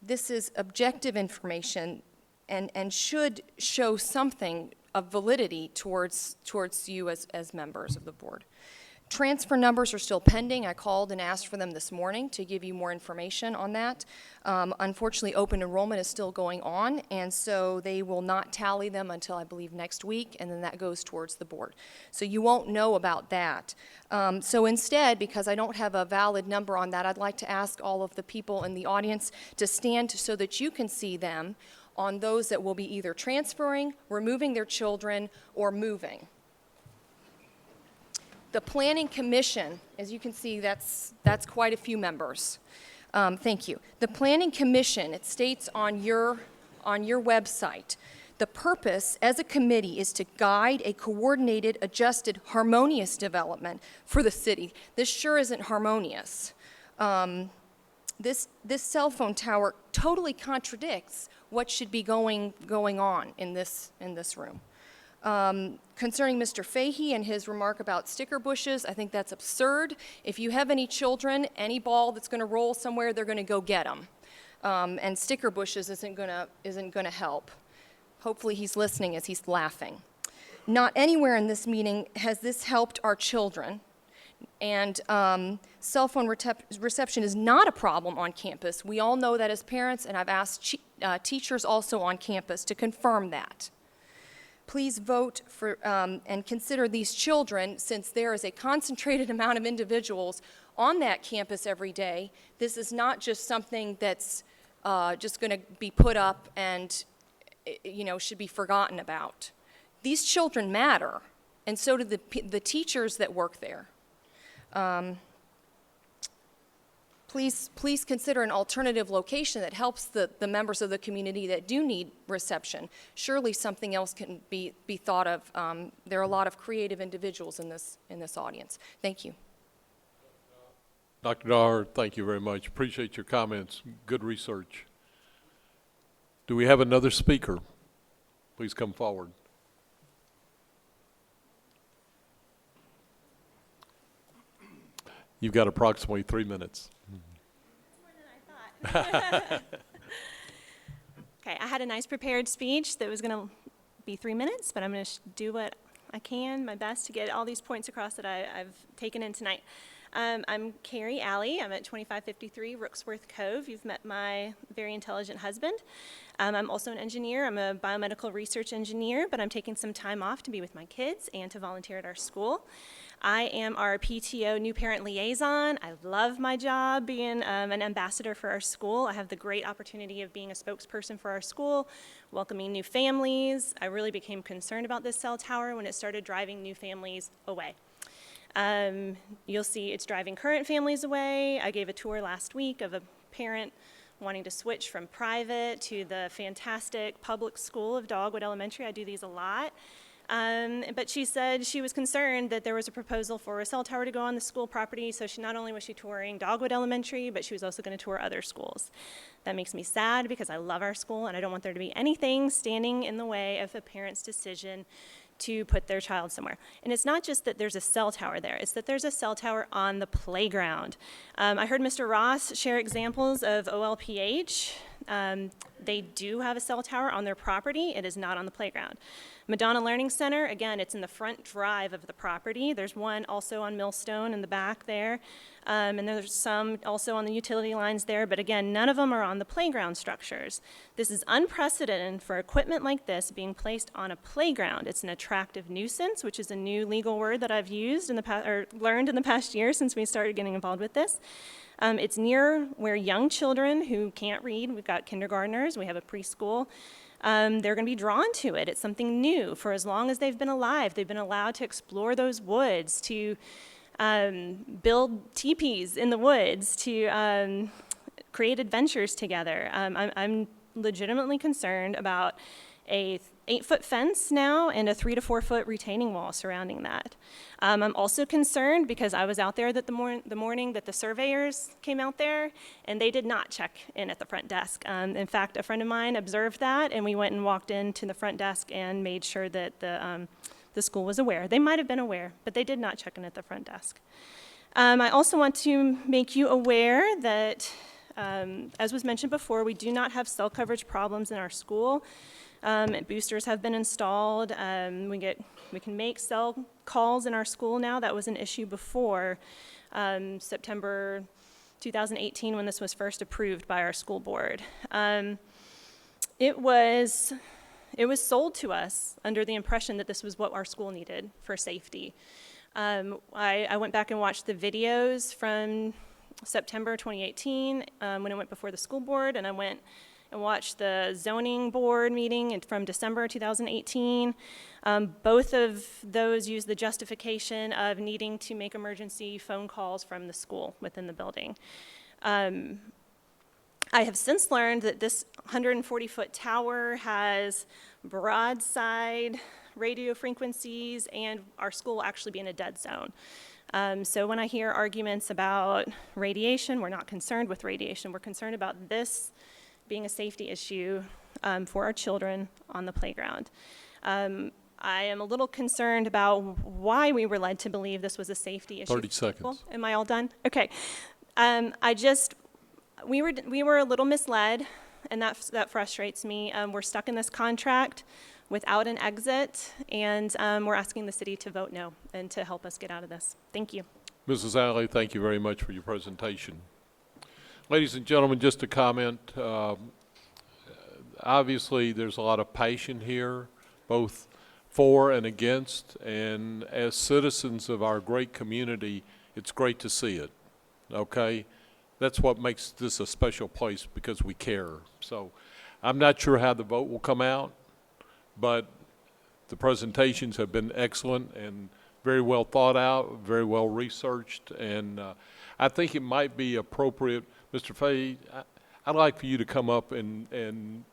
This is objective information and should show something of validity towards you as members of the board. Transfer numbers are still pending. I called and asked for them this morning to give you more information on that. Unfortunately, open enrollment is still going on, and so they will not tally them until I believe next week, and then that goes towards the board. So you won't know about that. So instead, because I don't have a valid number on that, I'd like to ask all of the people in the audience to stand so that you can see them on those that will be either transferring, removing their children, or moving. The Planning Commission, as you can see, that's quite a few members. Thank you. The Planning Commission, it states on your website, the purpose as a committee is to guide a coordinated, adjusted, harmonious development for the city. This sure isn't harmonious. This cell phone tower totally contradicts what should be going on in this room. Concerning Mr. Fahey and his remark about sticker bushes, I think that's absurd. If you have any children, any ball that's going to roll somewhere, they're going to go get them. And sticker bushes isn't going to help. Hopefully he's listening as he's laughing. Not anywhere in this meeting has this helped our children. And cell phone reception is not a problem on campus. We all know that as parents, and I've asked teachers also on campus to confirm that. Please vote for and consider these children, since there is a concentrated amount of individuals on that campus every day. This is not just something that's just going to be put up and, should be forgotten about. These children matter, and so do the teachers that work there. Please consider an alternative location that helps the members of the community that do need reception. Surely something else can be thought of. There are a lot of creative individuals in this audience. Thank you. Dr. Dahr, thank you very much. Appreciate your comments. Good research. Do we have another speaker? Please come forward. You've got approximately 3 minutes. Okay, I had a nice prepared speech that was going to be 3 minutes, but I'm going to do what I can, my best, to get all these points across that I've taken in tonight. I'm Carrie Alley. I'm at 2553 Rooksworth Cove. You've met my very intelligent husband. I'm also an engineer. I'm a biomedical research engineer, but I'm taking some time off to be with my kids and to volunteer at our school. I am our PTO new parent liaison. I love my job being an ambassador for our school. I have the great opportunity of being a spokesperson for our school, welcoming new families. I really became concerned about this cell tower when it started driving new families away. You'll see it's driving current families away. I gave a tour last week of a parent wanting to switch from private to the fantastic public school of Dogwood Elementary. I do these a lot. But she said she was concerned that there was a proposal for a cell tower to go on the school property, so not only was she touring Dogwood Elementary, but she was also going to tour other schools. That makes me sad because I love our school and I don't want there to be anything standing in the way of a parent's decision to put their child somewhere. And it's not just that there's a cell tower there, it's that there's a cell tower on the playground. I heard Mr. Ross share examples of OLPH. They do have a cell tower on their property. It is not on the playground. Madonna Learning Center, again, it's in the front drive of the property. There's one also on Millstone in the back there. And there's some also on the utility lines there, but again, none of them are on the playground structures. This is unprecedented for equipment like this being placed on a playground. It's an attractive nuisance, which is a new legal word that I've used in the past, or learned in the past year since we started getting involved with this. It's near where young children who can't read, we've got kindergartners, we have a preschool, they're going to be drawn to it. It's something new. For as long as they've been alive, they've been allowed to explore those woods, to build teepees in the woods, to create adventures together. I'm legitimately concerned about a 8-foot fence now and a 3 to 4 foot retaining wall surrounding that. I'm also concerned because I was out there the morning that the surveyors came out there and they did not check in at the front desk. In fact, a friend of mine observed that and we went and walked into the front desk and made sure that the school was aware. They might have been aware, but they did not check in at the front desk. I also want to make you aware that, as was mentioned before, we do not have cell coverage problems in our school. Boosters have been installed. We can make cell calls in our school now. That was an issue before September 2018 when this was first approved by our school board. It was sold to us under the impression that this was what our school needed for safety. I went back and watched the videos from September 2018 when it went before the school board, and I went and watched the zoning board meeting from December 2018. Both of those used the justification of needing to make emergency phone calls from the school within the building. I have since learned that this 140-foot tower has broadside radio frequencies and our school will actually be in a dead zone. So when I hear arguments about radiation, we're not concerned with radiation. We're concerned about this being a safety issue for our children on the playground. I am a little concerned about why we were led to believe this was a safety issue. 30 seconds. Am I all done? Okay. We were a little misled, and that frustrates me. We're stuck in this contract without an exit, and we're asking the city to vote no and to help us get out of this. Thank you. Mrs. Alley, thank you very much for your presentation. Ladies and gentlemen, just a comment. Obviously, there's a lot of passion here, both for and against, and as citizens of our great community, it's great to see it, okay? That's what makes this a special place, because we care. So I'm not sure how the vote will come out, but the presentations have been excellent and very well thought out, very well researched, and I think it might be appropriate. Mr. Fay, I'd like for you to come up and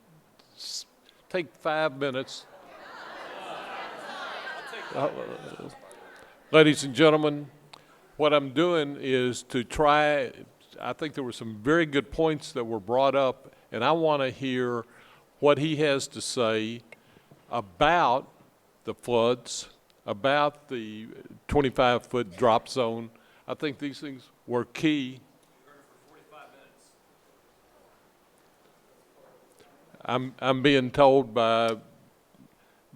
take 5 minutes. Ladies and gentlemen, what I'm doing is to try, I think there were some very good points that were brought up, and I want to hear what he has to say about the floods, about the 25-foot drop zone. I think these things were key. I'm being told by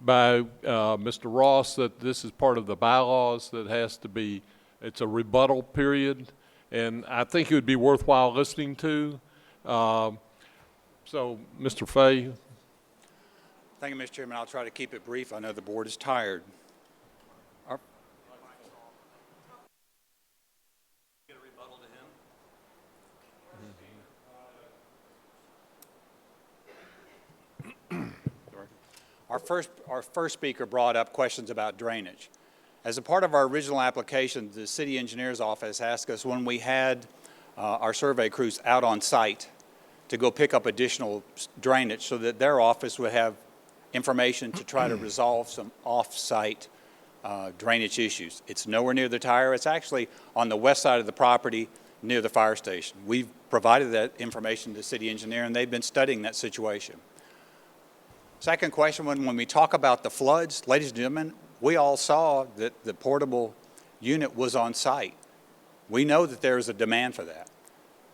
Mr. Ross that this is part of the bylaws that has to be, it's a rebuttal period, and I think it would be worthwhile listening to. So, Mr. Fay. Thank you, Mr. Chairman. I'll try to keep it brief. I know the board is tired. Our first speaker brought up questions about drainage. As a part of our original application, the city engineer's office asked us when we had our survey crews out on site to go pick up additional drainage so that their office would have information to try to resolve some off-site drainage issues. It's nowhere near the tire. It's actually on the west side of the property near the fire station. We've provided that information to the city engineer, and they've been studying that situation. Second question, when we talk about the floods, ladies and gentlemen, we all saw that the portable unit was on site. We know that there is a demand for that.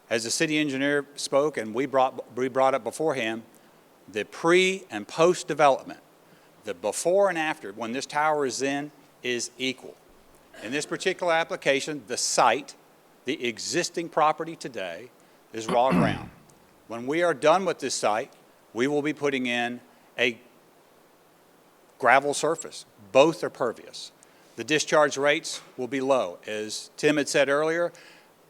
As the city engineer spoke, and we brought up beforehand, the pre and post development, the before and after, when this tower is in, is equal. In this particular application, the site, the existing property today, is raw ground. When we are done with this site, we will be putting in a gravel surface. Both are pervious. The discharge rates will be low. As Tim had said earlier,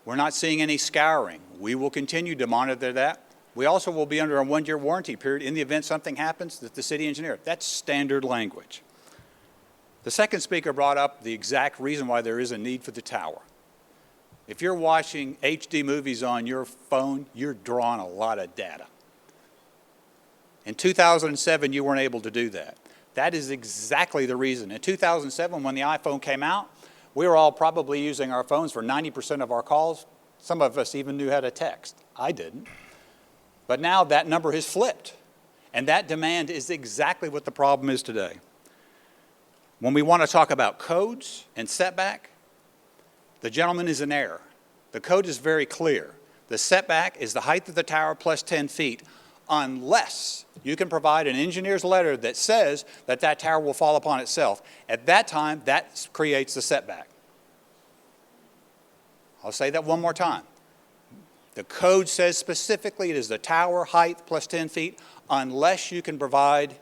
we're not seeing any scouring. We will continue to monitor that. We also will be under a 1-year warranty period in the event something happens that the city engineer. That's standard language. The second speaker brought up the exact reason why there is a need for the tower. If you're watching HD movies on your phone, you're drawing a lot of data. In 2007, you weren't able to do that. That is exactly the reason. In 2007, when the iPhone came out, we were all probably using our phones for 90% of our calls. Some of us even knew how to text. I didn't. But now that number has flipped, and that demand is exactly what the problem is today. When we want to talk about codes and setback, the gentleman is in error. The code is very clear. The setback is the height of the tower plus 10 feet, unless you can provide an engineer's letter that says that that tower will fall upon itself. At that time, that creates the setback. I'll say that one more time. The code says specifically it is the tower height plus 10 feet, unless you can provide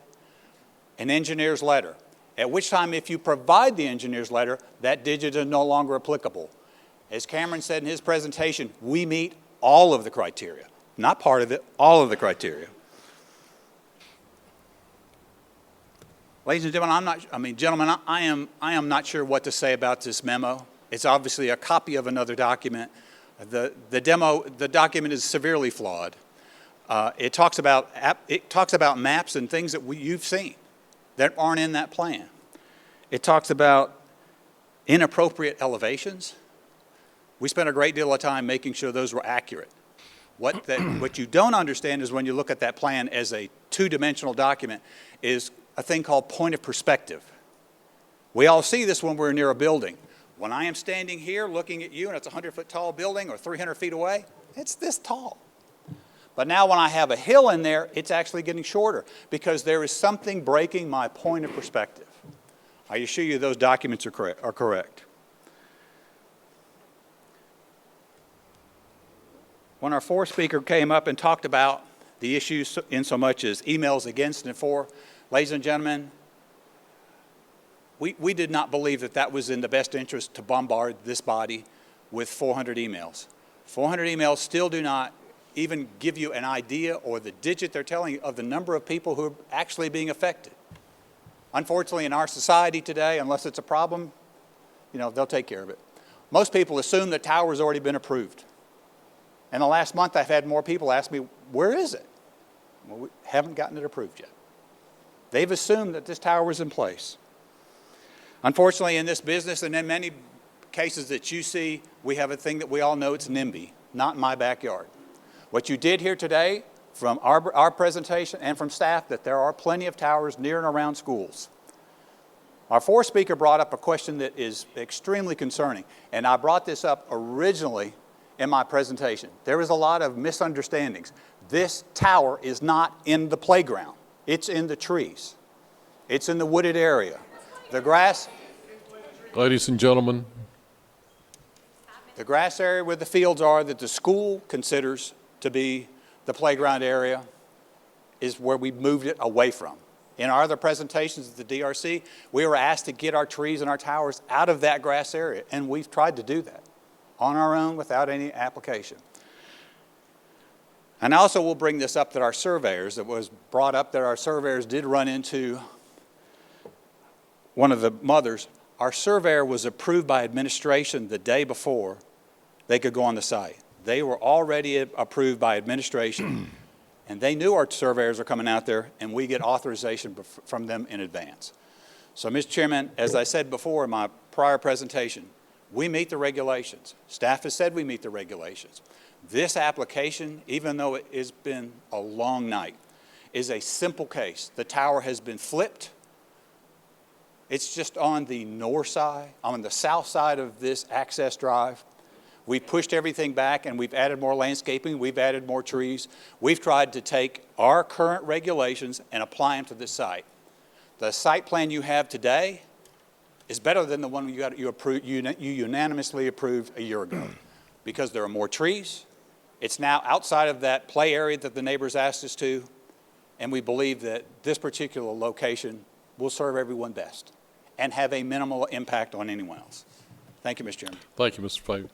an engineer's letter. At which time, if you provide the engineer's letter, that digit is no longer applicable. As Cameron said in his presentation, we meet all of the criteria. Not part of it, all of the criteria. Ladies and gentlemen, I am not sure what to say about this memo. It's obviously a copy of another document. The document is severely flawed. It talks about maps and things that you've seen that aren't in that plan. It talks about inappropriate elevations. We spent a great deal of time making sure those were accurate. What you don't understand is when you look at that plan as a two-dimensional document is a thing called point of perspective. We all see this when we're near a building. When I am standing here looking at you and it's a 100-foot tall building or 300 feet away, it's this tall. But now when I have a hill in there, it's actually getting shorter because there is something breaking my point of perspective. I assure you those documents are correct. When our fourth speaker came up and talked about the issues in so much as emails against and for, ladies and gentlemen, we did not believe that that was in the best interest to bombard this body with 400 emails. 400 emails still do not even give you an idea or the digit they're telling you of the number of people who are actually being affected. Unfortunately, in our society today, unless it's a problem, they'll take care of it. Most people assume the tower's already been approved. In the last month, I've had more people ask me, where is it? Well, we haven't gotten it approved yet. They've assumed that this tower was in place. Unfortunately, in this business and in many cases that you see, we have a thing that we all know, it's NIMBY, not in my backyard. What you did here today from our presentation and from staff, that there are plenty of towers near and around schools. Our fourth speaker brought up a question that is extremely concerning, and I brought this up originally in my presentation. There was a lot of misunderstandings. This tower is not in the playground. It's in the trees. It's in the wooded area. The grass. Ladies and gentlemen. The grass area where the fields are that the school considers to be the playground area is where we moved it away from. In our other presentations at the DRC, we were asked to get our trees and our towers out of that grass area, and we've tried to do that on our own without any application. And also we'll bring this up that our surveyors, it was brought up that our surveyors did run into one of the mothers. Our surveyor was approved by administration the day before they could go on the site. They were already approved by administration, and they knew our surveyors were coming out there, and we get authorization from them in advance. So, Mr. Chairman, as I said before in my prior presentation, we meet the regulations. Staff has said we meet the regulations. This application, even though it has been a long night, is a simple case. The tower has been flipped. It's just on the north side, on the south side of this access drive. We've pushed everything back and we've added more landscaping, we've added more trees. We've tried to take our current regulations and apply them to this site. The site plan you have today is better than the one you unanimously approved a year ago because there are more trees. It's now outside of that play area that the neighbors asked us to, and we believe that this particular location will serve everyone best and have a minimal impact on anyone else. Thank you, Mr. Chairman. Thank you, Mr. Fagan.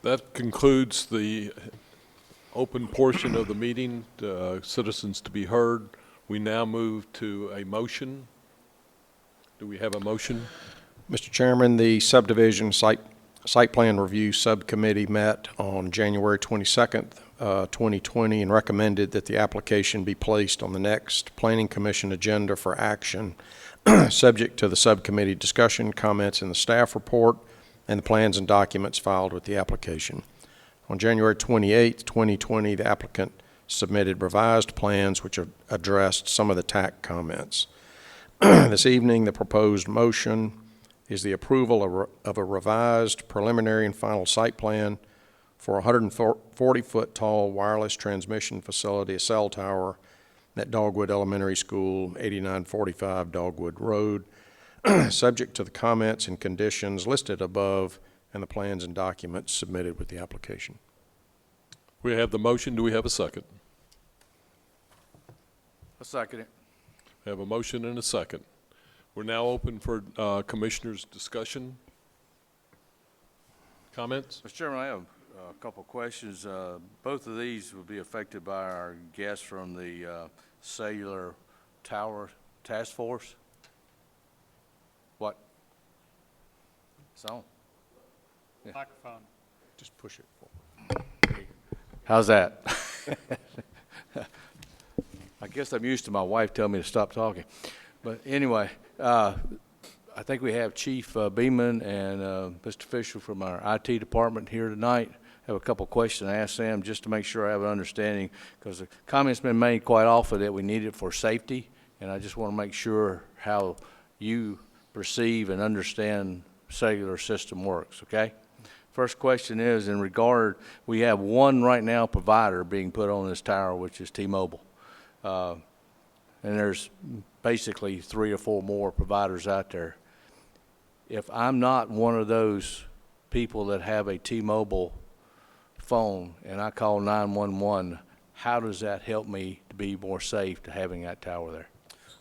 That concludes the open portion of the meeting, citizens to be heard. We now move to a motion. Do we have a motion? Mr. Chairman, the subdivision site plan review subcommittee met on January 22nd, 2020 and recommended that the application be placed on the next Planning Commission agenda for action, subject to the subcommittee discussion, comments in the staff report, and the plans and documents filed with the application. On January 28th, 2020, the applicant submitted revised plans which addressed some of the TAC comments. This evening, the proposed motion is the approval of a revised preliminary and final site plan for a 140-foot tall wireless transmission facility, a cell tower at Dogwood Elementary School, 8945 Dogwood Road, subject to the comments and conditions listed above and the plans and documents submitted with the application. We have the motion. Do we have a second? I'll second it. We have a motion and a second. We're now open for commissioners' discussion. Comments? Mr. Chairman, I have a couple of questions. Both of these will be affected by our guests from the Cellular Tower Task Force. What? It's on. Yeah. Microphone. Just push it forward. How's that? I guess I'm used to my wife telling me to stop talking. But anyway, I think we have Chief Beeman and Mr. Fisher from our IT department here tonight. I have a couple of questions to ask them just to make sure I have an understanding, because the comment's been made quite often that we need it for safety, and I just want to make sure how you perceive and understand cellular system works, okay? First question is in regard, we have one right now provider being put on this tower, which is T-Mobile. And there's basically 3 or 4 more providers out there. If I'm not one of those people that have a T-Mobile phone and I call 911, how does that help me to be more safe to having that tower there?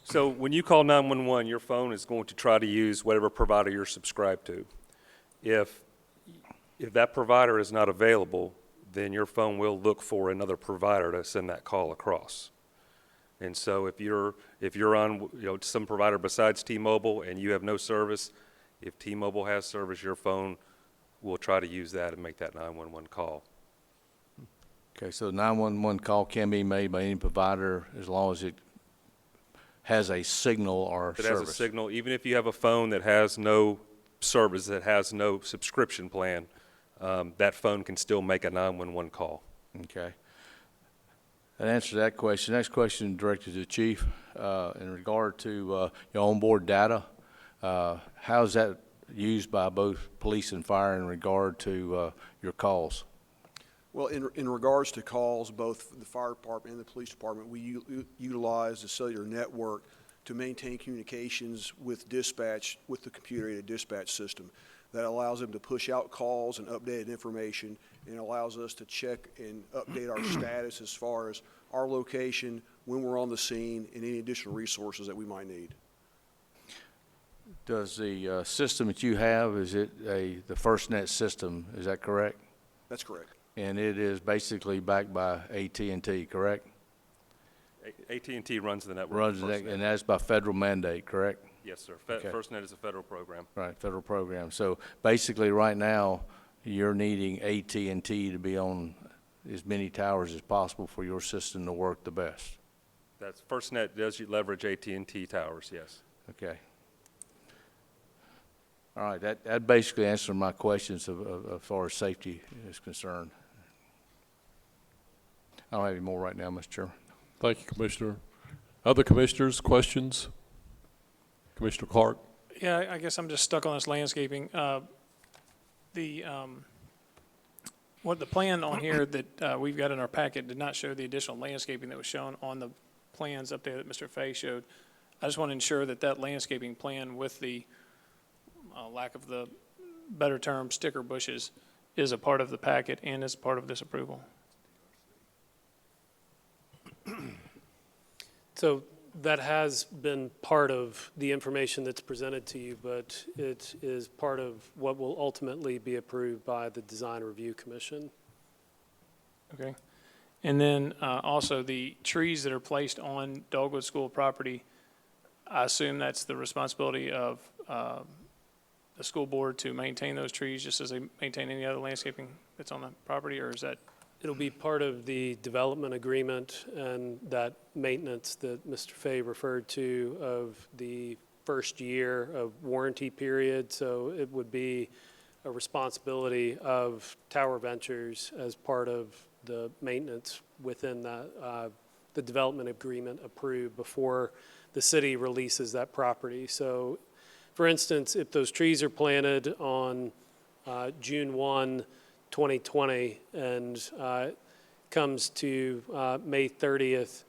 So when you call 911, your phone is going to try to use whatever provider you're subscribed to. If that provider is not available, then your phone will look for another provider to send that call across. And so if you're on some provider besides T-Mobile and you have no service, if T-Mobile has service, your phone will try to use that and make that 911 call. Okay, so the 911 call can be made by any provider as long as it has a signal or It service. has a signal, even if you have a phone that has no service, that has no subscription plan, that phone can still make a 911 call. Okay. That answers that question. Next question directed to the chief. In regard to your onboard data, how is that used by both police and fire in regard to your calls? Well, in regards to calls, both the fire department and the police department, we utilize the cellular network to maintain communications with dispatch, with the computer-aided dispatch system. That allows them to push out calls and updated information, and allows us to check and update our status as far as our location, when we're on the scene, and any additional resources that we might need. Does the system that you have, is it the FirstNet system, is that correct? That's correct. And it is basically backed by AT&T, correct? AT&T runs the network. Runs the and that's by federal mandate, correct? Yes, sir. Okay. FirstNet is a federal program. Right, federal program. So basically, right now, you're needing AT&T to be on as many towers as possible for your system to work the best. That's FirstNet does leverage AT&T towers, yes. Okay. All right, that basically answered my questions as far as safety is concerned. I don't have any more right now, Mr. Chairman. Thank you, Commissioner. Other commissioners, questions? Commissioner Clark? Yeah, I guess I'm just stuck on this landscaping. What the plan on here that we've got in our packet did not show the additional landscaping that was shown on the plans up there that Mr. Fay showed. I just want to ensure that that landscaping plan with the lack of the better term, sticker bushes, is a part of the packet and is part of this approval. So that has been part of the information that's presented to you, but it is part of what will ultimately be approved by the Design Review Commission. Okay. And then also the trees that are placed on Dogwood School property, I assume that's the responsibility of the school board to maintain those trees just as they maintain any other landscaping that's on the property, or is that? It'll be part of the development agreement and that maintenance that Mr. Fay referred to of the first year of warranty period. So it would be a responsibility of Tower Ventures as part of the maintenance within the development agreement approved before the city releases that property. So, for instance, if those trees are planted on June 1, 2020, and comes to May 30th,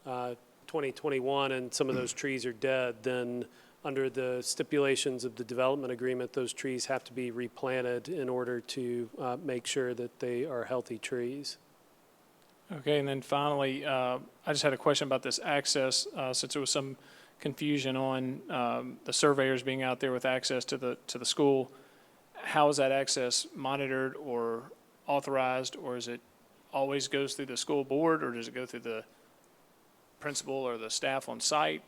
2021, and some of those trees are dead, then under the stipulations of the development agreement, those trees have to be replanted in order to make sure that they are healthy trees. Okay, and then finally, I just had a question about this access, since there was some confusion on the surveyors being out there with access to the school. How is that access monitored or authorized, or is it always goes through the school board, or does it go through the principal or the staff on site?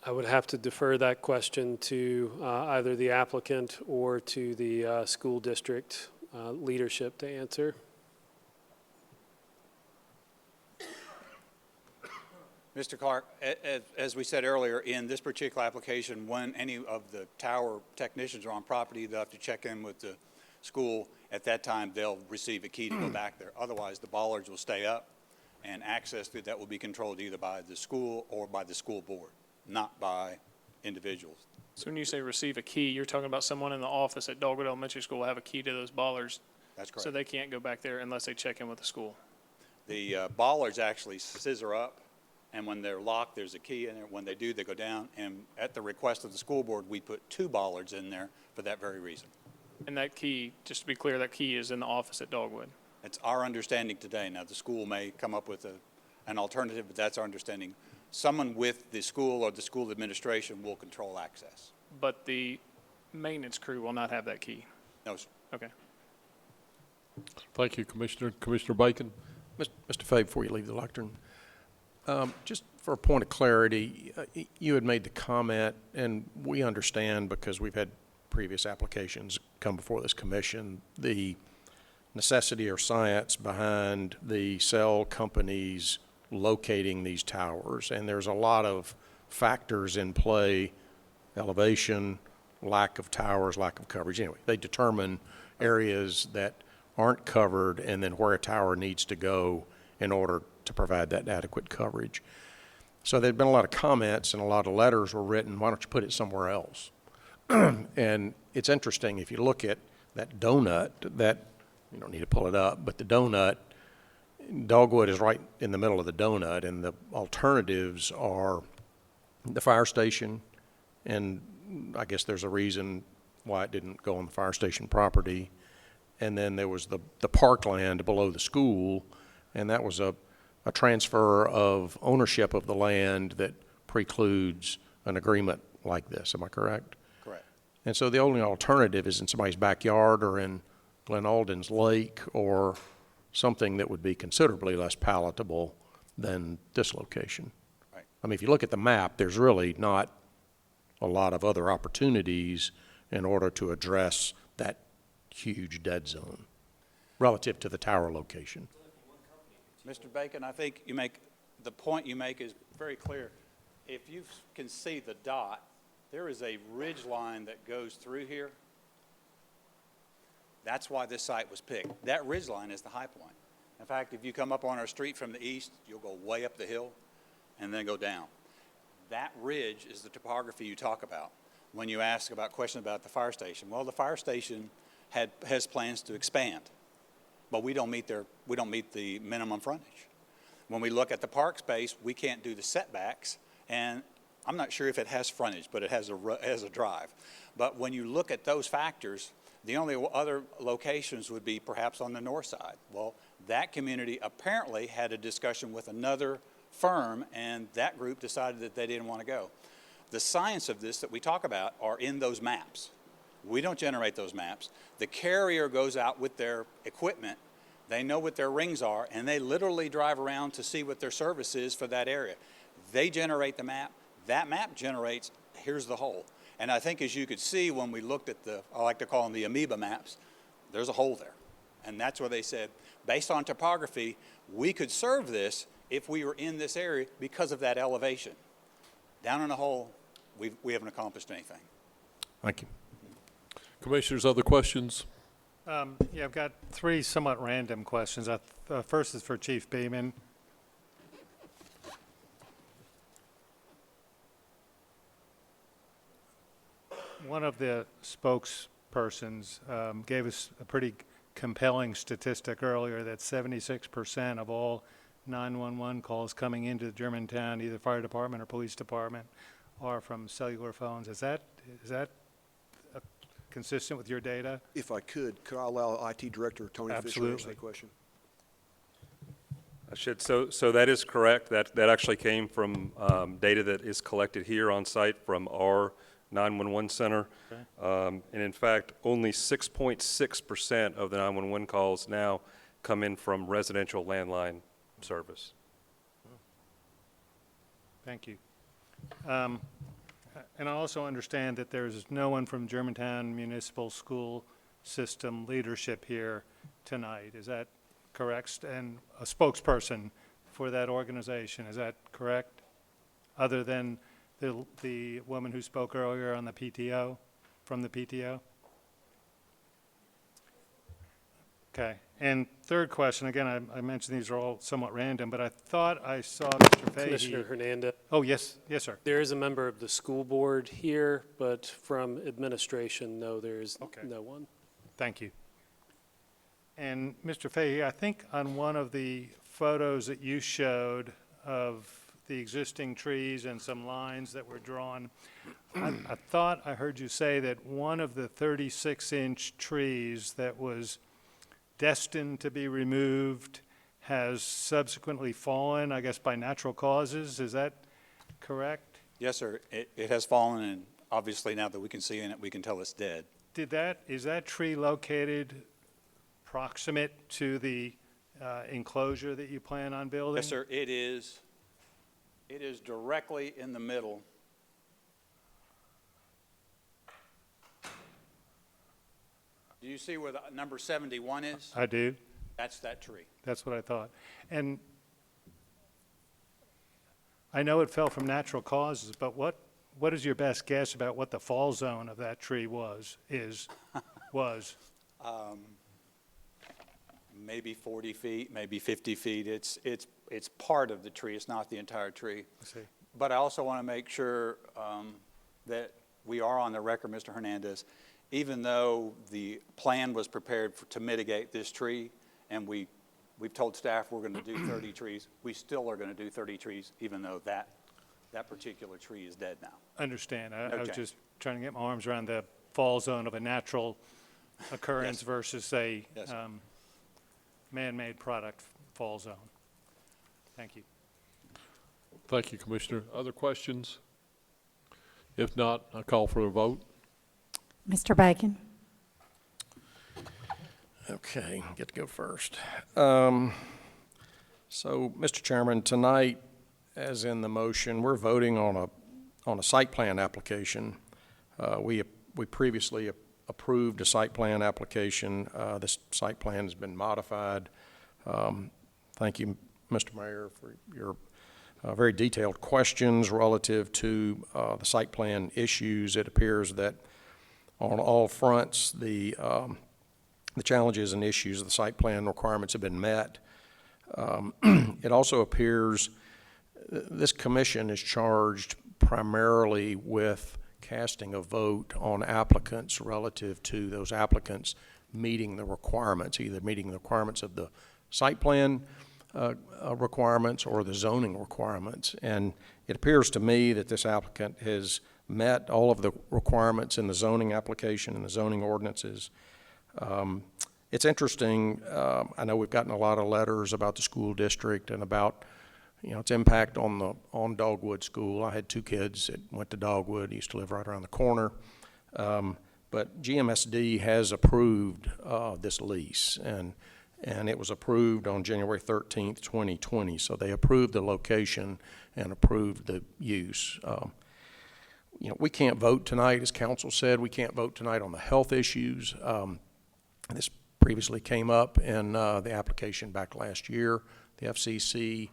I would have to defer that question to either the applicant or to the school district leadership to answer. Mr. Clark, as we said earlier, in this particular application, when any of the tower technicians are on property, they'll have to check in with the school. At that time, they'll receive a key to go back there. Otherwise, the bollards will stay up, and access to that will be controlled either by the school or by the school board, not by individuals. So when you say receive a key, you're talking about someone in the office at Dogwood Elementary School will have a key to those bollards? That's correct. So they can't go back there unless they check in with the school? The bollards actually scissor up, and when they're locked, there's a key in there. When they do, they go down, and at the request of the school board, we put 2 bollards in there for that very reason. And that key, just to be clear, that key is in the office at Dogwood? It's our understanding today. Now, the school may come up with an alternative, but that's our understanding. Someone with the school or the school administration will control access. But the maintenance crew will not have that key? No, sir. Okay. Thank you, Commissioner. Commissioner Bacon? Mr. Fay, before you leave the lectern, just for a point of clarity, you had made the comment, and we understand because we've had previous applications come before this commission, the necessity or science behind the cell companies locating these towers. And there's a lot of factors in play: elevation, lack of towers, lack of coverage. Anyway, they determine areas that aren't covered and then where a tower needs to go in order to provide that adequate coverage. So there've been a lot of comments and a lot of letters were written, why don't you put it somewhere else? And it's interesting, if you look at that donut, that, you don't need to pull it up, but the donut, Dogwood is right in the middle of the donut, and the alternatives are the fire station, and I guess there's a reason why it didn't go on the fire station property. And then there was the parkland below the school, and that was a transfer of ownership of the land that precludes an agreement like this. Am I correct? Correct. And so the only alternative is in somebody's backyard or in Glen Alden's lake or something that would be considerably less palatable than this location. Right. I mean, if you look at the map, there's really not a lot of other opportunities in order to address that huge dead zone relative to the tower location. Mr. Bacon, I think the point you make is very clear. If you can see the dot, there is a ridge line that goes through here. That's why this site was picked. That ridge line is the high point. In fact, if you come up on our street from the east, you'll go way up the hill and then go down. That ridge is the topography you talk about when you ask about questions about the fire station. Well, the fire station has plans to expand, but we don't meet the minimum frontage. When we look at the park space, we can't do the setbacks, and I'm not sure if it has frontage, but it has a drive. But when you look at those factors, the only other locations would be perhaps on the north side. Well, that community apparently had a discussion with another firm, and that group decided that they didn't want to go. The science of this that we talk about are in those maps. We don't generate those maps. The carrier goes out with their equipment. They know what their rings are, and they literally drive around to see what their service is for that area. They generate the map. That map generates, here's the hole. And I think as you could see when we looked at I like to call them the amoeba maps, there's a hole there. And that's where they said, based on topography, we could serve this if we were in this area because of that elevation. Down in the hole, we haven't accomplished anything. Thank you. Commissioners, other questions? Yeah, I've got 3 somewhat random questions. First is for Chief Beeman. One of the spokespersons gave us a pretty compelling statistic earlier that 76% of all 911 calls coming into the Germantown, either fire department or police department, are from cellular phones. Is that consistent with your data? If I could I allow IT Director Tony Fisher to answer Absolutely. that question? I should. So that is correct. That actually came from data that is collected here on site from our 911 center. Okay. And in fact, only 6.6% of the 911 calls now come in from residential landline service. Thank you. And I also understand that there's no one from Germantown Municipal School System leadership here tonight. Is that correct? And a spokesperson for that organization, is that correct? Other than the woman who spoke earlier on the PTO, from the PTO? Okay. And third question, again, I mentioned these are all somewhat random, but I thought I saw Mr. Fahey. Commissioner Hernandez. Oh, yes, sir. There is a member of the school board here, but from administration, no, there is no one. Thank you. And Mr. Fahey, I think on one of the photos that you showed of the existing trees and some lines that were drawn, I thought I heard you say that one of the 36-inch trees that was destined to be removed has subsequently fallen, I guess, by natural causes. Is that correct? Yes, sir. It has fallen, and obviously now that we can see in it, we can tell it's dead. Is that tree located proximate to the enclosure that you plan on building? Yes, sir. It is directly in the middle. Do you see where the number 71 is? I do. That's that tree. That's what I thought. And I know it fell from natural causes, but what is your best guess about what the fall zone of that tree was? Maybe 40 feet, maybe 50 feet. It's part of the tree. It's not the entire tree. I see. But I also want to make sure that we are on the record, Mr. Hernandez, even though the plan was prepared to mitigate this tree, and we've told staff we're going to do 30 trees, we still are going to do 30 trees, even though that particular tree is dead now. Understand. I was Okay. just trying to get my arms around the fall zone of a natural occurrence Yes. versus a Yes. Man-made product fall zone. Thank you. Thank you, Commissioner. Other questions? If not, I call for a vote. Mr. Bacon? Okay, get to go first. So, Mr. Chairman, tonight, as in the motion, we're voting on a site plan application. We previously approved a site plan application. This site plan has been modified. Thank you, Mr. Mayor, for your very detailed questions relative to the site plan issues. It appears that on all fronts, the challenges and issues of the site plan requirements have been met. It also appears this commission is charged primarily with casting a vote on applicants relative to those applicants meeting the requirements, either meeting the requirements of the site plan requirements or the zoning requirements. And it appears to me that this applicant has met all of the requirements in the zoning application and the zoning ordinances. It's interesting, I know we've gotten a lot of letters about the school district and about, its impact on Dogwood School. I had two kids that went to Dogwood, used to live right around the corner. But GMSD has approved this lease, and it was approved on January 13th, 2020. So they approved the location and approved the use. We can't vote tonight, as council said. We can't vote tonight on the health issues. This previously came up in the application back last year. The FCC,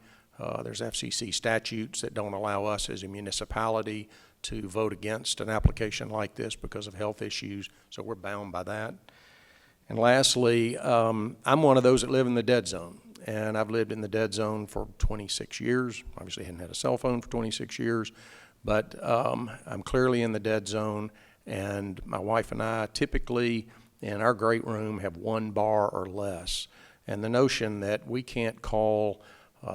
there's FCC statutes that don't allow us as a municipality to vote against an application like this because of health issues, so we're bound by that. And lastly, I'm one of those that live in the dead zone, and I've lived in the dead zone for 26 years. Obviously, hadn't had a cell phone for 26 years, but I'm clearly in the dead zone, and my wife and I typically in our great room have one bar or less. And the notion that we can't call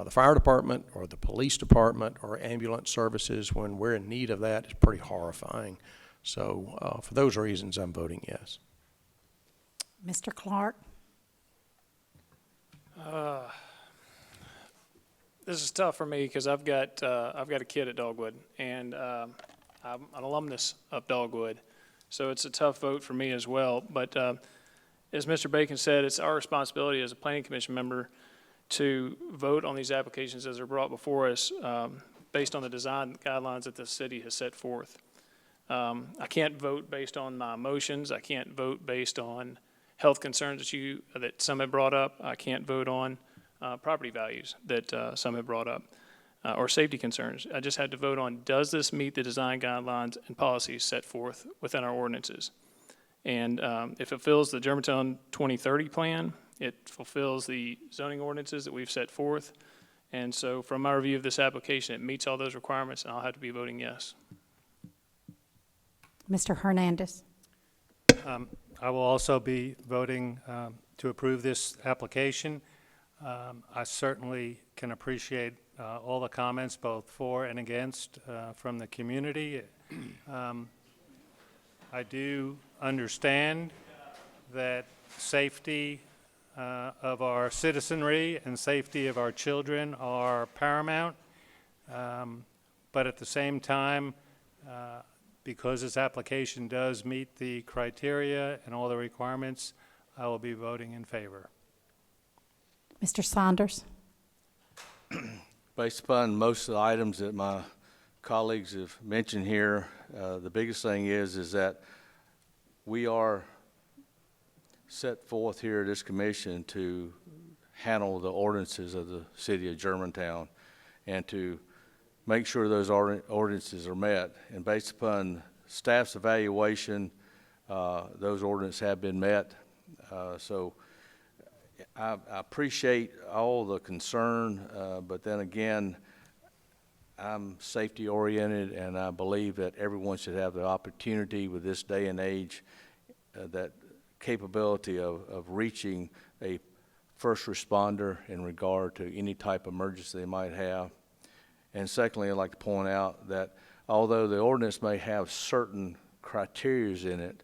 the fire department or the police department or ambulance services when we're in need of that is pretty horrifying. So for those reasons, I'm voting yes. Mr. Clark? This is tough for me because I've got a kid at Dogwood, and I'm an alumnus of Dogwood, so it's a tough vote for me as well. But as Mr. Bacon said, it's our responsibility as a planning commission member to vote on these applications as they're brought before us based on the design guidelines that the city has set forth. I can't vote based on my emotions. I can't vote based on health concerns that some have brought up. I can't vote on property values that some have brought up, or safety concerns. I just had to vote on, does this meet the design guidelines and policies set forth within our ordinances? And if it fulfills the Germantown 2030 plan, It fulfills the zoning ordinances that we've set forth. And so from my review of this application, it meets all those requirements, and I'll have to be voting yes. Mr. Hernandez. I will also be voting to approve this application. I certainly can appreciate all the comments, both for and against, from the community. I do understand that safety of our citizenry and safety of our children are paramount. But at the same time, because this application does meet the criteria and all the requirements, I will be voting in favor. Mr. Saunders. Based upon most of the items that my colleagues have mentioned here, the biggest thing is that we are set forth here at this commission to handle the ordinances of the city of Germantown and to make sure those ordinances are met. And based upon staff's evaluation, those ordinances have been met. So I appreciate all the concern, but then again, I'm safety oriented, and I believe that everyone should have the opportunity with this day and age, that capability of reaching a first responder in regard to any type of emergency they might have. And secondly, I'd like to point out that although the ordinance may have certain criteria in it,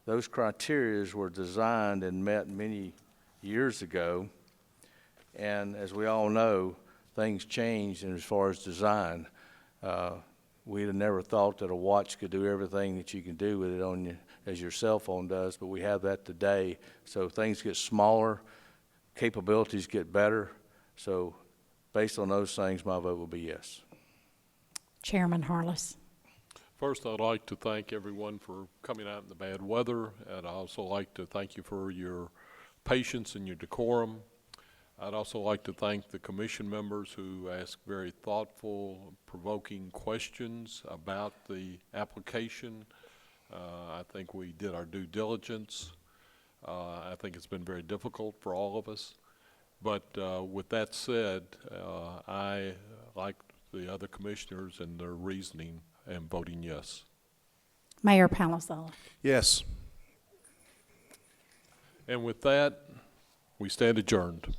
those criteria were designed and met many years ago. And as we all know, things changed as far as design. We'd have never thought that a watch could do everything that you can do with it on you as your cell phone does, but we have that today. So things get smaller, capabilities get better. So based on those things, my vote will be yes. Chairman Harless. First, I'd like to thank everyone for coming out in the bad weather, and I'd also like to thank you for your patience and your decorum. I'd also like to thank the commission members who asked very thoughtful, provoking questions about the application. I think we did our due diligence. I think it's been very difficult for all of us. But with that said, I, like the other commissioners and their reasoning, am voting yes. Mayor Palazzolo. Yes. And with that, we stand adjourned.